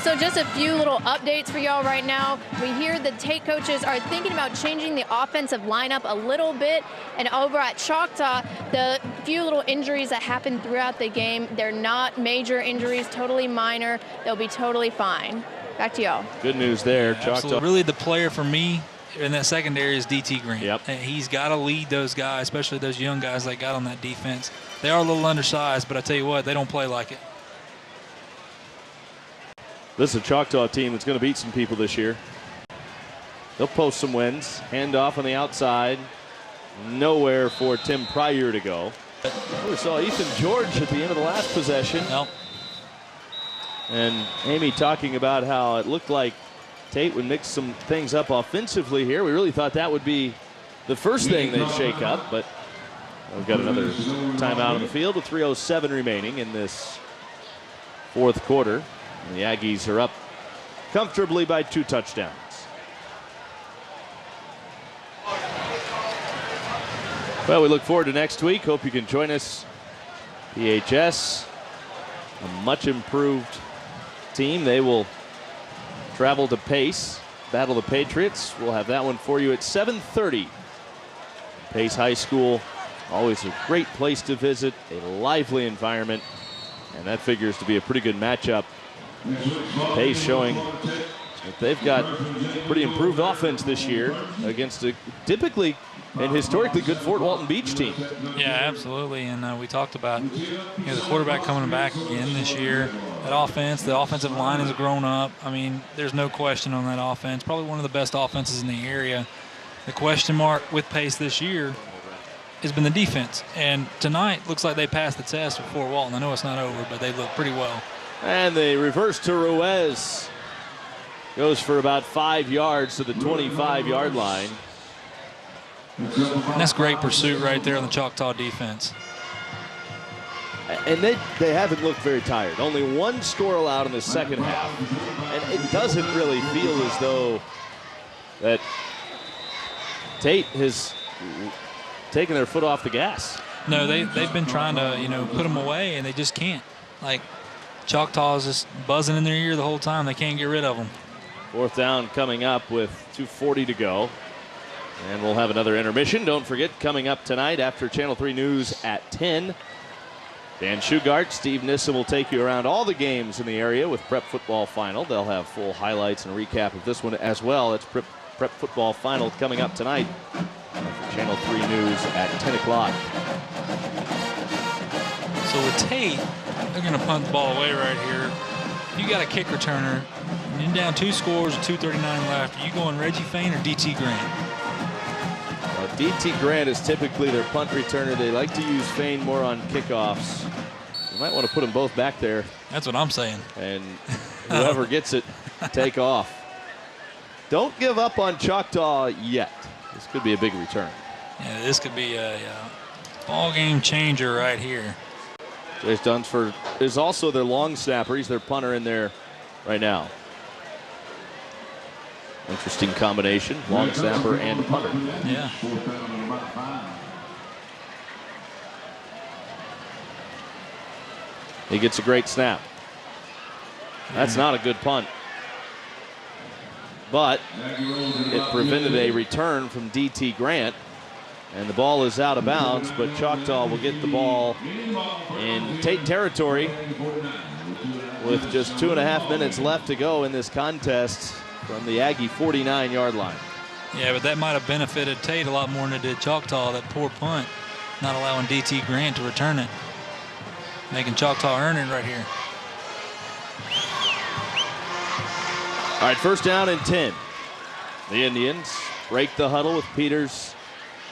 D: So just a few little updates for y'all right now. We hear the Tate coaches are thinking about changing the offensive lineup a little bit. And over at Choctaw, the few little injuries that happened throughout the game, they're not major injuries, totally minor. They'll be totally fine. Back to y'all.
B: Good news there, Choctaw.
E: Absolutely. Really, the player for me in that secondary is DT Grant.
B: Yep.
E: And he's got to lead those guys, especially those young guys they got on that defense. They are a little undersized, but I tell you what, they don't play like it.
B: This is a Choctaw team that's going to beat some people this year. They'll post some wins. Hand off on the outside. Nowhere for Tim Pryor to go. We saw Ethan George at the end of the last possession.
E: Nope.
B: And Amy talking about how it looked like Tate would mix some things up offensively here. We really thought that would be the first thing they'd shake up, but we've got another timeout on the field with 3:07 remaining in this fourth quarter. And the Aggies are up comfortably by 2 touchdowns. Well, we look forward to next week. Hope you can join us. PHS, a much improved team. They will travel to Pace, battle the Patriots. We'll have that one for you at 7:30. Pace High School, always a great place to visit, a lively environment, and that figures to be a pretty good matchup. Pace showing that they've got pretty improved offense this year against a typically and historically good Fort Walton Beach team.
E: Yeah, absolutely. And we talked about the quarterback coming back again this year. That offense, the offensive line has grown up. I mean, there's no question on that offense. Probably one of the best offenses in the area. The question mark with Pace this year has been the defense. And tonight looks like they passed the test with Fort Walton. I know it's not over, but they look pretty well.
B: And they reverse to Ruiz. Goes for about 5 yards to the 25-yard line.
E: And that's great pursuit right there on the Choctaw defense.
B: And they haven't looked very tired. Only one score allowed in the second half. And it doesn't really feel as though that Tate has taken their foot off the gas.
E: No, they've been trying to, put them away, and they just can't. Like, Choctaw is just buzzing in their ear the whole time. They can't get rid of them.
B: Fourth down coming up with 2:40 to go. And we'll have another intermission. Don't forget, coming up tonight after Channel 3 News at 10, Dan Shugart, Steve Nissen will take you around all the games in the area with Prep Football Final. They'll have full highlights and a recap of this one as well. It's Prep Football Final coming up tonight after Channel 3 News at 10 o'clock.
E: So with Tate, they're going to punt the ball away right here. You got a kick returner, and you're down 2 scores with 2:39 left. Are you going Reggie Fain or DT Grant?
B: DT Grant is typically their punt returner. They like to use Fain more on kickoffs. You might want to put them both back there.
E: That's what I'm saying.
B: And whoever gets it, take off. Don't give up on Choctaw yet. This could be a big return.
E: Yeah, this could be a ball game changer right here.
B: Jace Dunsford is also their long snapper. He's their punter in there right now. Interesting combination, long snapper and punter.
E: Yeah.
B: He gets a great snap. That's not a good punt. But it prevented a return from DT Grant. And the ball is out of bounds, but Choctaw will get the ball in Tate territory with just 2.5 minutes left to go in this contest from the Aggie 49-yard line.
E: Yeah, but that might have benefited Tate a lot more than it did Choctaw, that poor punt, not allowing DT Grant to return it. Making Choctaw earn it right here.
B: All right, first down and 10. The Indians break the huddle with Peters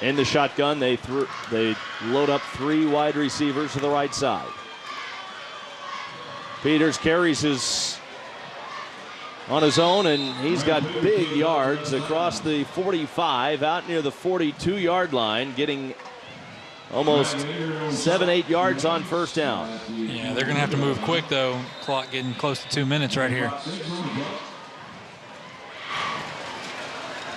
B: In the shotgun, they load up 3 wide receivers to the right side. Peters carries on his own, and he's got big yards across the 45, out near the 42-yard line, getting almost 7-8 yards on first down.
E: Yeah, they're going to have to move quick, though. Clock getting close to 2 minutes right here.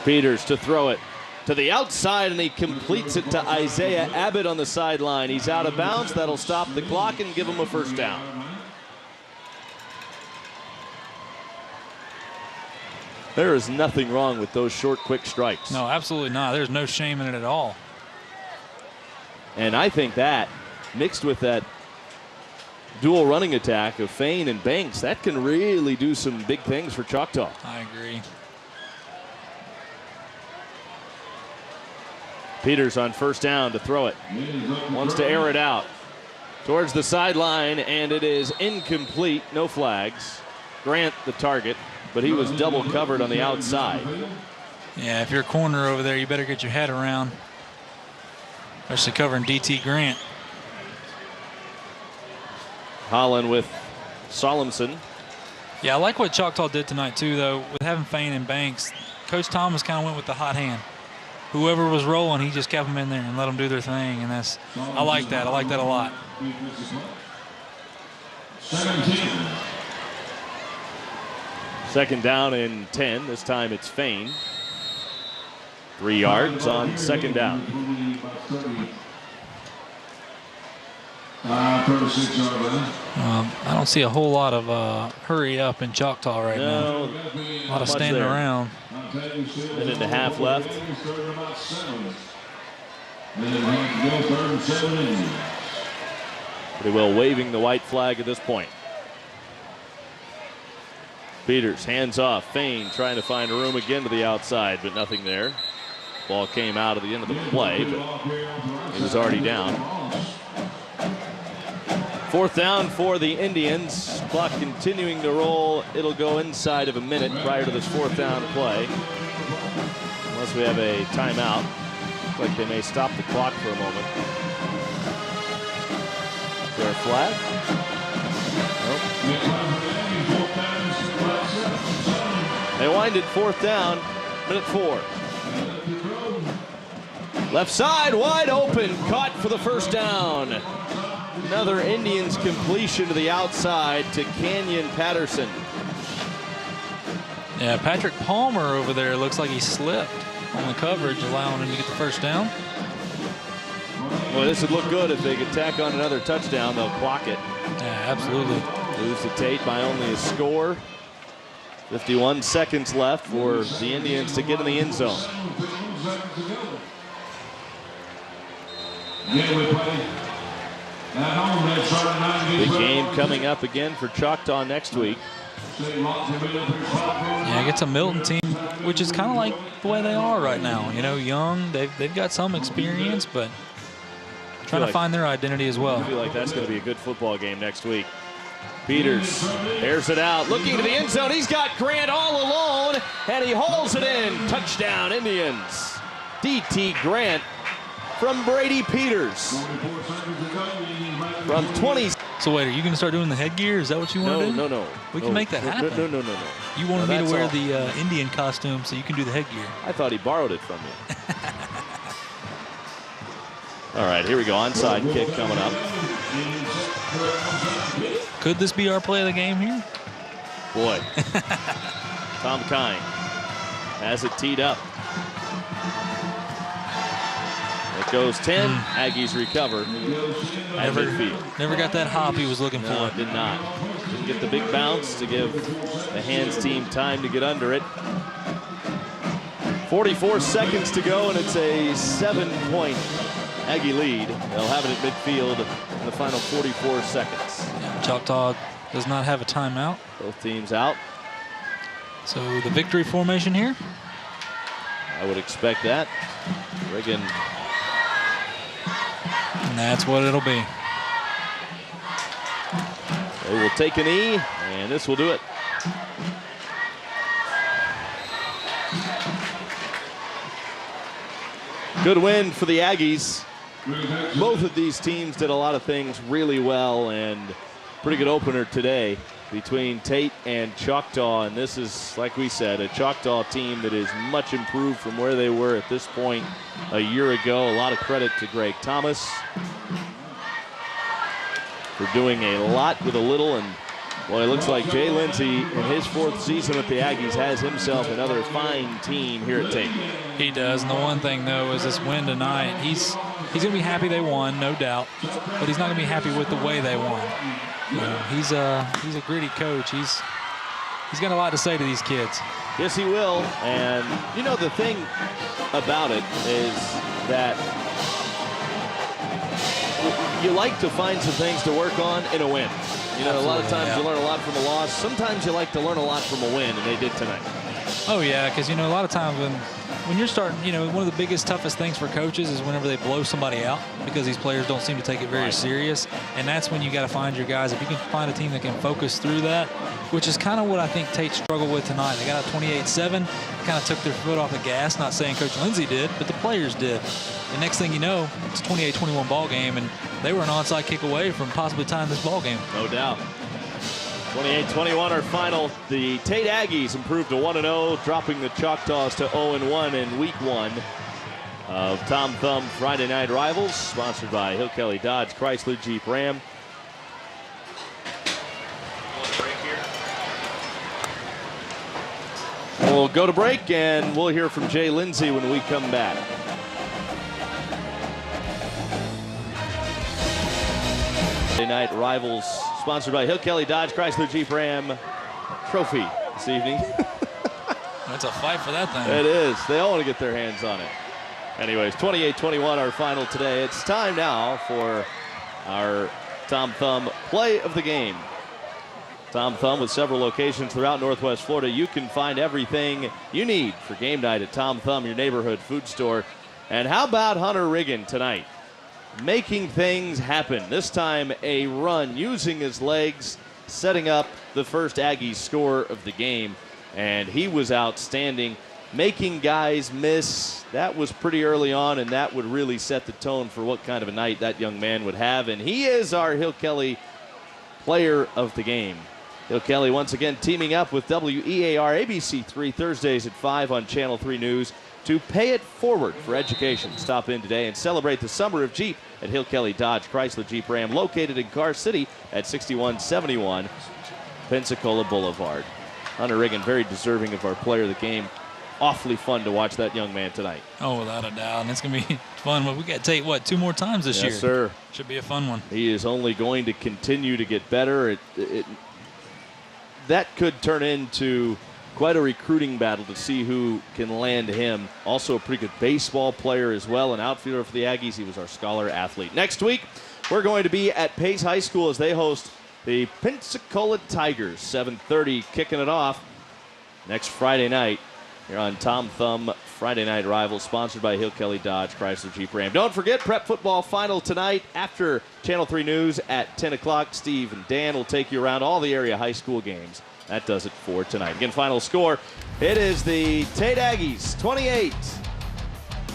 B: Peters to throw it to the outside, and he completes it to Isaiah Abbott on the sideline. He's out of bounds. That'll stop the clock and give him a first down. There is nothing wrong with those short, quick strikes.
E: No, absolutely not. There's no shame in it at all.
B: And I think that, mixed with that dual running attack of Fain and Banks, that can really do some big things for Choctaw.
E: I agree.
B: Peters on first down to throw it. Wants to air it out towards the sideline, and it is incomplete. No flags. Grant the target, but he was double covered on the outside.
E: Yeah, if you're a corner over there, you better get your head around, especially covering DT Grant.
B: Holland with Solomson.
E: Yeah, I like what Choctaw did tonight, too, though, with having Fain and Banks. Coach Thomas kind of went with the hot hand. Whoever was rolling, he just kept them in there and let them do their thing, and I like that. I like that a lot.
B: Second down and 10. This time it's Fain. 3 yards on second down.
E: I don't see a whole lot of hurry up in Choctaw right now. A lot of standing around.
B: Minute and a half left. Pretty well waving the white flag at this point. Peters hands off. Fain trying to find room again to the outside, but nothing there. Ball came out at the end of the play, but he was already down. Fourth down for the Indians. Clock continuing to roll. It'll go inside of a minute prior to this fourth down play. Unless we have a timeout. Looks like they may stop the clock for a moment. Is there a flag? Nope. They wind it fourth down, minute 4. Left side wide open, caught for the first down. Another Indians completion to the outside to Canyon Patterson.
E: Yeah, Patrick Palmer over there looks like he slipped on the coverage, allowing him to get the first down.
B: Well, this would look good if they could tack on another touchdown. They'll clock it.
E: Yeah, absolutely.
B: Lose to Tate by only a score. 51 seconds left for the Indians to get in the end zone. Big game coming up again for Choctaw next week.
E: Yeah, it's a Milton team, which is kind of like the way they are right now. You know, young, they've got some experience, but trying to find their identity as well.
B: I feel like that's going to be a good football game next week. Peters airs it out, looking to the end zone. He's got Grant all alone, and he hauls it in. Touchdown, Indians. DT Grant from Brady Peters. From 20.
E: So wait, are you going to start doing the headgear? Is that what you want to do?
B: No.
E: We can make that happen.
B: No.
E: You wanted me to wear the Indian costume so you can do the headgear.
B: I thought he borrowed it from you. All right, here we go. Onside kick coming up.
E: Could this be our play of the game here?
B: Boy. Tom Kine has it teed up. It goes 10. Aggies recover.
E: Never got that hop he was looking for.
B: Did not. Didn't get the big bounce to give the hands team time to get under it. 44 seconds to go, and it's a 7-point Aggie lead. They'll have it at midfield in the final 44 seconds.
E: Yeah, Choctaw does not have a timeout.
B: Both teams out.
E: So the victory formation here?
B: I would expect that. Riggin.
E: And that's what it'll be.
B: They will take a knee, and this will do it. Good win for the Aggies. Both of these teams did a lot of things really well, and pretty good opener today between Tate and Choctaw. And this is, like we said, a Choctaw team that is much improved from where they were at this point a year ago. A lot of credit to Greg Thomas for doing a lot with a little. And well, it looks like Jay Lindsay, in his 4th season with the Aggies, has himself another fine team here at Tate.
E: He does. And the one thing, though, is this win tonight. He's going to be happy they won, no doubt, but he's not going to be happy with the way they won. He's a gritty coach. He's got a lot to say to these kids.
B: Yes, he will. And, you know, the thing about it is that you like to find some things to work on in a win. You know, a lot of times you learn a lot from a loss. Sometimes you like to learn a lot from a win, and they did tonight.
E: Oh, yeah, because, you know, a lot of times when you're starting, you know, one of the biggest, toughest things for coaches is whenever they blow somebody out, because these players don't seem to take it very serious. And that's when you got to find your guys. If you can find a team that can focus through that, which is kind of what I think Tate struggled with tonight. They got a 28-7, kind of took their foot off the gas. Not saying Coach Lindsay did, but the players did. The next thing you know, it's a 28-21 ball game, and they were an onside kick away from possibly tying this ball game.
B: No doubt. 28-21 our final. The Tate Aggies improved to 1-0, dropping the Choctaws to 0-1 in week 1 of Tom Thumb Friday Night Rivals, sponsored by Hill Kelly Dodge Chrysler Jeep Ram. We'll go to break, and we'll hear from Jay Lindsay when we come back. Friday Night Rivals, sponsored by Hill Kelly Dodge Chrysler Jeep Ram trophy this evening.
E: That's a fight for that thing.
B: It is. They all want to get their hands on it. Anyways, 28-21 our final today. It's time now for our Tom Thumb play of the game. Tom Thumb with several locations throughout Northwest Florida. You can find everything you need for game night at Tom Thumb, your neighborhood food store. And how about Hunter Riggin tonight? Making things happen. This time a run using his legs, setting up the first Aggie score of the game. And he was outstanding, making guys miss. That was pretty early on, and that would really set the tone for what kind of a night that young man would have. And he is our Hill Kelly player of the game. Hill Kelly once again teaming up with WEAR ABC 3 Thursdays at 5 on Channel 3 News to pay it forward for education. Stop in today and celebrate the summer of Jeep at Hill Kelly Dodge Chrysler Jeep Ram, located in Car City at 6171 Pensacola Boulevard. Hunter Riggin, very deserving of our player of the game. Awfully fun to watch that young man tonight.
E: Oh, without a doubt. And it's going to be fun. But we got Tate, what, 2 more times this year?
B: Yes, sir.
E: Should be a fun one.
B: He is only going to continue to get better. That could turn into quite a recruiting battle to see who can land him. Also a pretty good baseball player as well, an outfielder for the Aggies. He was our scholar athlete. Next week, we're going to be at Pace High School as they host the Pensacola Tigers. 7:30 kicking it off next Friday night here on Tom Thumb Friday Night Rivals, sponsored by Hill Kelly Dodge Chrysler Jeep Ram. Don't forget, prep football final tonight after Channel 3 News at 10 o'clock. Steve and Dan will take you around all the area high school games. That does it for tonight. Again, final score, it is the Tate Aggies 28,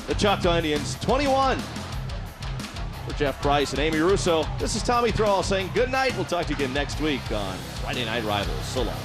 B: the Choctaw Indians 21. For Jeff Price and Amy Russo, this is Tommy Thrall saying good night. We'll talk to you again next week on Friday Night Rivals. So long.